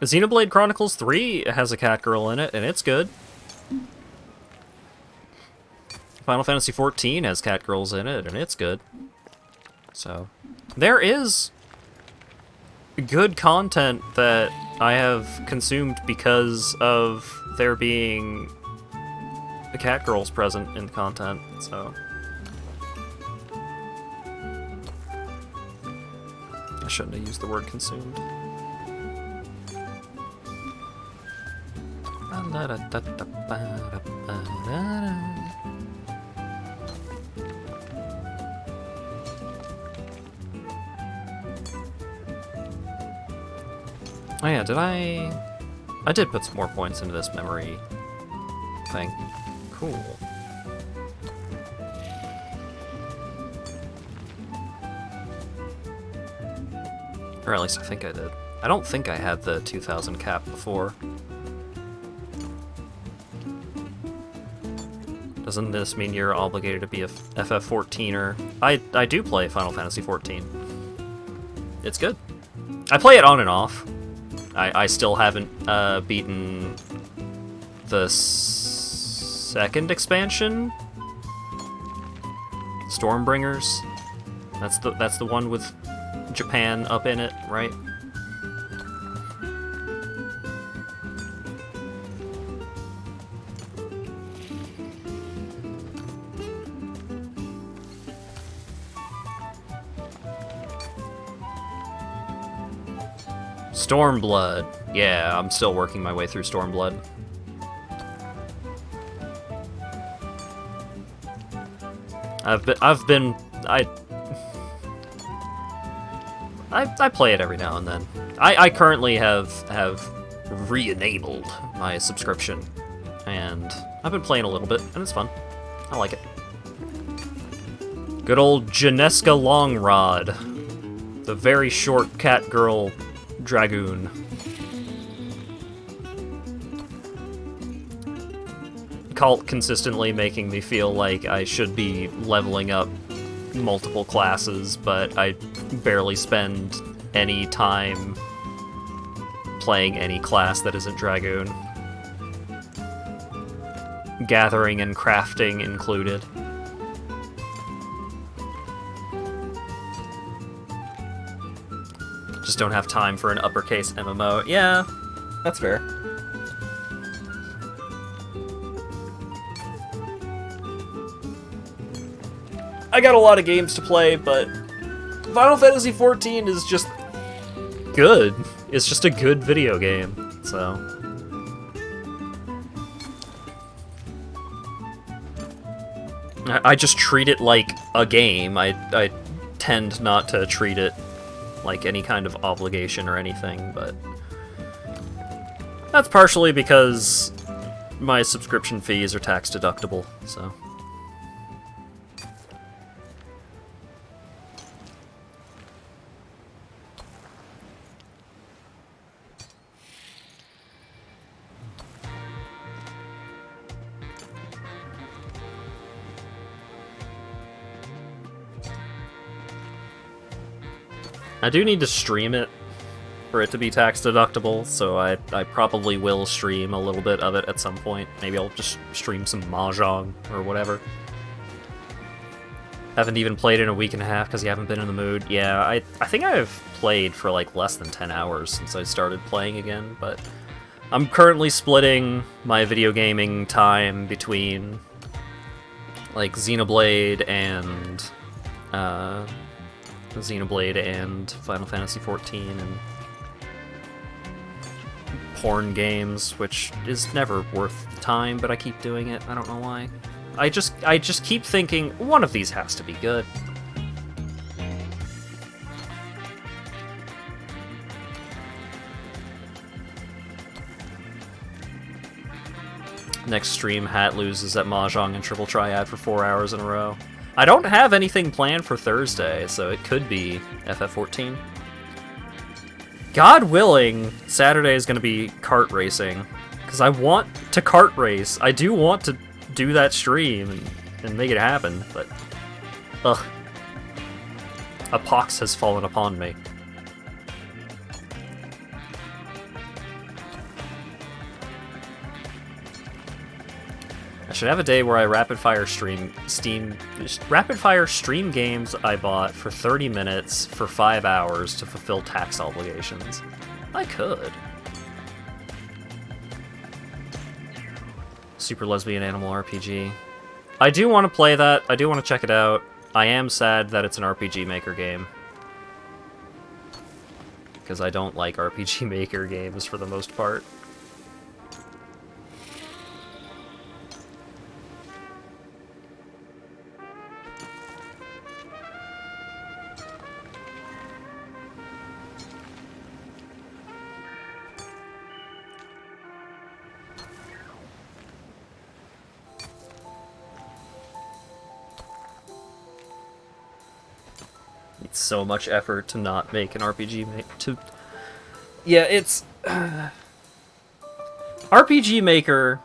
Speaker 2: Xenoblade Chronicles 3 has a cat girl in it, and it's good. Final Fantasy XIV has cat girls in it, and it's good. So, there is good content that I have consumed because of there being the cat girls present in the content, so... I shouldn't have used the word consumed. Oh yeah, did I did put some more points into this memory thing. Cool. Or at least I think I did. I don't think I had the 2000 cap before. Doesn't this mean you're obligated to be a FF14er? I do play Final Fantasy XIV. It's good. I play it on and off. I still haven't beaten the second expansion, Stormbringers. That's the one with Japan up in it, right? Stormblood. Yeah, I'm still working my way through Stormblood. I play it every now and then. I currently have re-enabled my subscription, and I've been playing a little bit, and it's fun. I like it. Good old Janeska Longrod, the very short cat girl dragoon. Cult consistently making me feel like I should be leveling up multiple classes, but I barely spend any time playing any class that isn't dragoon. Gathering and crafting included. Just don't have time for an uppercase MMO. Yeah, that's fair. I got a lot of games to play, but Final Fantasy XIV is just good. It's just a good video game, so... I just treat it like a game. I tend not to treat it like any kind of obligation or anything, but that's partially because my subscription fees are tax deductible, so. I do need to stream it for it to be tax deductible, so I probably will stream a little bit of it at some point. Maybe I'll just stream some Mahjong or whatever. Haven't even played in a week and a half because you haven't been in the mood. Yeah, I think I've played for like less than 10 hours since I started playing again, but I'm currently splitting my video gaming time between like Xenoblade and Final Fantasy XIV and porn games, which is never worth the time, but I keep doing it. I don't know why. I just keep thinking one of these has to be good. Next stream, Hat loses at Mahjong and Triple Triad for 4 hours in a row. I don't have anything planned for Thursday, so it could be FF14. God willing, Saturday is going to be kart racing. Because I want to kart race. I do want to do that stream and make it happen, but... Ugh. A pox has fallen upon me. I should have a day where I rapid fire stream games I bought for 30 minutes for 5 hours to fulfill tax obligations. I could. Super Lesbian Animal RPG. I do want to play that. I do want to check it out. I am sad that it's an RPG Maker game. Because I don't like RPG Maker games for the most part. It's so much effort to not make an RPG yeah, it's RPG Maker.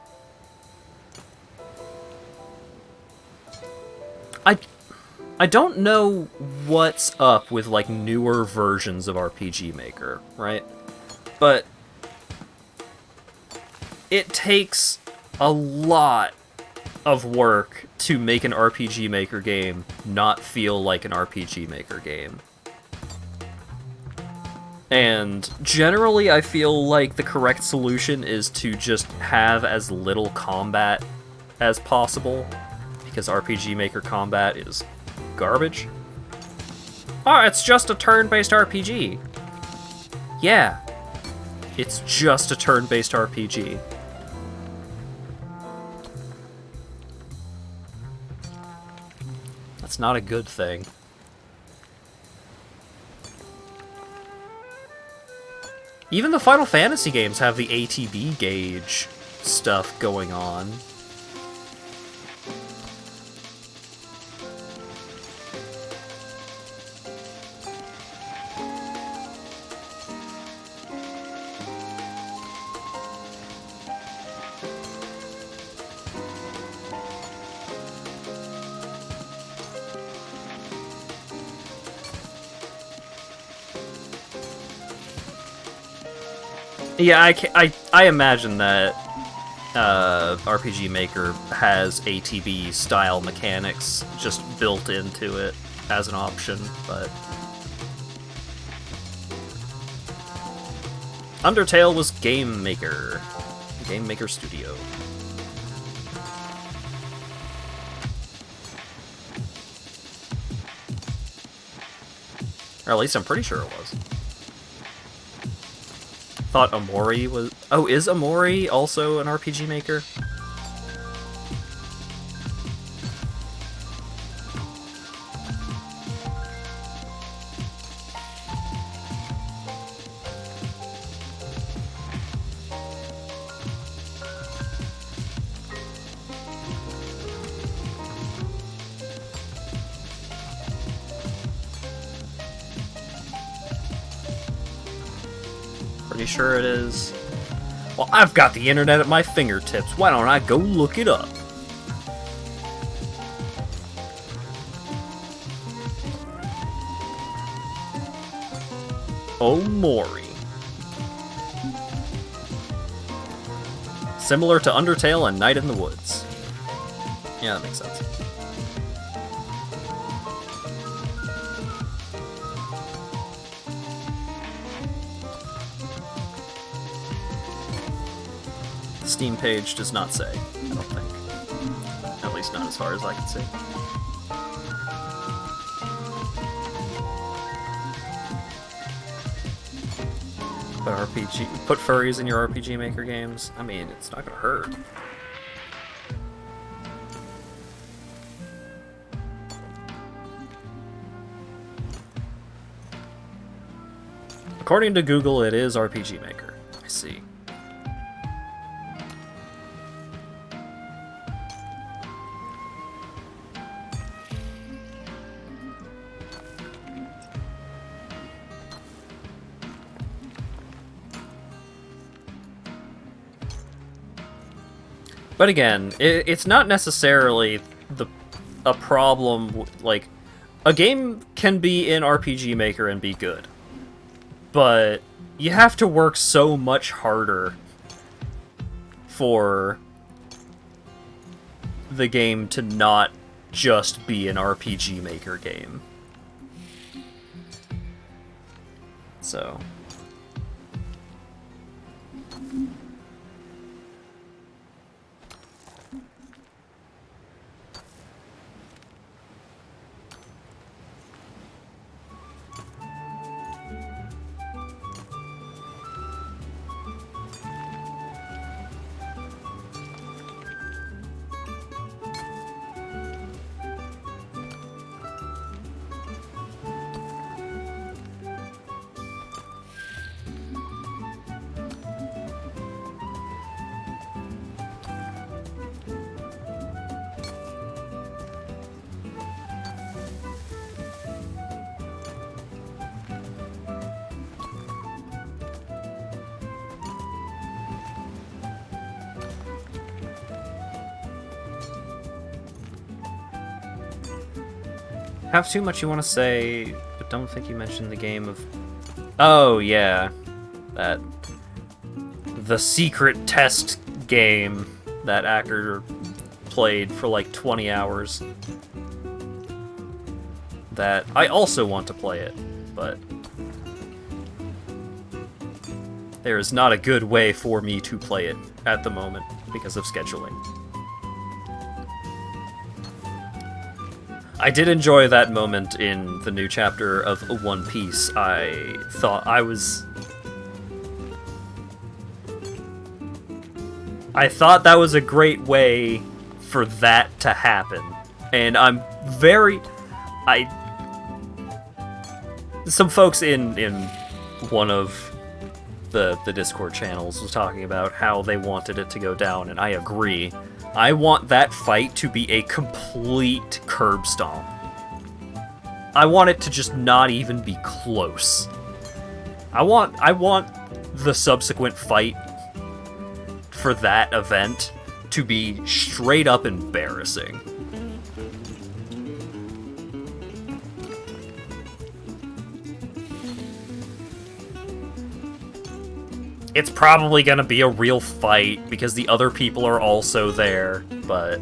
Speaker 2: I don't know what's up with like newer versions of RPG Maker, right? But it takes a lot of work to make an RPG Maker game not feel like an RPG Maker game. And generally I feel like the correct solution is to just have as little combat as possible, because RPG Maker combat is garbage. Oh, it's just a turn-based RPG. Yeah, it's just a turn-based RPG. That's not a good thing. Even the Final Fantasy games have the ATB gauge stuff going on. Yeah, I imagine that RPG Maker has ATB style mechanics just built into it as an option, but Undertale was Game Maker Studio. Or at least I'm pretty sure it was. Thought Amori was... Oh, is Amori also an RPG Maker? Pretty sure it is. Well, I've got the internet at my fingertips. Why don't I go look it up? Omori. Similar to Undertale and Night in the Woods. Yeah, that makes sense. Steam page does not say, I don't think. At least not as far as I can see. Put furries in your RPG Maker games? I mean, it's not gonna hurt. According to Google, it is RPG Maker. I see. But again, it's not necessarily a problem. Like, a game can be in RPG Maker and be good, but you have to work so much harder for the game to not just be an RPG Maker game. So... Have too much you want to say, but don't think you mentioned the game of... Oh, yeah. That... The secret test game that actor played for like 20 hours. That I also want to play it, but... there is not a good way for me to play it at the moment because of scheduling. I did enjoy that moment in the new chapter of One Piece. I thought that was a great way for that to happen. And some folks in one of the Discord channels was talking about how they wanted it to go down, and I agree. I want that fight to be a complete curb stomp. I want it to just not even be close. I want the subsequent fight for that event to be straight up embarrassing. It's probably gonna be a real fight, because the other people are also there, but...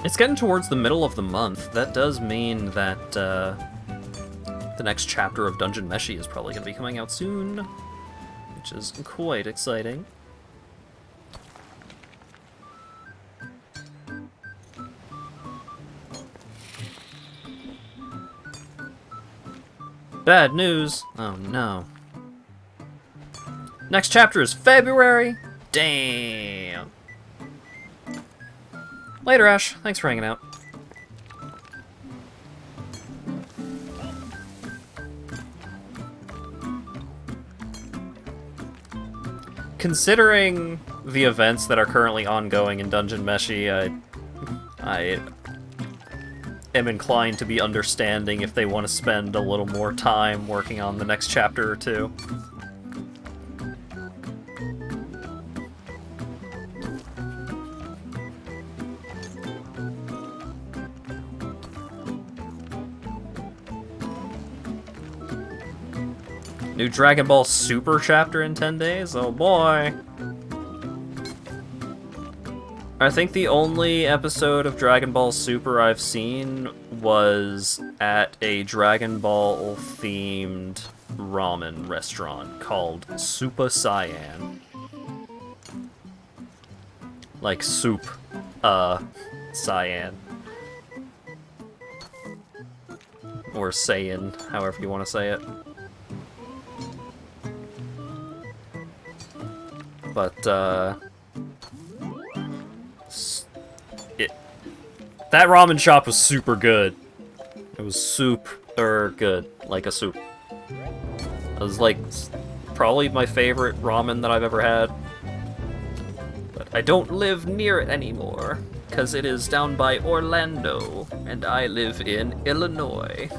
Speaker 2: It's getting towards the middle of the month. That does mean that the next chapter of Dungeon Meshi is probably going to be coming out soon, which is quite exciting. Bad news! Oh no. Next chapter is February? Damn! Later, Ash. Thanks for hanging out. Considering the events that are currently ongoing in Dungeon Meshi, I am inclined to be understanding if they want to spend a little more time working on the next chapter or two. New Dragon Ball Super chapter in 10 days? Oh boy. I think the only episode of Dragon Ball Super I've seen was at a Dragon Ball themed ramen restaurant called Super Cyan. Like soup, cyan. Or Saiyan, however you want to say it. But, that ramen shop was super good. It was super good, like a soup. It was like probably my favorite ramen that I've ever had. But I don't live near it anymore, because it is down by Orlando, and I live in Illinois.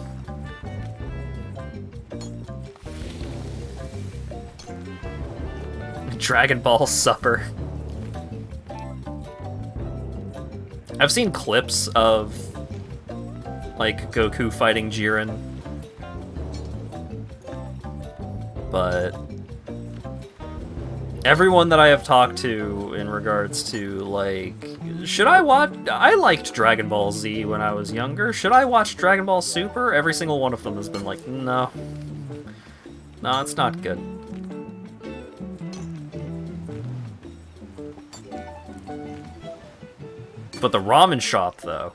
Speaker 2: Dragon Ball Supper. I've seen clips of, like, Goku fighting Jiren, but everyone that I have talked to in regards to, like, should I watch... I liked Dragon Ball Z when I was younger. Should I watch Dragon Ball Super? Every single one of them has been like, no. No, it's not good. But the ramen shop, though.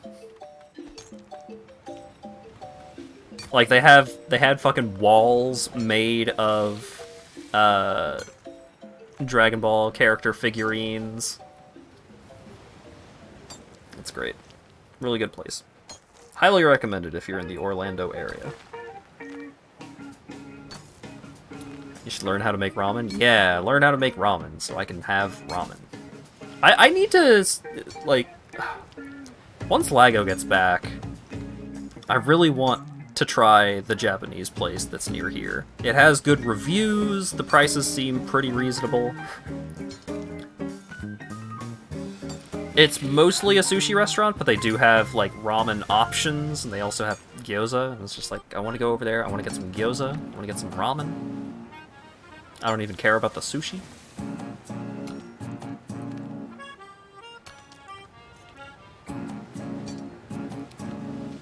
Speaker 2: Like, they had fucking walls made of, Dragon Ball character figurines. It's great. Really good place. Highly recommended if you're in the Orlando area. You should learn how to make ramen? Yeah, learn how to make ramen so I can have ramen. I need to, like... Once Lago gets back, I really want to try the Japanese place that's near here. It has good reviews, the prices seem pretty reasonable. It's mostly a sushi restaurant, but they do have, like, ramen options, and they also have gyoza, and it's just like, I want to go over there, I want to get some gyoza, I want to get some ramen. I don't even care about the sushi.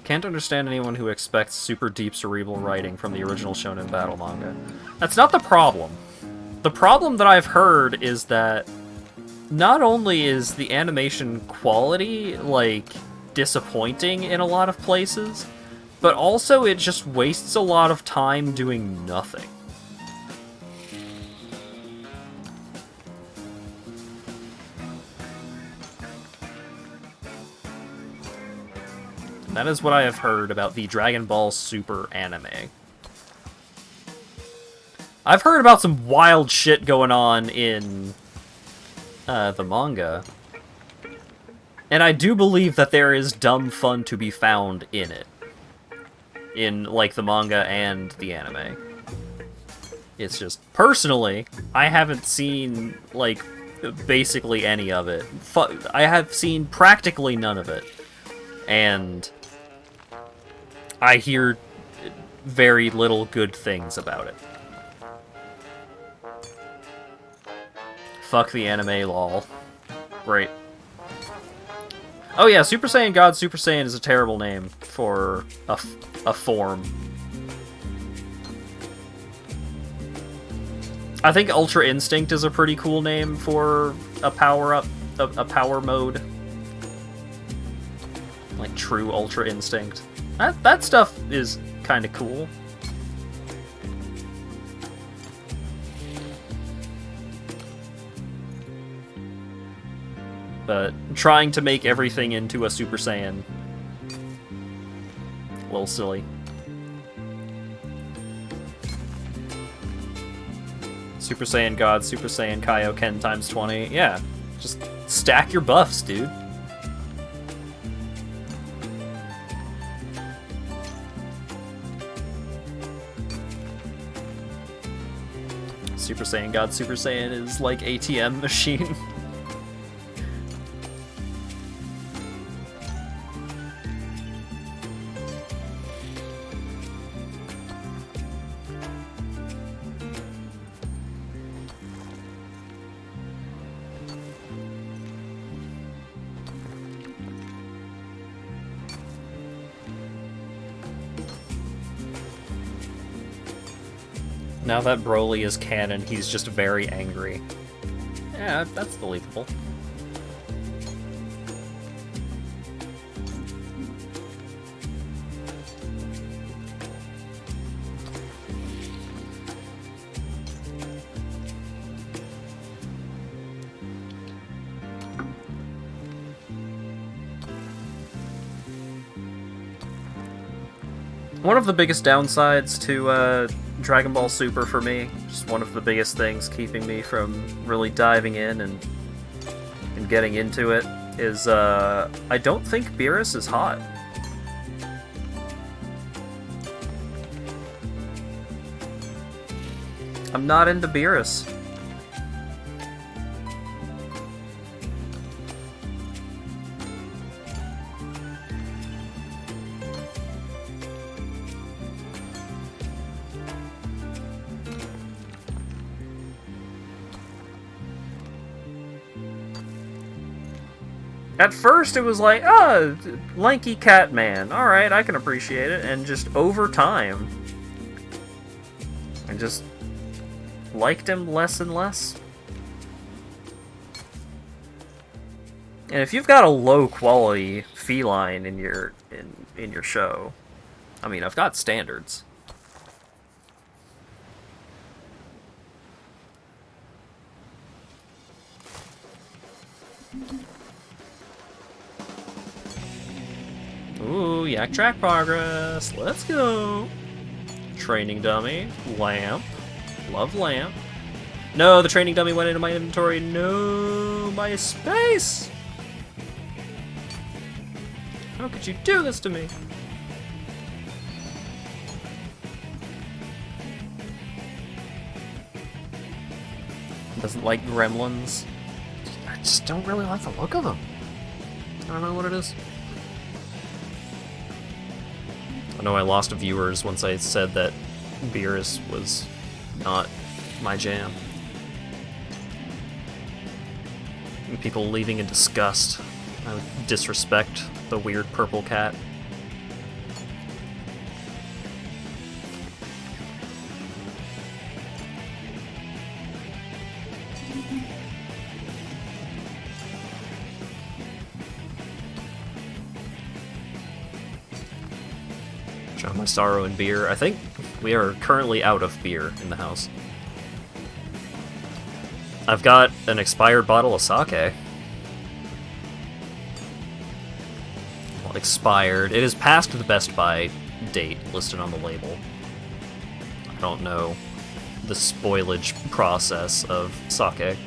Speaker 2: Can't understand anyone who expects super deep cerebral writing from the original Shonen Battle manga. That's not the problem. The problem that I've heard is that not only is the animation quality, like, disappointing in a lot of places, but also it just wastes a lot of time doing nothing. That is what I have heard about the Dragon Ball Super anime. I've heard about some wild shit going on in the manga. And I do believe that there is dumb fun to be found in it. In, like, the manga and the anime. It's just, personally, I haven't seen, like, basically any of it. I have seen practically none of it. And I hear very little good things about it. Fuck the anime, lol. Great. Oh yeah, Super Saiyan God Super Saiyan is a terrible name for a form. I think Ultra Instinct is a pretty cool name for a power-up, a power mode. Like true Ultra Instinct. That stuff is kind of cool. But trying to make everything into a Super Saiyan, a little silly. Super Saiyan God, Super Saiyan Kaioken times 20. Yeah, just stack your buffs, dude. Super Saiyan God, Super Saiyan is like ATM machine. Now that Broly is canon, he's just very angry. Yeah, that's believable. One of the biggest downsides to Dragon Ball Super for me, just one of the biggest things keeping me from really diving in and getting into it, is I don't think Beerus is hot. I'm not into Beerus. At first, it was like, oh, lanky cat man. All right, I can appreciate it. And just over time, I just liked him less and less. And if you've got a low quality feline in your show, I mean, I've got standards. Ooh, yak track progress. Let's go. Training dummy. Lamp. Love lamp. No, the training dummy went into my inventory. No, my space. How could you do this to me? Doesn't like gremlins. I just don't really like the look of them. I don't know what it is. I know I lost viewers once I said that Beerus was not my jam. And people leaving in disgust. I would disrespect the weird purple cat. Drown my sorrow in beer. I think we are currently out of beer in the house. I've got an expired bottle of sake. Well, expired. It is past the Best Buy date listed on the label. I don't know the spoilage process of sake.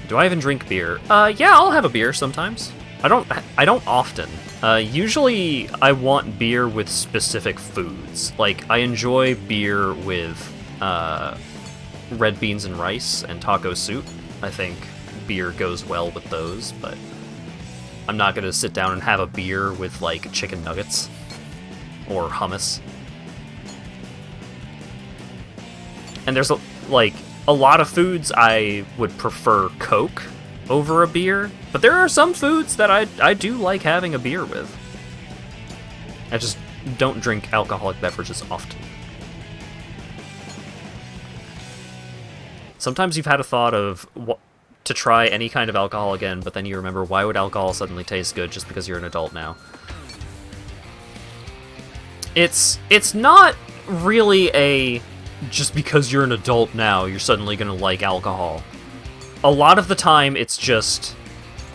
Speaker 2: Do I even drink beer? Yeah, I'll have a beer sometimes. I don't often. Usually I want beer with specific foods. Like, I enjoy beer with red beans and rice and taco soup. I think beer goes well with those, but I'm not gonna sit down and have a beer with, like, chicken nuggets or hummus. And there's, a lot of foods I would prefer Coke over a beer, but there are some foods that I do like having a beer with. I just don't drink alcoholic beverages often. Sometimes you've had a thought of to try any kind of alcohol again, but then you remember, why would alcohol suddenly taste good just because you're an adult now? It's not really a just because you're an adult now, you're suddenly gonna like alcohol. A lot of the time, it's just,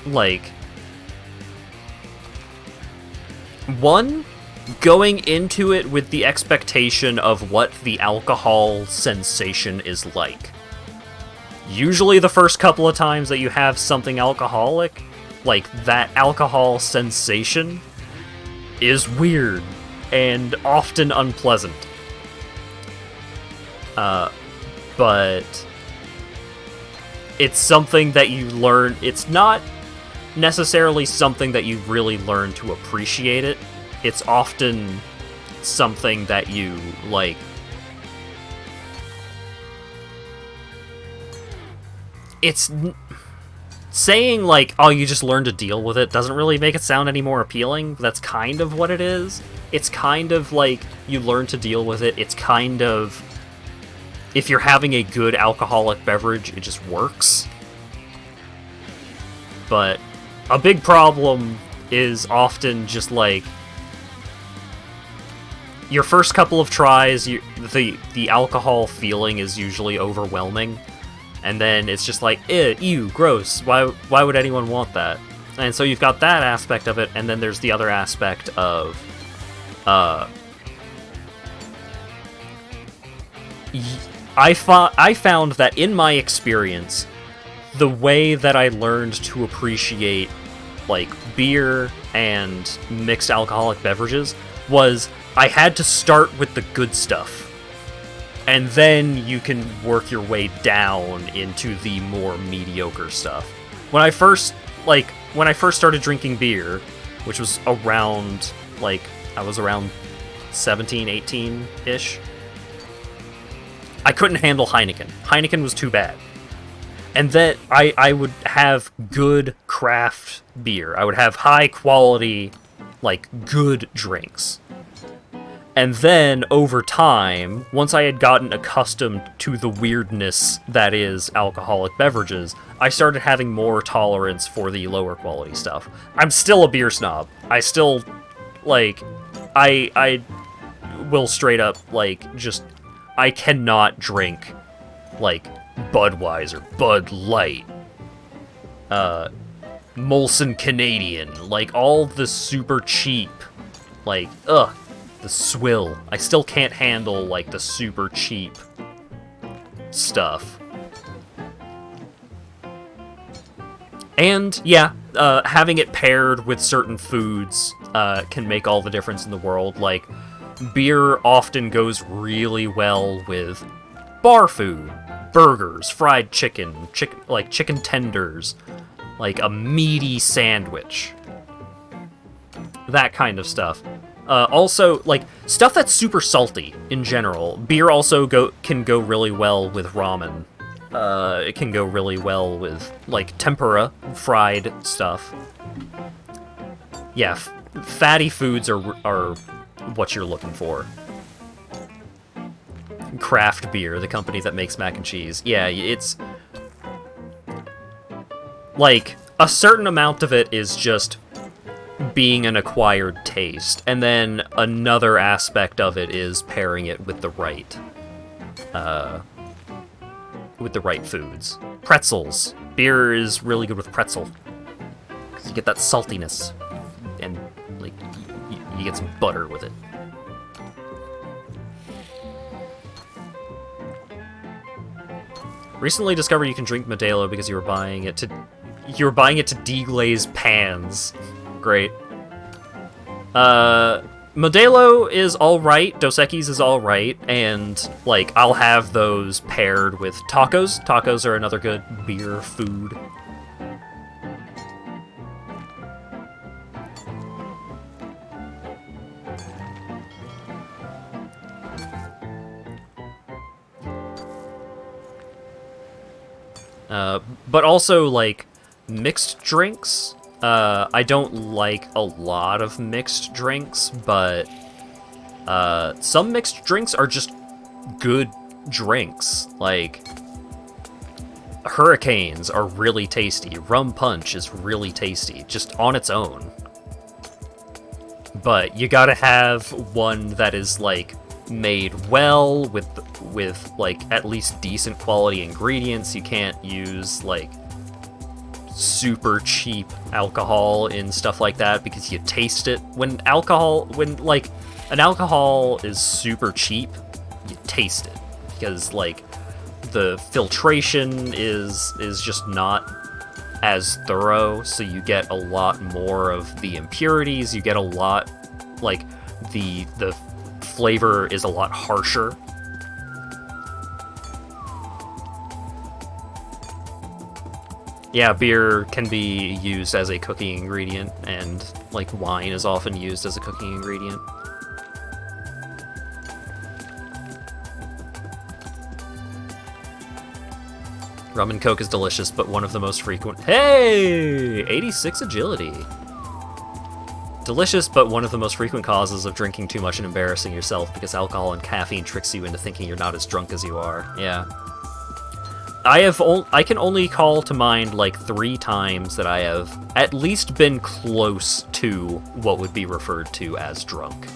Speaker 2: like, one, going into it with the expectation of what the alcohol sensation is like. Usually the first couple of times that you have something alcoholic, like, that alcohol sensation is weird and often unpleasant. But it's something that you learn. It's not necessarily something that you really learn to appreciate it. It's often something that you, like, it's saying like, oh, you just learn to deal with it doesn't really make it sound any more appealing. That's kind of what it is. It's kind of like you learn to deal with it. It's kind of, if you're having a good alcoholic beverage, it just works. But a big problem is often just like your first couple of tries, the alcohol feeling is usually overwhelming, and then it's just like, ew, gross. Why would anyone want that? And so you've got that aspect of it, and then there's the other aspect of I found that in my experience, the way that I learned to appreciate like beer and mixed alcoholic beverages was I had to start with the good stuff, and then you can work your way down into the more mediocre stuff. When I first started drinking beer, which was around, like, I was around 17, 18-ish, I couldn't handle Heineken. Heineken was too bad. And then I would have good craft beer. I would have high quality, like, good drinks. And then, over time, once I had gotten accustomed to the weirdness that is alcoholic beverages, I started having more tolerance for the lower quality stuff. I'm still a beer snob. I still, like, I will straight up, like, just, I cannot drink, like, Budweiser, Bud Light, Molson Canadian, like, all the super cheap, like, ugh. The swill. I still can't handle, like, the super cheap stuff. And, yeah, having it paired with certain foods can make all the difference in the world. Like, beer often goes really well with bar food. Burgers, fried chicken, like chicken tenders, like a meaty sandwich. That kind of stuff. Also, like, stuff that's super salty in general. Beer also can go really well with ramen. It can go really well with, like, tempura, fried stuff. Yeah, fatty foods are what you're looking for. Craft beer, the company that makes mac and cheese. Yeah, it's... like, a certain amount of it is just being an acquired taste, and then another aspect of it is pairing it with the right foods. Pretzels. Beer is really good with pretzel, because you get that saltiness, and like you get some butter with it. Recently discovered you can drink Modelo because you were buying it to deglaze pans. Great. Modelo is alright, Dos Equis is alright, and, like, I'll have those paired with tacos. Tacos are another good beer food. But also, like, mixed drinks. I don't like a lot of mixed drinks, but some mixed drinks are just good drinks. Like, hurricanes are really tasty. Rum punch is really tasty, just on its own. But you gotta have one that is, like, made well with like, at least decent quality ingredients. You can't use, like, super cheap alcohol in stuff like that, because you taste it. When like an alcohol is super cheap, you taste it, because, like, the filtration is just not as thorough, so you get a lot more of the impurities. You get a lot, like, the flavor is a lot harsher. Yeah, beer can be used as a cooking ingredient, and, like, wine is often used as a cooking ingredient. Rum and Coke is delicious, but one of the most frequent... Hey! 86 agility. Delicious, but one of the most frequent causes of drinking too much and embarrassing yourself because alcohol and caffeine tricks you into thinking you're not as drunk as you are. Yeah. I can only call to mind like 3 times that I have at least been close to what would be referred to as drunk.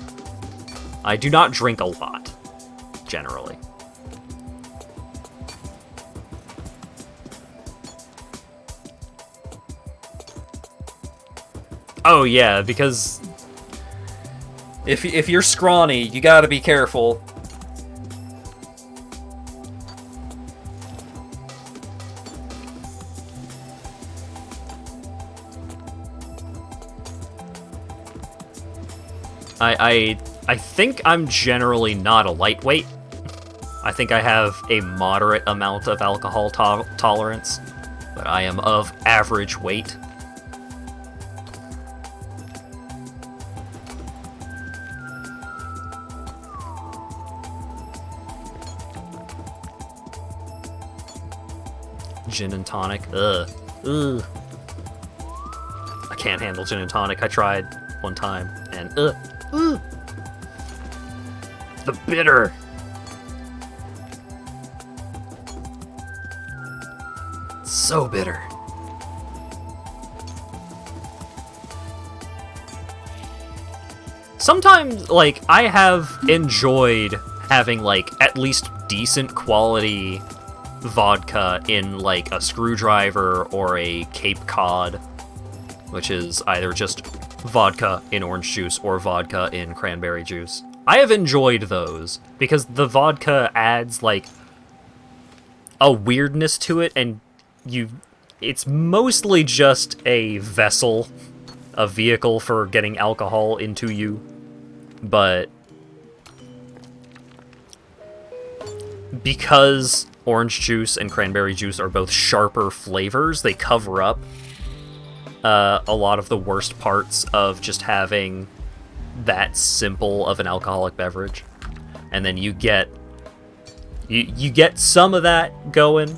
Speaker 2: I do not drink a lot, generally. Oh yeah, because if you're scrawny, you gotta be careful. I think I'm generally not a lightweight. I think I have a moderate amount of alcohol tolerance, but I am of average weight. Gin and tonic. Ugh. Ugh. I can't handle gin and tonic. I tried one time, and ugh. Ugh. The bitter. So bitter. Sometimes, like, I have enjoyed having, like, at least decent quality vodka in, like, a screwdriver or a Cape Cod, which is either just vodka in orange juice or vodka in cranberry juice. I have enjoyed those because the vodka adds, like, a weirdness to it, and it's mostly just a vessel, a vehicle for getting alcohol into you, but because orange juice and cranberry juice are both sharper flavors, they cover up a lot of the worst parts of just having that simple of an alcoholic beverage. And then you get some of that going.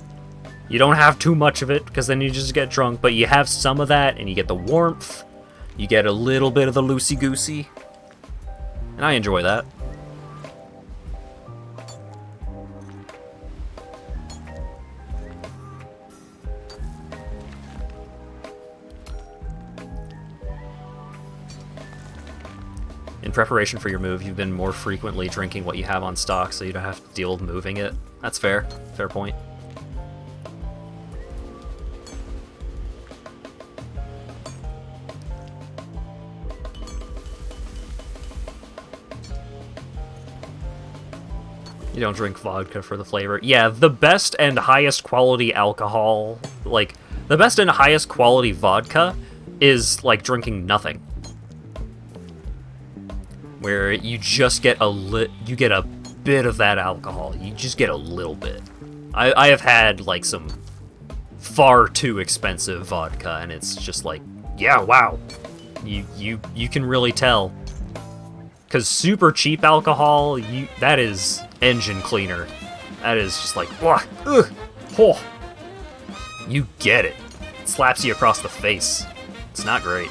Speaker 2: You don't have too much of it, because then you just get drunk, but you have some of that, and you get the warmth, you get a little bit of the loosey-goosey, and I enjoy that. In preparation for your move, you've been more frequently drinking what you have on stock, so you don't have to deal with moving it. That's fair. Fair point. You don't drink vodka for the flavor. Yeah, the best and highest quality alcohol, like, the best and highest quality vodka is like drinking nothing. Where you just get you get a bit of that alcohol. You just get a little bit. I have had like some far too expensive vodka, and it's just like, yeah, wow. You can really tell. Because super cheap alcohol, that is engine cleaner. That is just like, ugh, oh. You get it. It slaps you across the face. It's not great.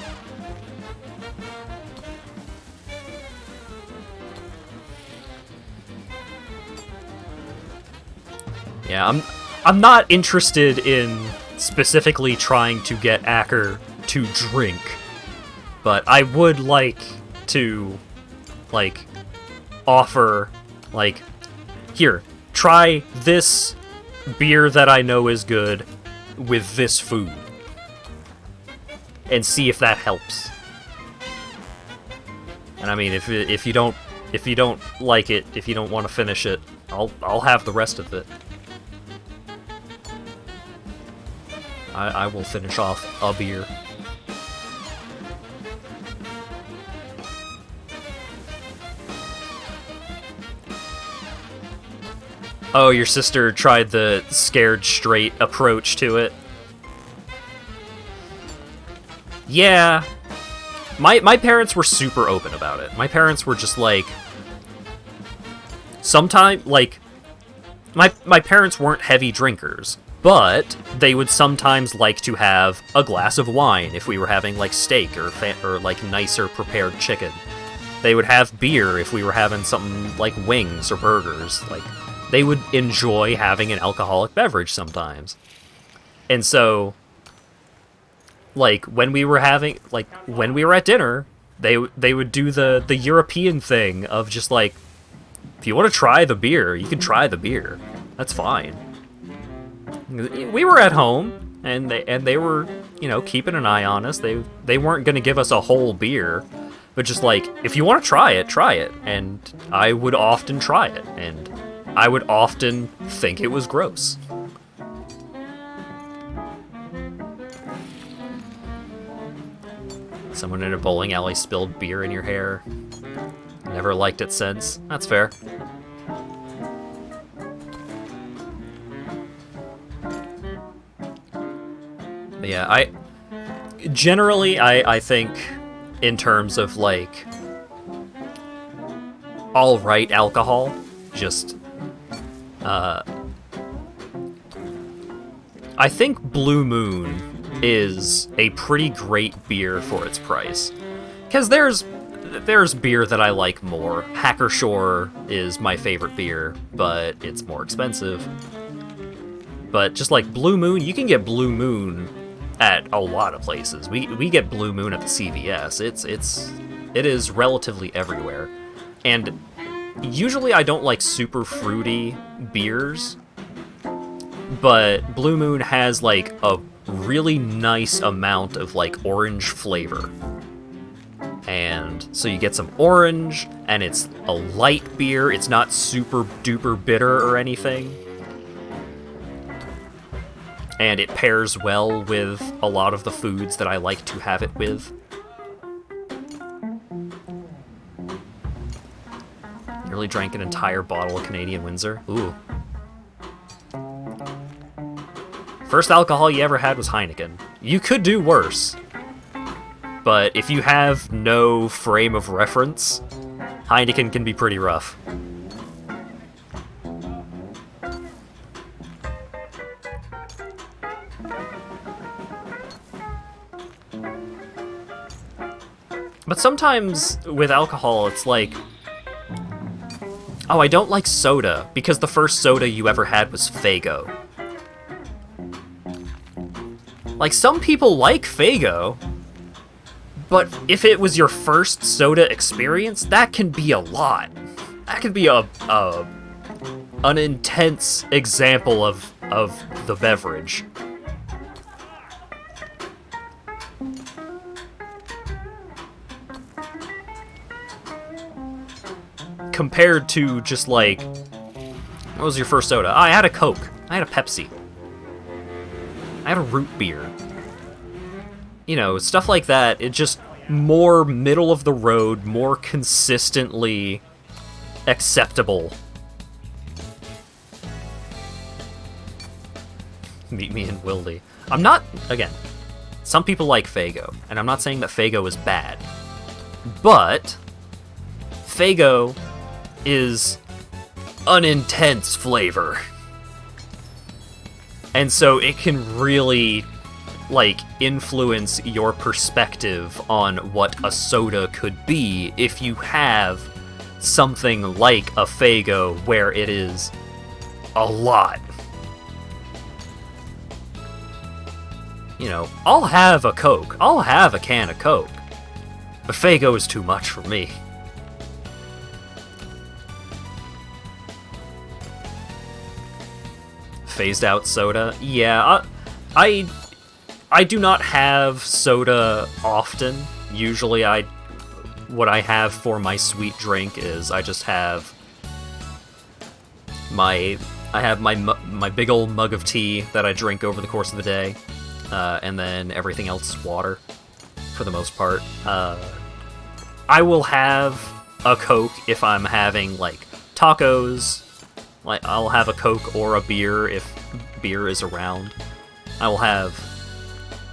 Speaker 2: Yeah, I'm not interested in specifically trying to get Acker to drink, but I would like to, like, offer, like, here, try this beer that I know is good with this food, and see if that helps. And I mean, if you don't like it, if you don't want to finish it, I'll have the rest of it. I will finish off a beer. Oh, your sister tried the scared straight approach to it. Yeah. My parents were super open about it. My parents were just like... Sometimes, like... My parents weren't heavy drinkers. But they would sometimes like to have a glass of wine if we were having like steak or like nicer prepared chicken. They would have beer if we were having something like wings or burgers. Like, they would enjoy having an alcoholic beverage sometimes. And so, like, when we were at dinner, they would do the European thing of just like, if you want to try the beer, you can try the beer. That's fine. We were at home, and they were, you know, keeping an eye on us. They weren't going to give us a whole beer, but just like, if you want to try it. And I would often try it, and I would often think it was gross. Someone in a bowling alley spilled beer in your hair. Never liked it since. That's fair. But yeah, I think in terms of like all right alcohol, just I think Blue Moon is a pretty great beer for its price. Because there's beer that I like more. Hackershore is my favorite beer, but it's more expensive. But just like Blue Moon, you can get Blue Moon at a lot of places. We get Blue Moon at the CVS. It is relatively everywhere. And usually I don't like super fruity beers, but Blue Moon has like a really nice amount of like orange flavor. And so you get some orange, and it's a light beer. It's not super duper bitter or anything. And it pairs well with a lot of the foods that I like to have it with. Nearly drank an entire bottle of Canadian Windsor. Ooh. First alcohol you ever had was Heineken. You could do worse. But if you have no frame of reference, Heineken can be pretty rough. But sometimes with alcohol, it's like, oh, I don't like soda, because the first soda you ever had was Faygo. Like, some people like Faygo, but if it was your first soda experience, that can be a lot. That can be an intense example of the beverage. Compared to just like, what was your first soda? Oh, I had a Coke. I had a Pepsi. I had a root beer. You know, stuff like that. It just more middle of the road, more consistently acceptable. Meet me in Wildy. I'm not, again, some people like Faygo, and I'm not saying that Faygo is bad, but Faygo is an intense flavor. And so it can really, like, influence your perspective on what a soda could be if you have something like a Faygo where it is a lot. You know, I'll have a Coke. I'll have a can of Coke. But Faygo is too much for me. Phased out soda? Yeah, I do not have soda often. Usually what I have for my sweet drink is I just have my big old mug of tea that I drink over the course of the day, and then everything else is water, for the most part. I will have a Coke if I'm having, like, tacos. Like, I'll have a Coke or a beer if beer is around. I will have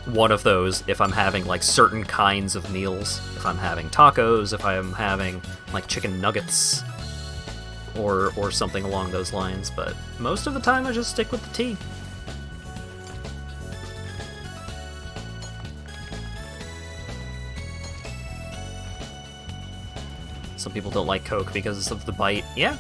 Speaker 2: one of those if I'm having, like, certain kinds of meals. If I'm having tacos, if I'm having, like, chicken nuggets, or something along those lines. But most of the time, I just stick with the tea. Some people don't like Coke because of the bite. Yeah.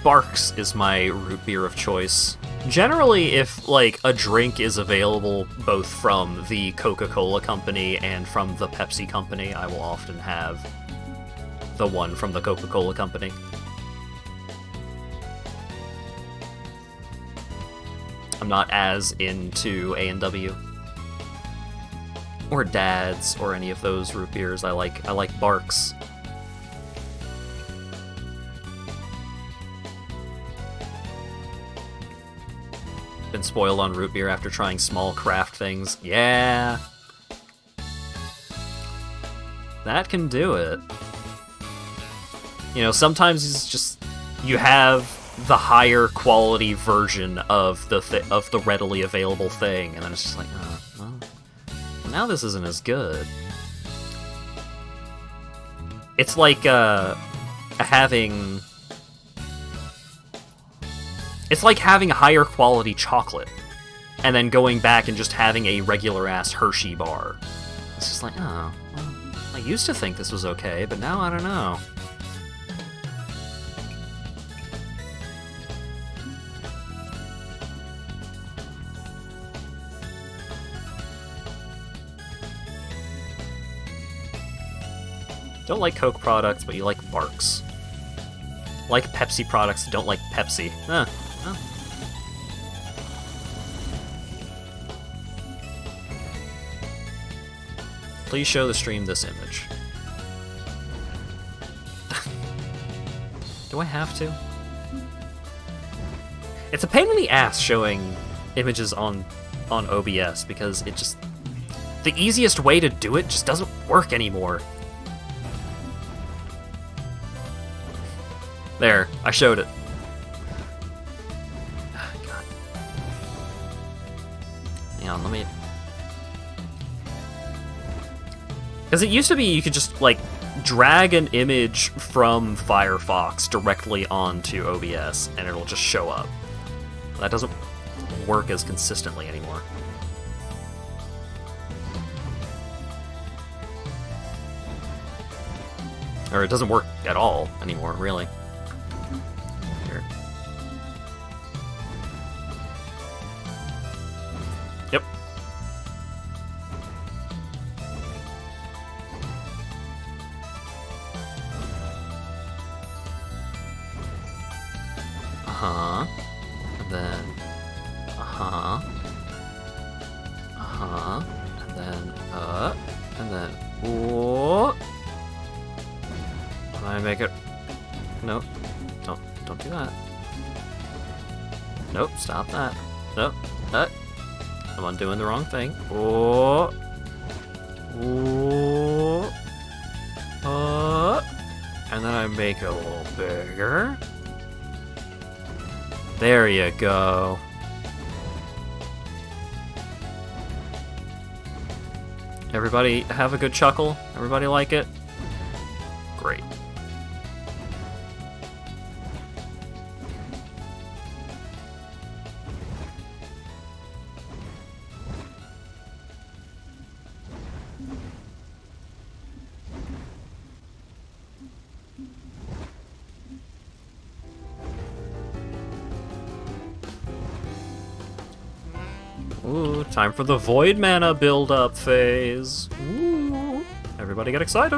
Speaker 2: Barks is my root beer of choice. Generally, if, like, a drink is available both from the Coca-Cola company and from the Pepsi company, I will often have the one from the Coca-Cola company. I'm not as into A&W. Or Dad's, or any of those root beers. I like Barks. Been spoiled on root beer after trying small craft things. Yeah. That can do it. You know, sometimes it's just you have the higher quality version of the readily available thing, and then it's just like, oh, well, now this isn't as good. It's like having higher quality chocolate, and then going back and just having a regular ass Hershey bar. It's just like, oh, well, I used to think this was okay, but now I don't know. Don't like Coke products, but you like Barks. Like Pepsi products, don't like Pepsi. Huh. Huh. Please show the stream this image. Do I have to? It's a pain in the ass showing images on OBS because it just... the easiest way to do it just doesn't work anymore. There, I showed it. Oh, God. Hang on, let me... because it used to be you could just, like, drag an image from Firefox directly onto OBS, and it'll just show up. That doesn't work as consistently anymore. Or it doesn't work at all anymore, really. Here. Yep. Uh-huh. And then... uh-huh. Uh-huh. And then, and then, whoa. And I make it... nope. Don't do that. Nope, stop that. Nope. I'm undoing the wrong thing. Whoa. Whoa. And then I make it a little bigger. There you go. Everybody have a good chuckle? Everybody like it? Great. Ooh, time for the Void Mana build-up phase. Ooh, everybody get excited.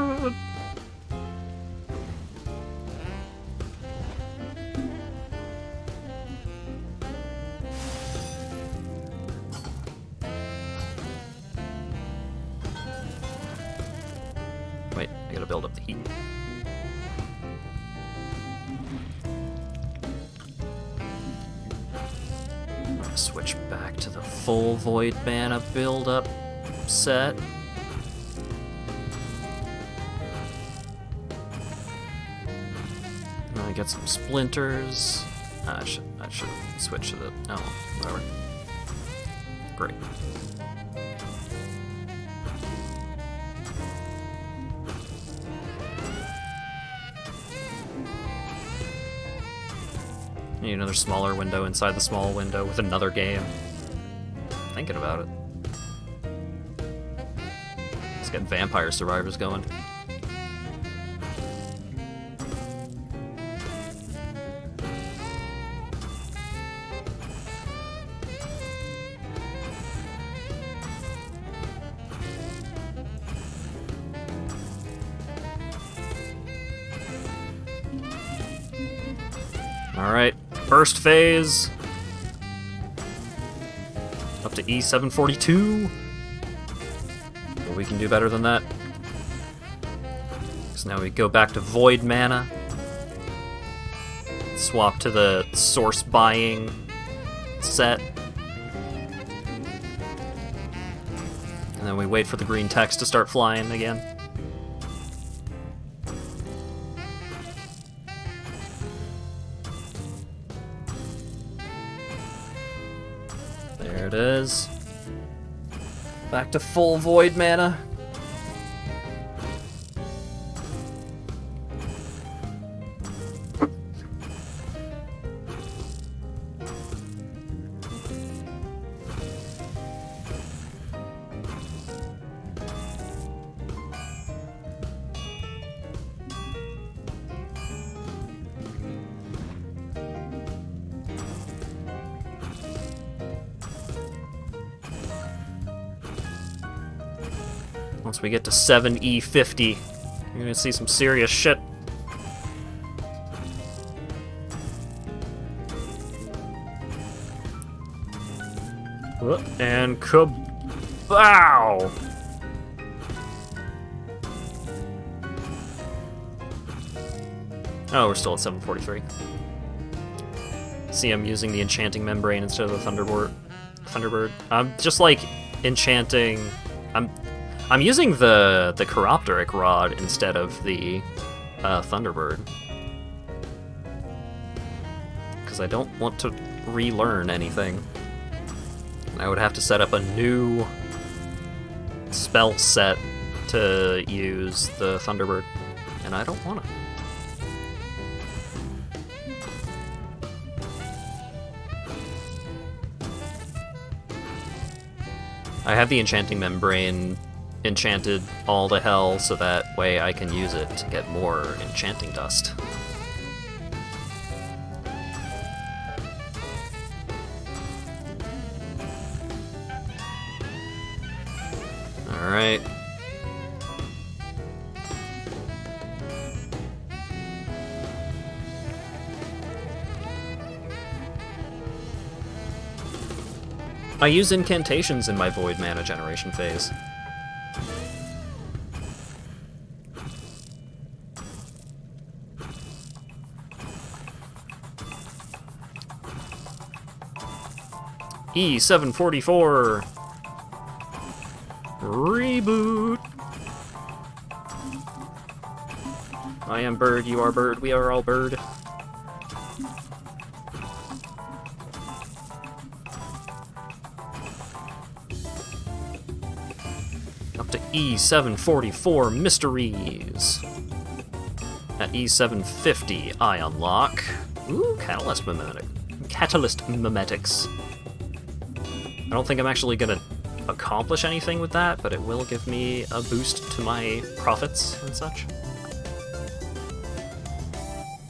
Speaker 2: Wait, I gotta build up the heat. Switch back to the full Void Mana build-up set. I get some splinters. I should switch to the... oh, whatever. Great. Need another smaller window inside the small window with another game. Thinking about it. Let's get Vampire Survivors going. Alright, first phase. Up to E742. But we can do better than that. So now we go back to Void Mana. Swap to the source buying set. And then we wait for the green text to start flying again. There it is. Back to full Void Mana. Once we get to 7E50, you're gonna see some serious shit. And kabow! Oh, we're still at 743. See, I'm using the enchanting membrane instead of the Thunderbird. I'm just like enchanting. I'm using the Chiropteric Rod instead of the Thunderbird. Because I don't want to relearn anything. I would have to set up a new spell set to use the Thunderbird. And I don't want to. I have the enchanting membrane enchanted all to hell so that way I can use it to get more enchanting dust. Alright. I use incantations in my Void Mana generation phase. E744 Reboot. I am bird, you are bird, we are all bird. Up to E744 Mysteries. At E750 I unlock... Ooh, Catalyst Mimetics. I don't think I'm actually gonna accomplish anything with that, but it will give me a boost to my profits and such.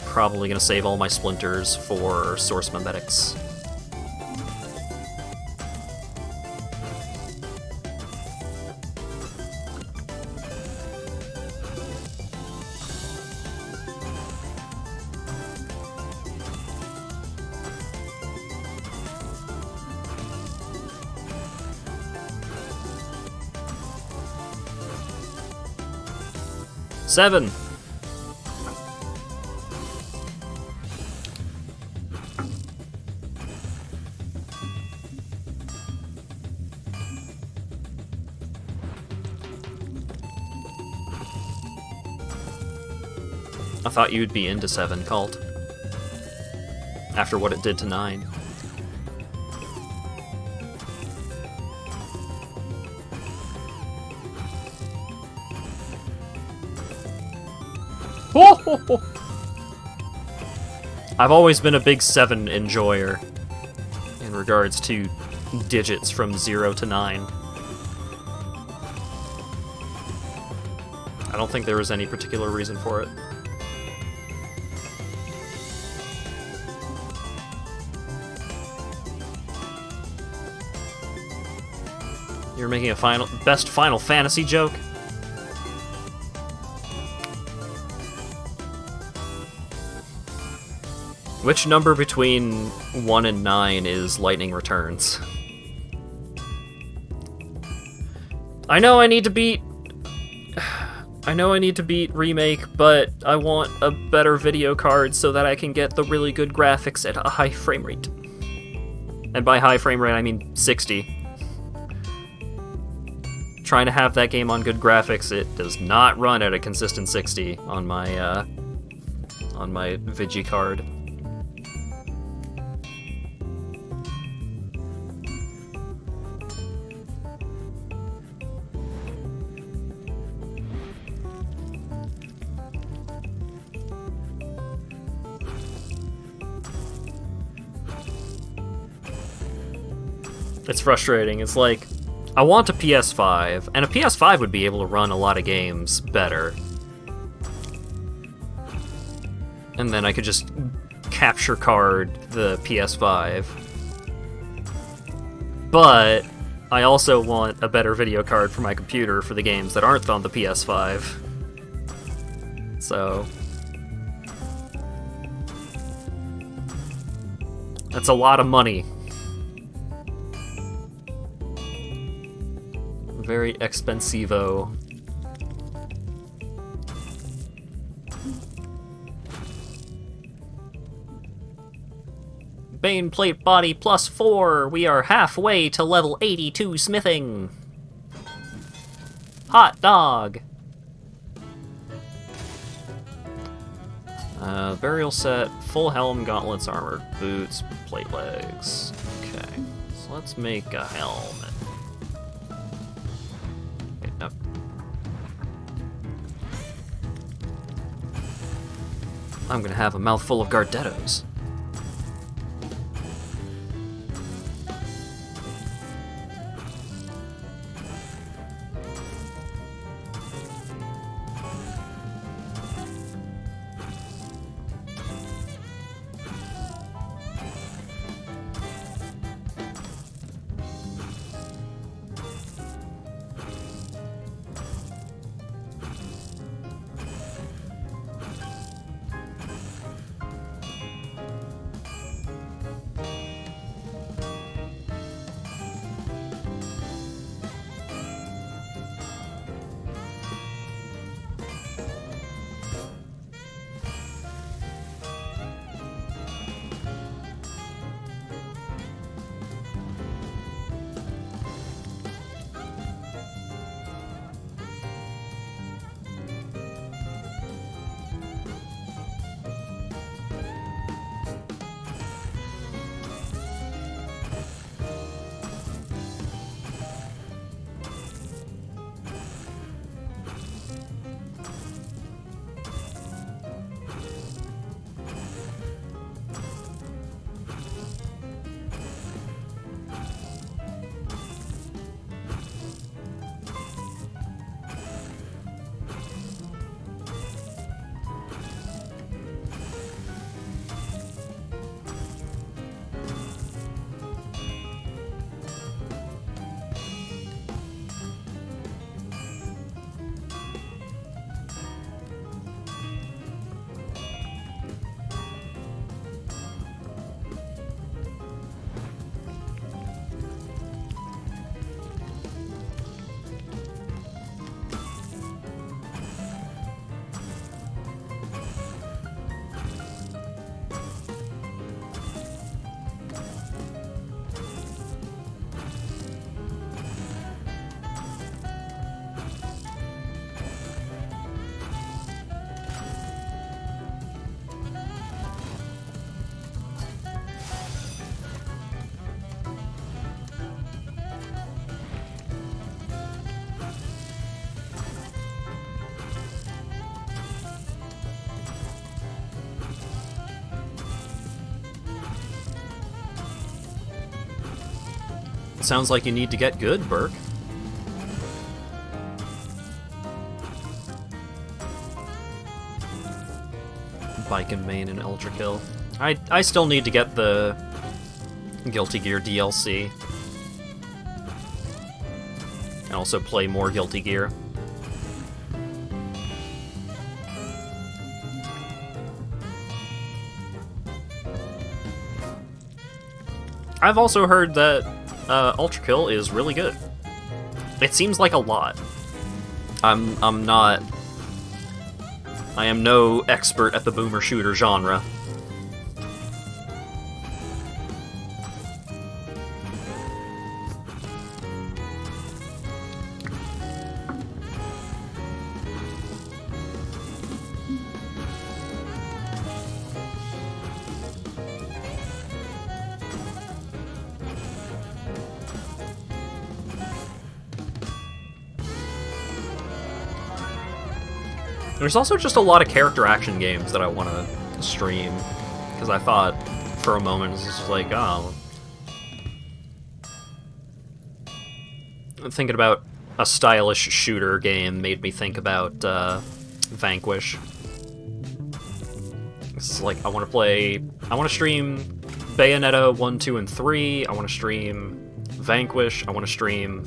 Speaker 2: Probably gonna save all my splinters for source mimetics. Seven. I thought you'd be into 7, Cult. After what it did to 9. I've always been a big 7 enjoyer in regards to digits from 0 to 9. I don't think there was any particular reason for it. You're making a best Final Fantasy joke? Which number between 1 and 9 is Lightning Returns? I know I need to beat Remake, but I want a better video card so that I can get the really good graphics at a high frame rate. And by high frame rate, I mean 60. Trying to have that game on good graphics, it does not run at a consistent 60 on my Vigi card. It's frustrating. It's like, I want a PS5, and a PS5 would be able to run a lot of games better. And then I could just capture card the PS5. But I also want a better video card for my computer for the games that aren't on the PS5. So that's a lot of money. Very expensivo. Bane plate body +4. We are halfway to level 82 smithing. Hot dog. Burial set, full helm, gauntlets, armor, boots, plate legs. Okay, so let's make a helmet. Nope. I'm gonna have a mouthful of Gardettos. Sounds like you need to get good, Burke. Bike and main and Ultra Kill. I still need to get the Guilty Gear DLC. And also play more Guilty Gear. I've also heard that Ultra Kill is really good. It seems like a lot. I'm not... I am no expert at the boomer shooter genre. There's also just a lot of character action games that I want to stream, because I thought for a moment it was just like, oh. Thinking about a stylish shooter game made me think about Vanquish. This is like, I want to stream Bayonetta 1, 2, and 3, I want to stream Vanquish, I want to stream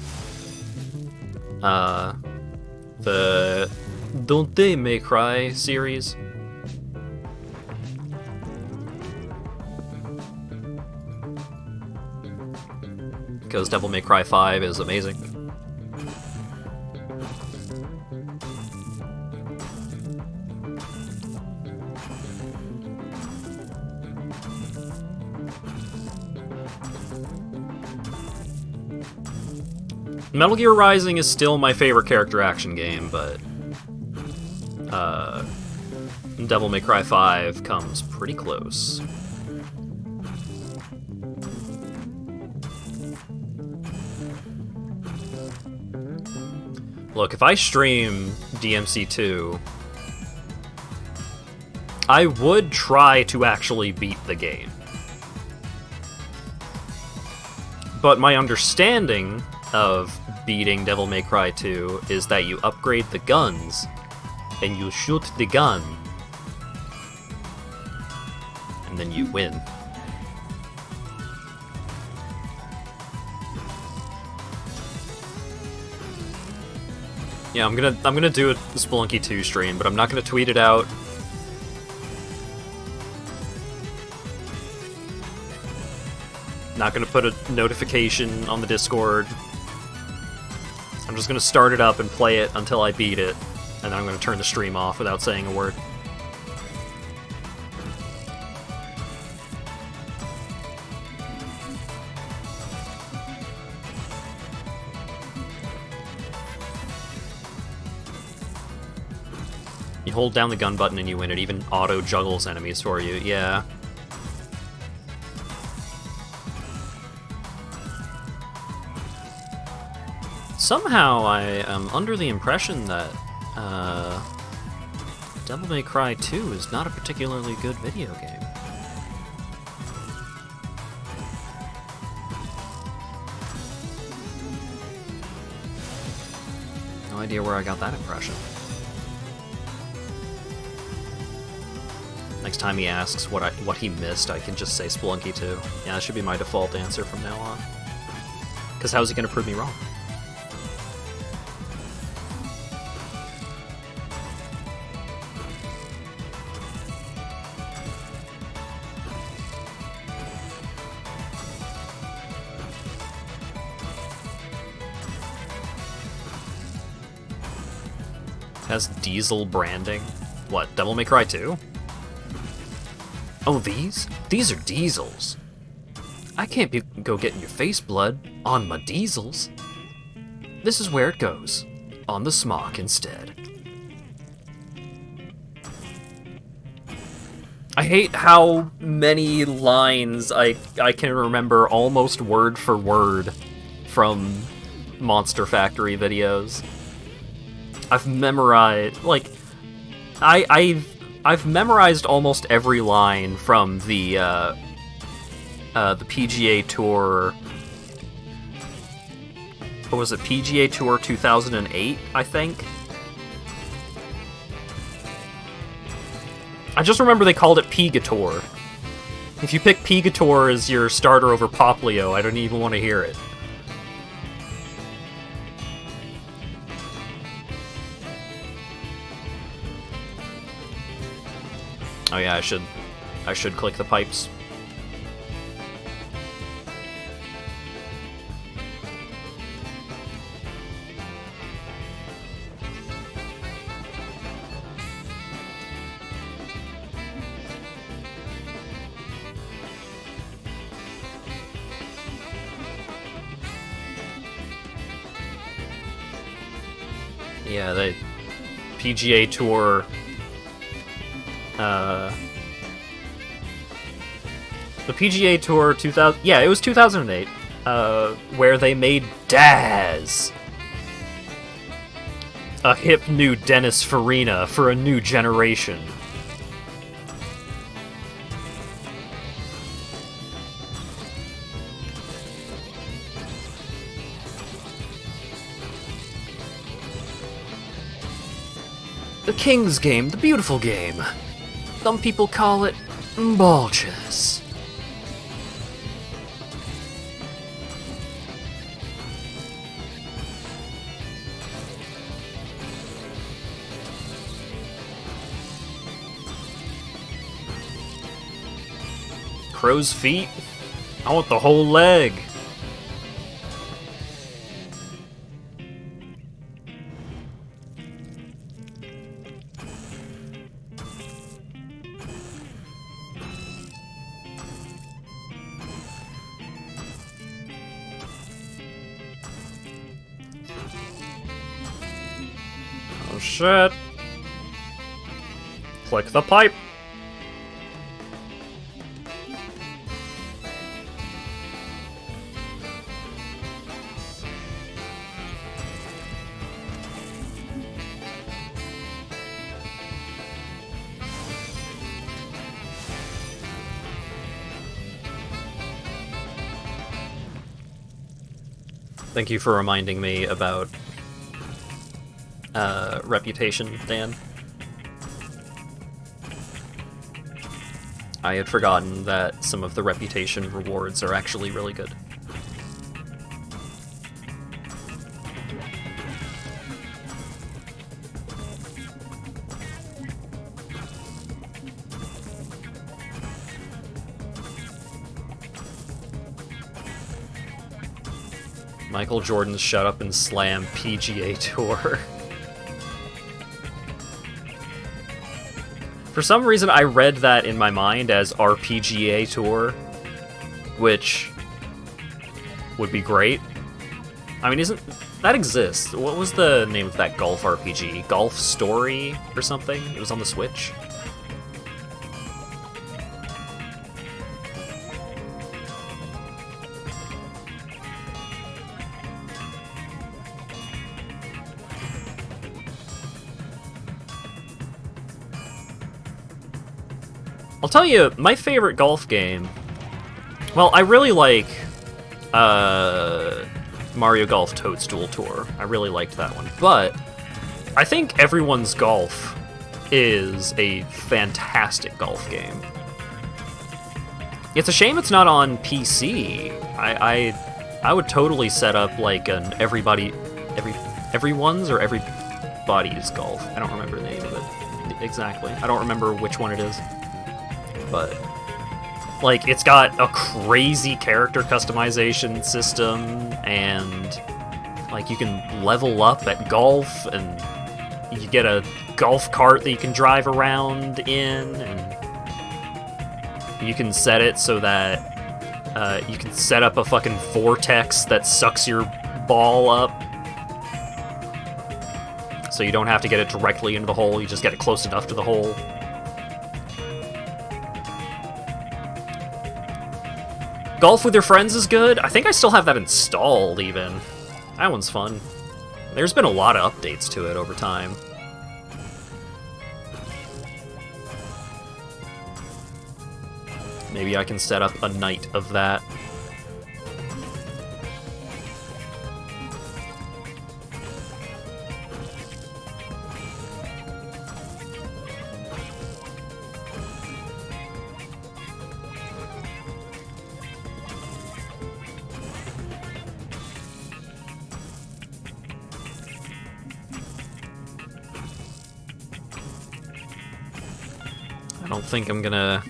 Speaker 2: the Don't They May Cry series. Because Devil May Cry 5 is amazing. Metal Gear Rising is still my favorite character action game, but Devil May Cry 5 comes pretty close. Look, if I stream DMC2, I would try to actually beat the game. But my understanding of beating Devil May Cry 2 is that you upgrade the guns, and you shoot the gun, and then you win. Yeah, I'm gonna do a Spelunky 2 stream, but I'm not gonna tweet it out. Not gonna put a notification on the Discord. I'm just gonna start it up and play it until I beat it, and then I'm gonna turn the stream off without saying a word. You hold down the gun button and you win. It even auto-juggles enemies for you. Yeah. Somehow I am under the impression that Devil May Cry 2 is not a particularly good video game. No idea where I got that impression. Next time he asks what he missed, I can just say Spelunky 2. Yeah, that should be my default answer from now on. Because how's he going to prove me wrong? Has diesel branding. What, Devil May Cry 2? Oh, these? These are diesels. I can't go getting your face blood on my diesels. This is where it goes. On the smock instead. I hate how many lines I can remember almost word for word from Monster Factory videos. I've memorized, like, I've memorized almost every line from the PGA Tour what was it, PGA Tour 2008, I think? I just remember they called it Pegator. If you pick Pegator as your starter over Poplio, I don't even want to hear it. Oh yeah, I should click the pipes. Yeah, the PGA Tour, the PGA Tour 2000, yeah, it was 2008, where they made Daz, a hip new Dennis Farina for a new generation. The King's Game, the beautiful game. Some people call it Mbalchas. Crow's feet? I want the whole leg. Oh shit. Click the pipe. Thank you for reminding me about Reputation, Dan. I had forgotten that some of the Reputation rewards are actually really good. Michael Jordan's Shut Up and Slam PGA Tour. For some reason, I read that in my mind as RPGA Tour, which would be great. I mean, that exists? What was the name of that golf RPG? Golf Story or something? It was on the Switch. I'll tell you, my favorite golf game... Well, I really like Mario Golf Toadstool Tour. I really liked that one. But I think Everyone's Golf is a fantastic golf game. It's a shame it's not on PC. I would totally set up like an everyone's or everybody's golf. I don't remember the name of it exactly. I don't remember which one it is. But, like, it's got a crazy character customization system, and, like, you can level up at golf, and you get a golf cart that you can drive around in, and you can set it so that you can set up a fucking vortex that sucks your ball up, so you don't have to get it directly into the hole, you just get it close enough to the hole. Golf with your friends is good. I think I still have that installed, even. That one's fun. There's been a lot of updates to it over time. Maybe I can set up a night of that. don't think I'm gonna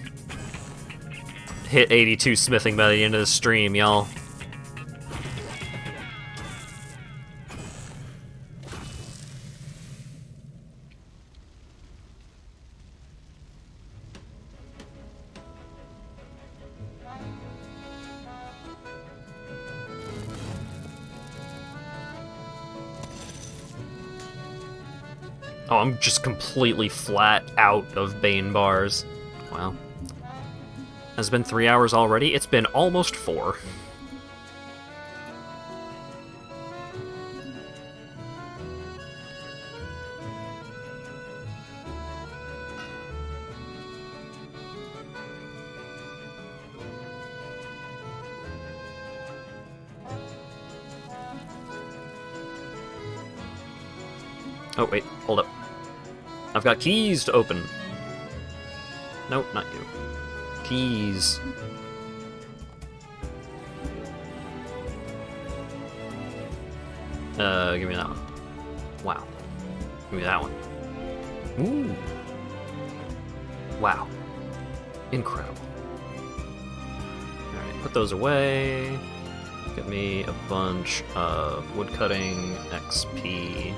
Speaker 2: hit 82 smithing by the end of the stream, y'all. Oh, I'm just completely flat out of Bane bars. Wow. Has it been 3 hours already? It's been almost 4. Oh, wait, hold up. I've got keys to open. Nope, not you. Keys. Give me that one. Wow. Give me that one. Ooh. Wow. Incredible. Alright, put those away. Get me a bunch of woodcutting XP.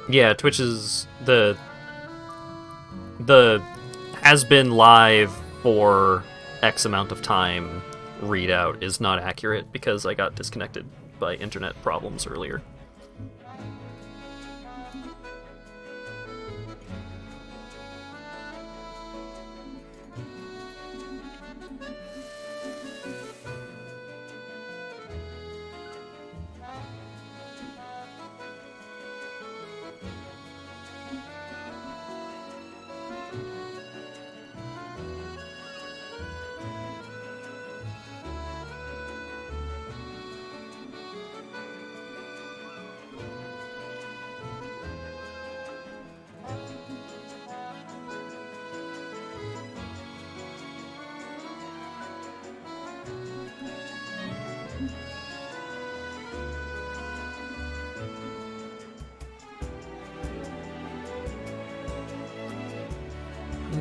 Speaker 2: Yeah, Twitch's the has been live for X amount of time readout is not accurate because I got disconnected by internet problems earlier.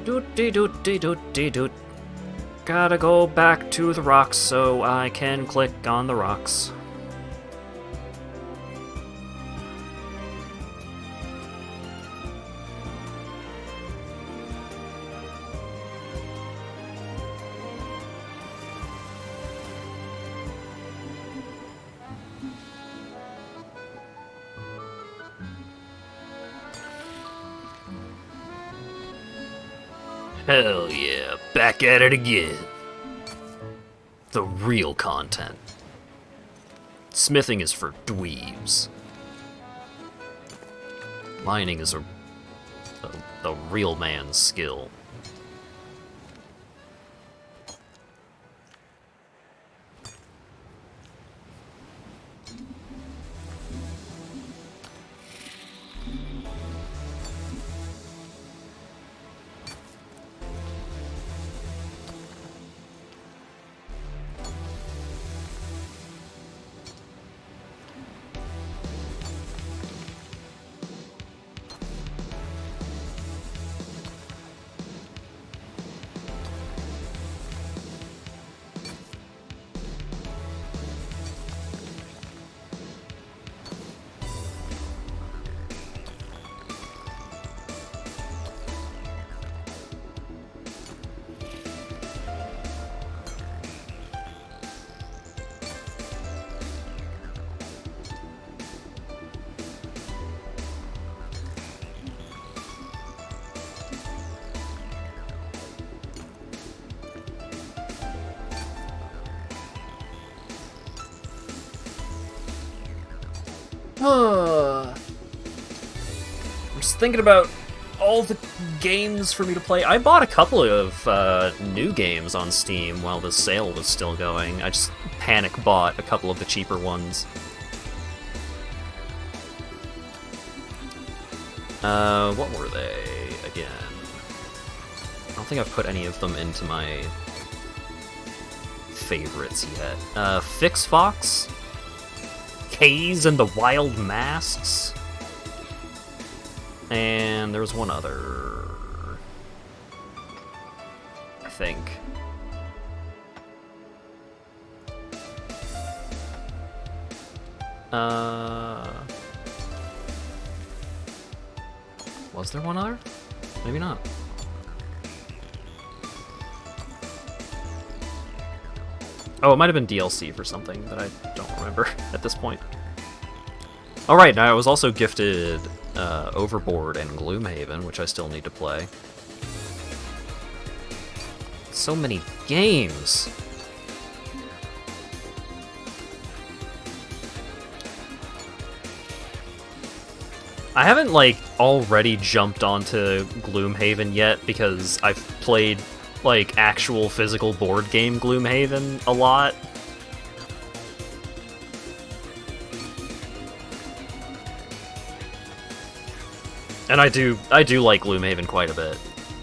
Speaker 2: Doot-dee-doot-dee-doot-dee-doot. Gotta go back to the rocks so I can click on the rocks. Hell yeah, back at it again. The real content. Smithing is for dweebs. Mining is a real man's skill. I'm just thinking about all the games for me to play. I bought a couple of new games on Steam while the sale was still going. I just panic bought a couple of the cheaper ones. What were they again? I don't think I've put any of them into my favorites yet. Fix Fox Haze and the Wild Masks. And there's one other, I think. Was there one other? Maybe not. Oh, it might have been DLC for something that I don't remember at this point. Alright, now I was also gifted Overboard and Gloomhaven, which I still need to play. So many games! I haven't, like, already jumped onto Gloomhaven yet because I've played, like, actual physical board game Gloomhaven a lot. And I do like Gloomhaven quite a bit.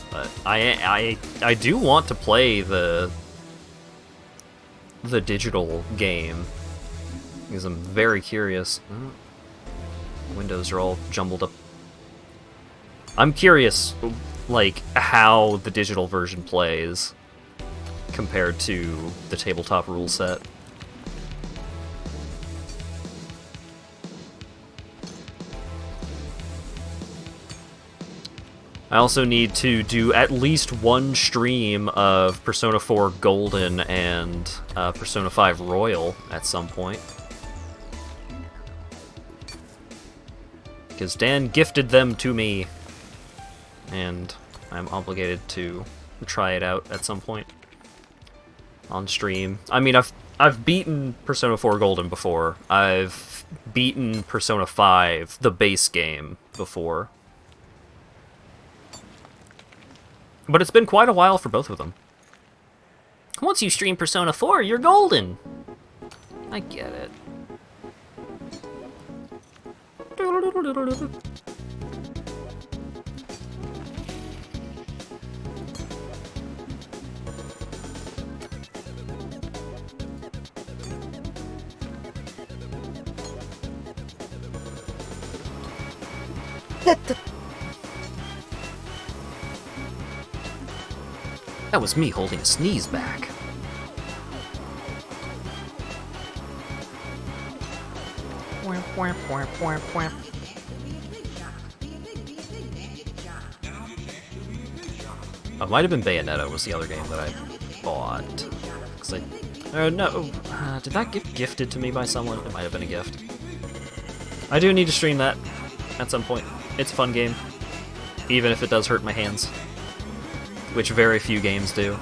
Speaker 2: But I do want to play the digital game because I'm very curious. Windows are all jumbled up. I'm curious, like, how the digital version plays compared to the tabletop rule set. I also need to do at least one stream of Persona 4 Golden and Persona 5 Royal at some point. Because Dan gifted them to me, and I'm obligated to try it out at some point on stream. I mean, I've beaten Persona 4 Golden before. I've beaten Persona 5, the base game, before. But it's been quite a while for both of them. Once you stream Persona 4, you're golden! I get it. That was me holding a sneeze back. Oh, it might have been Bayonetta was the other game that I bought. Cause no, did that get gifted to me by someone? It might have been a gift. I do need to stream that at some point. It's a fun game, even if it does hurt my hands, which very few games do.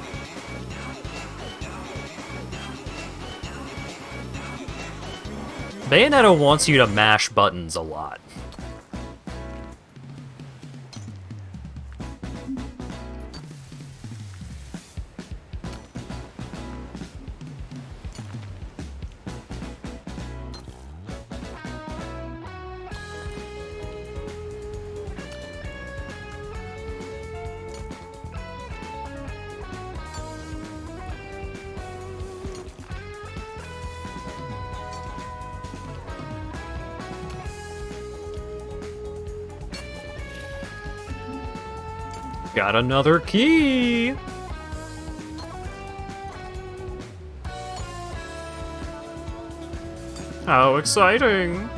Speaker 2: Bayonetta wants you to mash buttons a lot. Got another key! How exciting!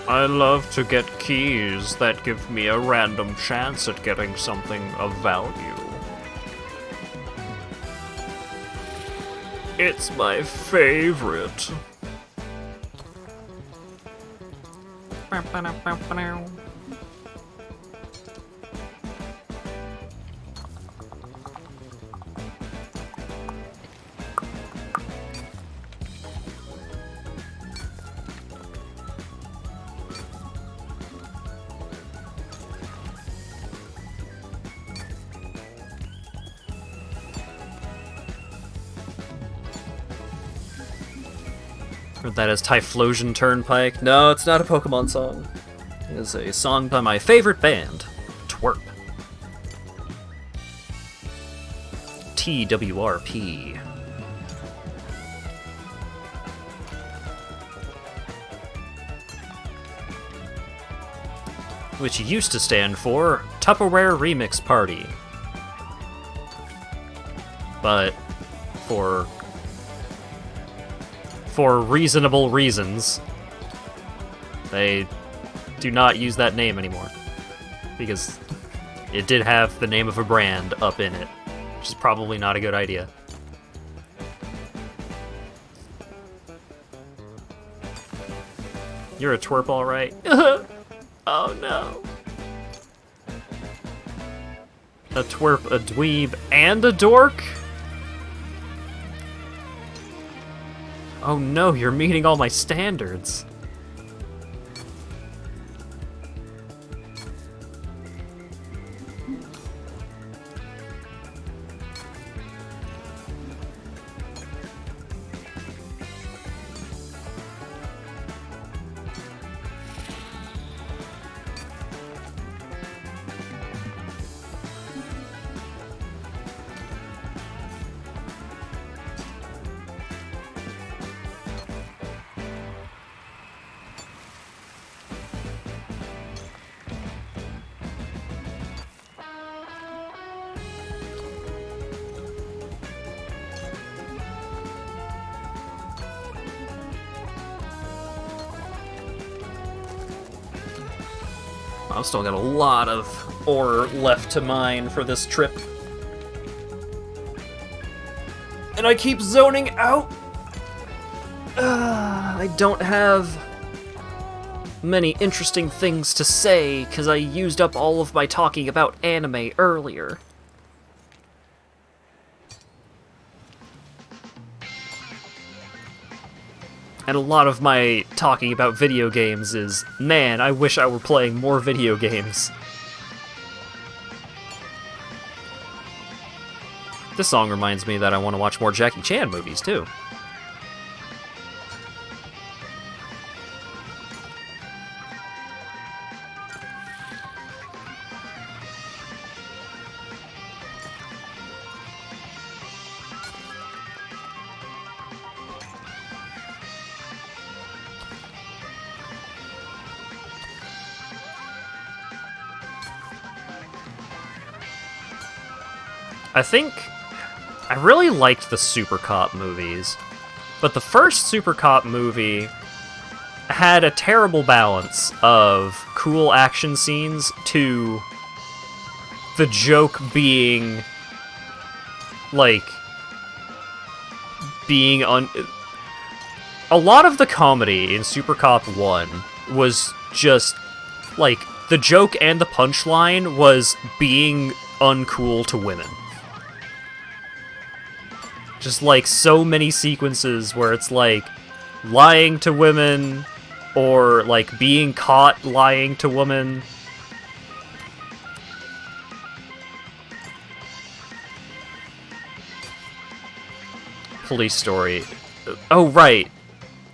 Speaker 2: I love to get keys that give me a random chance at getting something of value. It's my favorite. Or that is Typhlosion Turnpike. No, it's not a Pokemon song. It is a song by my favorite band, Twerp. TWRP. Which used to stand for Tupperware Remix Party. But for reasonable reasons, they do not use that name anymore. Because it did have the name of a brand up in it, which is probably not a good idea. You're a twerp, alright? Oh no. A twerp, a dweeb, and a dork? Oh no, you're meeting all my standards. I've still got a lot of ore left to mine for this trip. And I keep zoning out! I don't have many interesting things to say, because I used up all of my talking about anime earlier. And a lot of my talking about video games is, man, I wish I were playing more video games. This song reminds me that I want to watch more Jackie Chan movies, too. I think I really liked the Super Cop movies, but the first Super Cop movie had a terrible balance of cool action scenes to the joke being, like, a lot of the comedy in Super Cop 1 was just, like, the joke and the punchline was being uncool to women. Just, like, so many sequences where it's, like, lying to women, or, like, being caught lying to women. Police Story. Oh, right.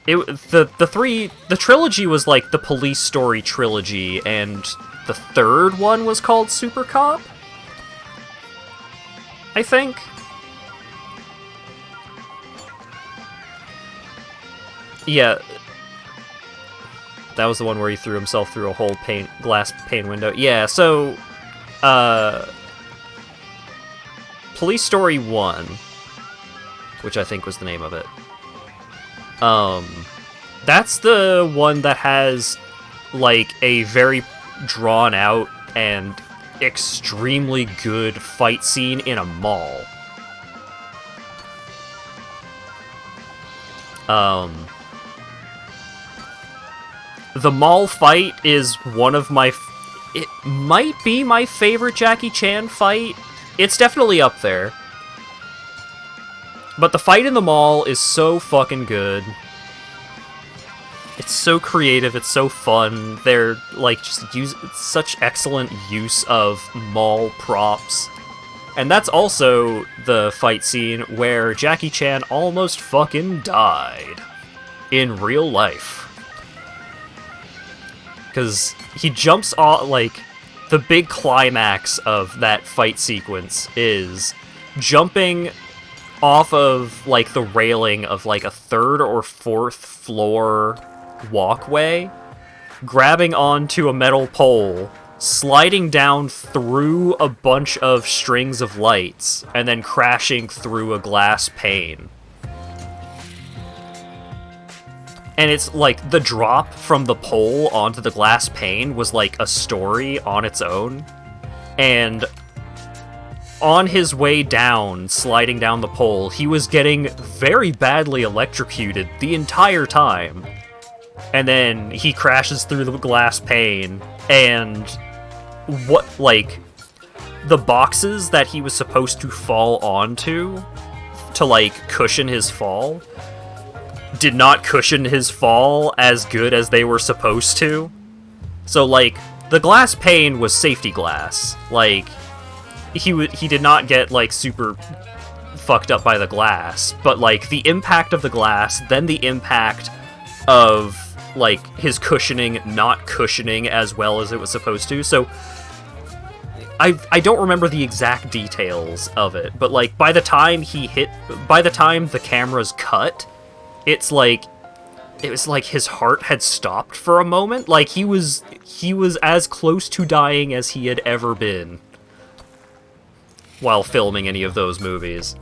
Speaker 2: The trilogy was, like, the Police Story trilogy, and the third one was called Super Cop? I think. Yeah, that was the one where he threw himself through a whole glass pane window. Yeah, so, Police Story 1, which I think was the name of it, that's the one that has, like, a very drawn-out and extremely good fight scene in a mall. The mall fight is one of my... It might be my favorite Jackie Chan fight. It's definitely up there. But the fight in the mall is so fucking good. It's so creative, it's so fun. They're, like, just such excellent use of mall props. And that's also the fight scene where Jackie Chan almost fucking died. in real life. Because he jumps off, like, the big climax of that fight sequence is jumping off of, like, the railing of, like, a 3rd or 4th floor walkway, grabbing onto a metal pole, sliding down through a bunch of strings of lights, and then crashing through a glass pane. And it's like the drop from the pole onto the glass pane was like a story on its own. And on his way down, sliding down the pole, he was getting very badly electrocuted the entire time. And then he crashes through the glass pane, and the boxes that he was supposed to fall onto to, like, cushion his fall did not cushion his fall as good as they were supposed to. So, like, the glass pane was safety glass. Like, he did not get, like, super fucked up by the glass, but, like, the impact of the glass, then the impact of, like, his cushioning not cushioning as well as it was supposed to. So I don't remember the exact details of it, but, like, by the time the cameras cut, it was like his heart had stopped for a moment. Like, he was as close to dying as he had ever been while filming any of those movies.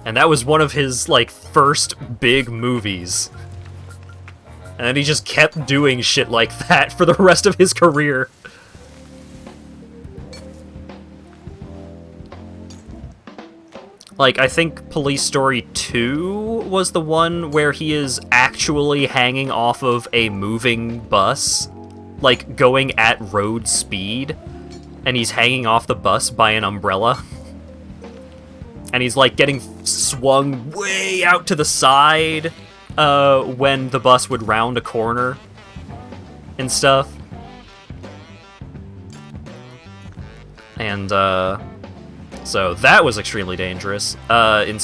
Speaker 2: And that was one of his, like, first big movies. And then he just kept doing shit like that for the rest of his career. Like, I think Police Story 2 was the one where he is actually hanging off of a moving bus, like, going at road speed, and he's hanging off the bus by an umbrella. And he's, like, getting swung way out to the side when the bus would round a corner and stuff. And, so that was extremely dangerous. In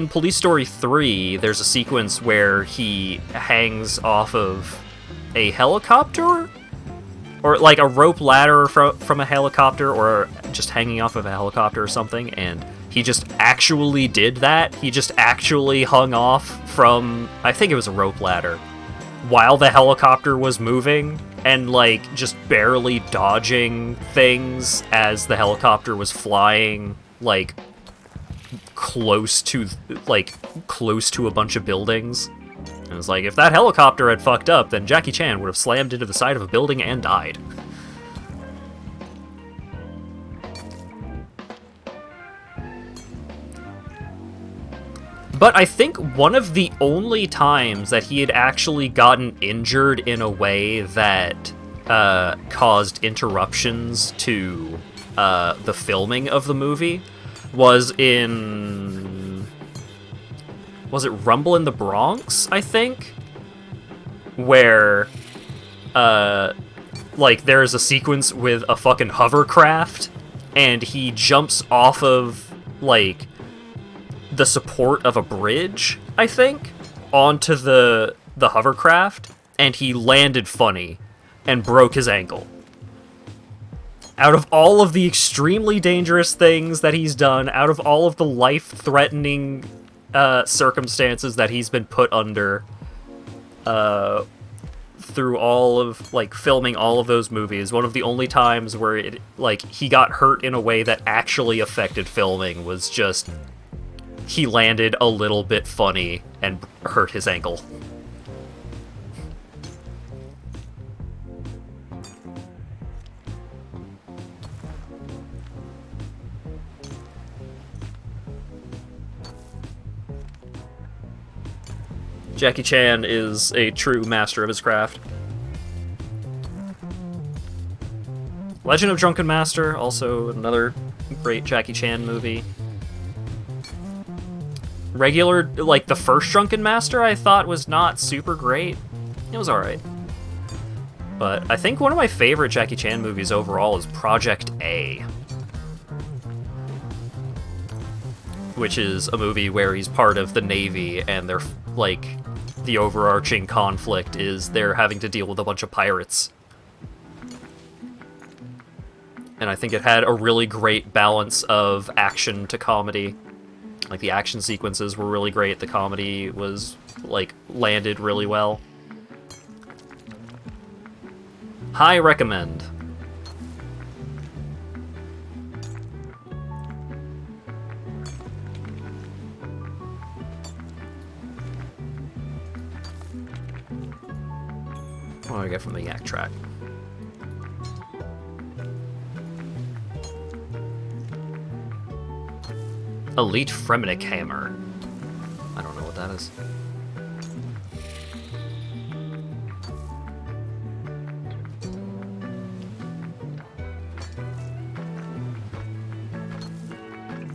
Speaker 2: Police Story 3, there's a sequence where he hangs off of a helicopter? Or, like, a rope ladder from a helicopter, or just hanging off of a helicopter or something, and he just actually did that. He just actually hung off from, I think it was a rope ladder, while the helicopter was moving, and, like, just barely dodging things as the helicopter was flying, like, close to a bunch of buildings. And it was like, if that helicopter had fucked up, then Jackie Chan would have slammed into the side of a building and died. But I think one of the only times that he had actually gotten injured in a way that caused interruptions to the filming of the movie was in... Was it Rumble in the Bronx, I think? Where, like, there's a sequence with a fucking hovercraft, and he jumps off of, like, the support of a bridge, I think, onto the hovercraft, and he landed funny and broke his ankle. Out of all of the extremely dangerous things that he's done, out of all of the life-threatening circumstances that he's been put under through all of, like, filming all of those movies, one of the only times where it, like, he got hurt in a way that actually affected filming was just he landed a little bit funny and hurt his ankle. Jackie Chan is a true master of his craft. Legend of Drunken Master, also another great Jackie Chan movie. Like, the first Drunken Master I thought was not super great. It was alright. But I think one of my favorite Jackie Chan movies overall is Project A. which is a movie where he's part of the Navy, and they're, like, the overarching conflict is they're having to deal with a bunch of pirates. And I think it had a really great balance of action to comedy. Like, the action sequences were really great, the comedy was, like, landed really well. High recommend. What do I get from the Yak track? Elite Fremenic Hammer. I don't know what that is.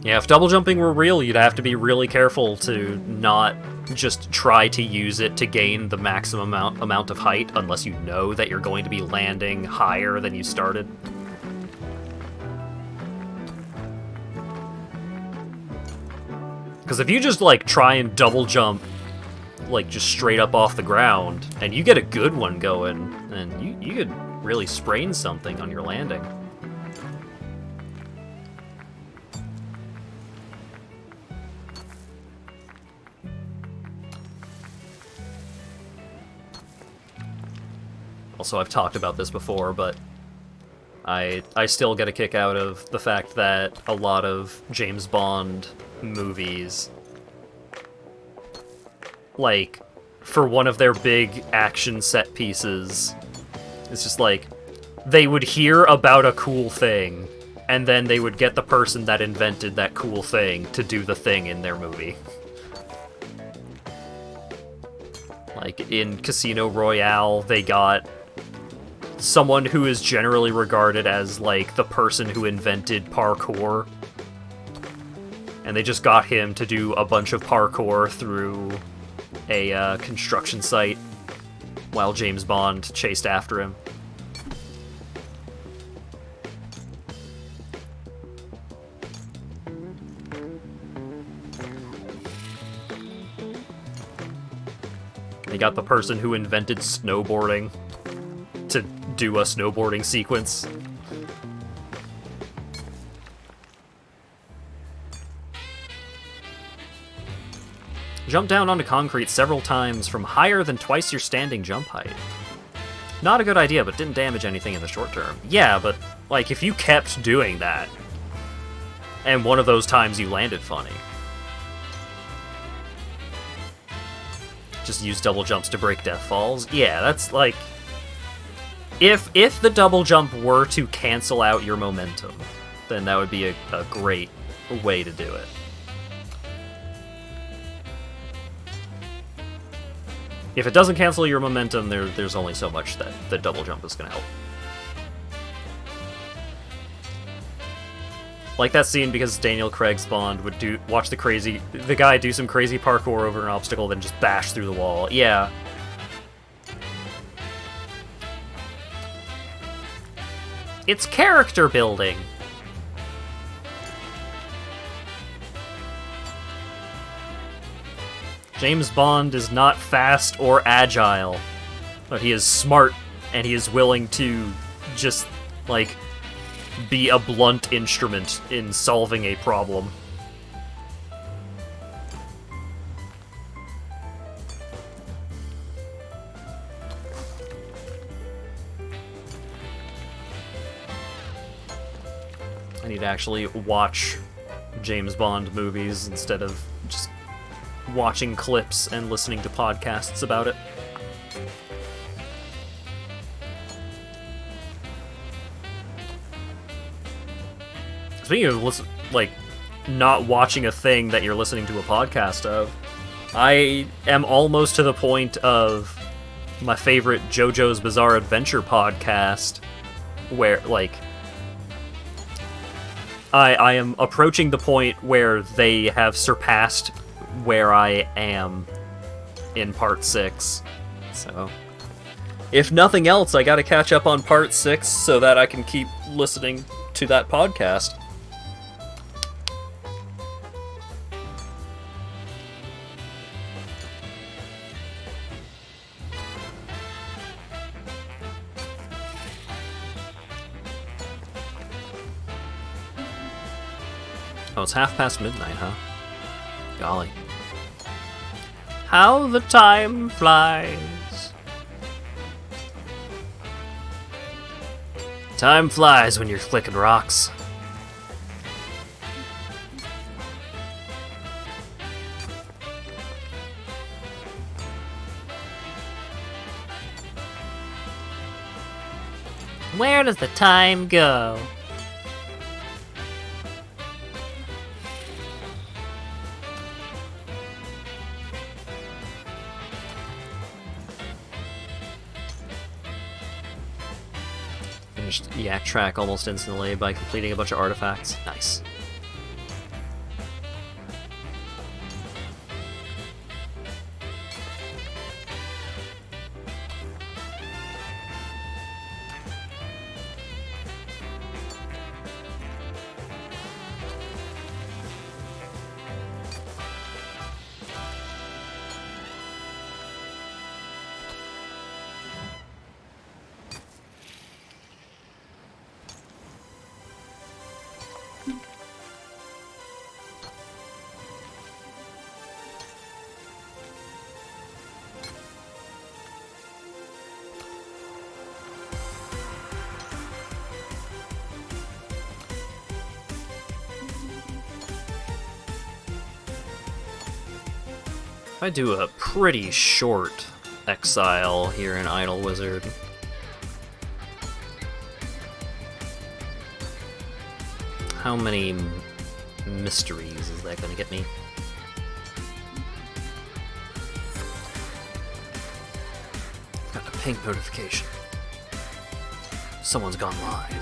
Speaker 2: Yeah, if double jumping were real, you'd have to be really careful to not just try to use it to gain the maximum amount of height unless you know that you're going to be landing higher than you started. Because if you just, like, try and double jump, like, just straight up off the ground, and you get a good one going, then you could really sprain something on your landing. Also, I've talked about this before, but I still get a kick out of the fact that a lot of James Bond movies, like, for one of their big action set pieces, it's just like, they would hear about a cool thing, and then they would get the person that invented that cool thing to do the thing in their movie. Like, in Casino Royale, they got someone who is generally regarded as, like, the person who invented parkour. And they just got him to do a bunch of parkour through a construction site while James Bond chased after him. They got the person who invented snowboarding to do a snowboarding sequence. Jump down onto concrete several times from higher than twice your standing jump height. Not a good idea, but didn't damage anything in the short term. Yeah, but, like, if you kept doing that, and one of those times you landed funny, just use double jumps to break death falls. Yeah, that's, like, if the double jump were to cancel out your momentum, then that would be a great way to do it. If it doesn't cancel your momentum, there's only so much that the double jump is going to help. Like that scene because Daniel Craig's Bond would watch the guy do some crazy parkour over an obstacle, then just bash through the wall. Yeah. It's character building. James Bond is not fast or agile, but he is smart, and he is willing to just, like, be a blunt instrument in solving a problem. I need to actually watch James Bond movies instead of just watching clips and listening to podcasts about it. Speaking of, not watching a thing that you're listening to a podcast of, I am almost to the point of my favorite JoJo's Bizarre Adventure podcast, where, like, I am approaching the point where they have surpassed where I am in Part 6. So, if nothing else, I gotta catch up on Part 6 so that I can keep listening to that podcast. Oh, it's midnight, huh? Golly. How the time flies. Time flies when you're flicking rocks. Where does the time go? Finished Yak track almost instantly by completing a bunch of artifacts. Nice. If I do a pretty short exile here in Idle Wizard, how many mysteries is that going to get me? Got a ping notification. Someone's gone live.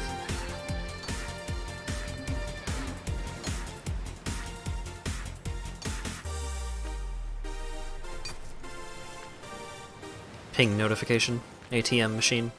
Speaker 2: Ping notification, ATM machine.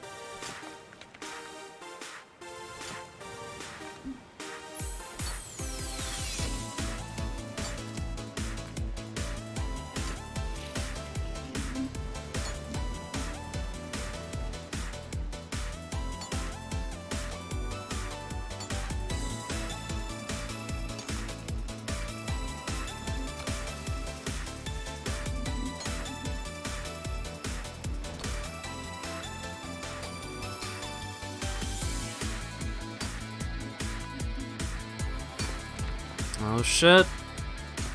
Speaker 2: Oh shit.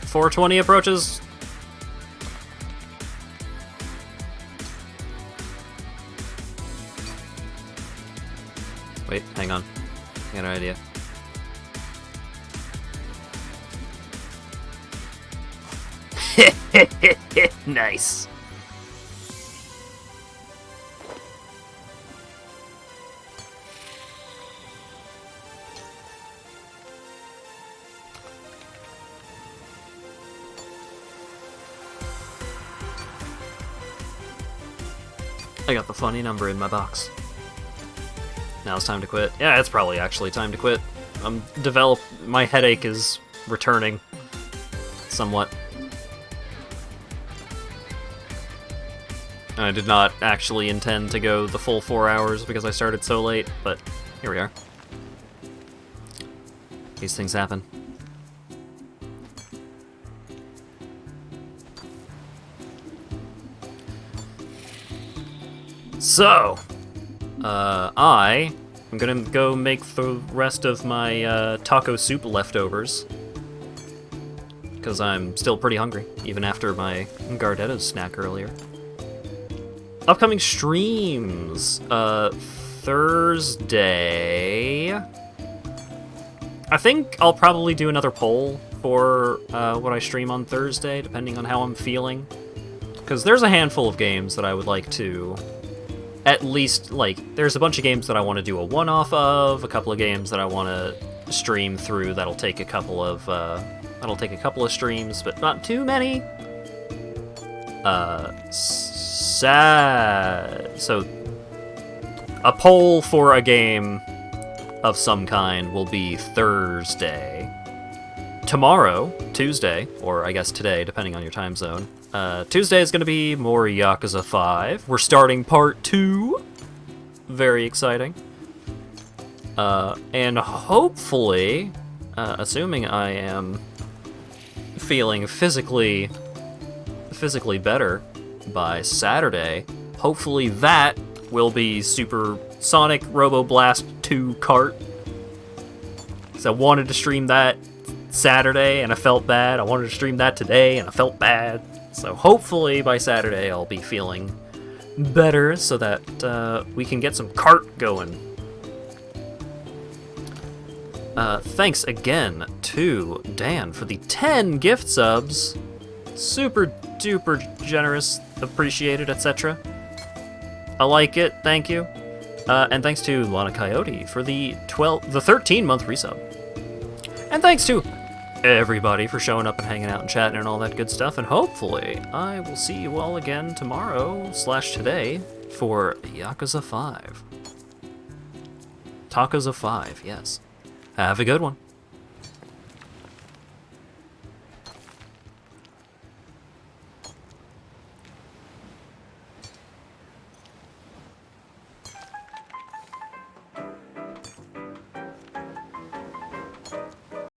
Speaker 2: 420 approaches. Wait, hang on. I got an idea. Nice. I got the funny number in my box. Now it's time to quit. Yeah, it's probably actually time to quit. My headache is returning somewhat. I did not actually intend to go the full 4 hours because I started so late, but here we are. These things happen. So, I am gonna go make the rest of my taco soup leftovers, because I'm still pretty hungry, even after my Gardetto snack earlier. Upcoming streams, Thursday. I think I'll probably do another poll for what I stream on Thursday, depending on how I'm feeling, because there's a handful of games that I would like to at least, like, there's a bunch of games that I want to do a one-off of, a couple of games that I want to stream through that'll take a couple of streams, but not too many. So a poll for a game of some kind will be Thursday. Tomorrow, Tuesday, or I guess today, depending on your time zone, Tuesday is going to be more Yakuza 5. We're starting part 2. Very exciting. And hopefully, assuming I am feeling physically better by Saturday, hopefully that will be Super Sonic Robo Blast 2 Kart. Because I wanted to stream that Saturday and I felt bad. I wanted to stream that today and I felt bad. So hopefully by Saturday I'll be feeling better so that we can get some kart going. Thanks again to Dan for the 10 gift subs. Super duper generous, appreciated, etc. I like it, thank you. And thanks to Lana Coyote for the 13-month resub. And thanks to everybody for showing up and hanging out and chatting and all that good stuff. And hopefully I will see you all again tomorrow/today for Yakuza 5. Tacos of 5, yes. Have a good one.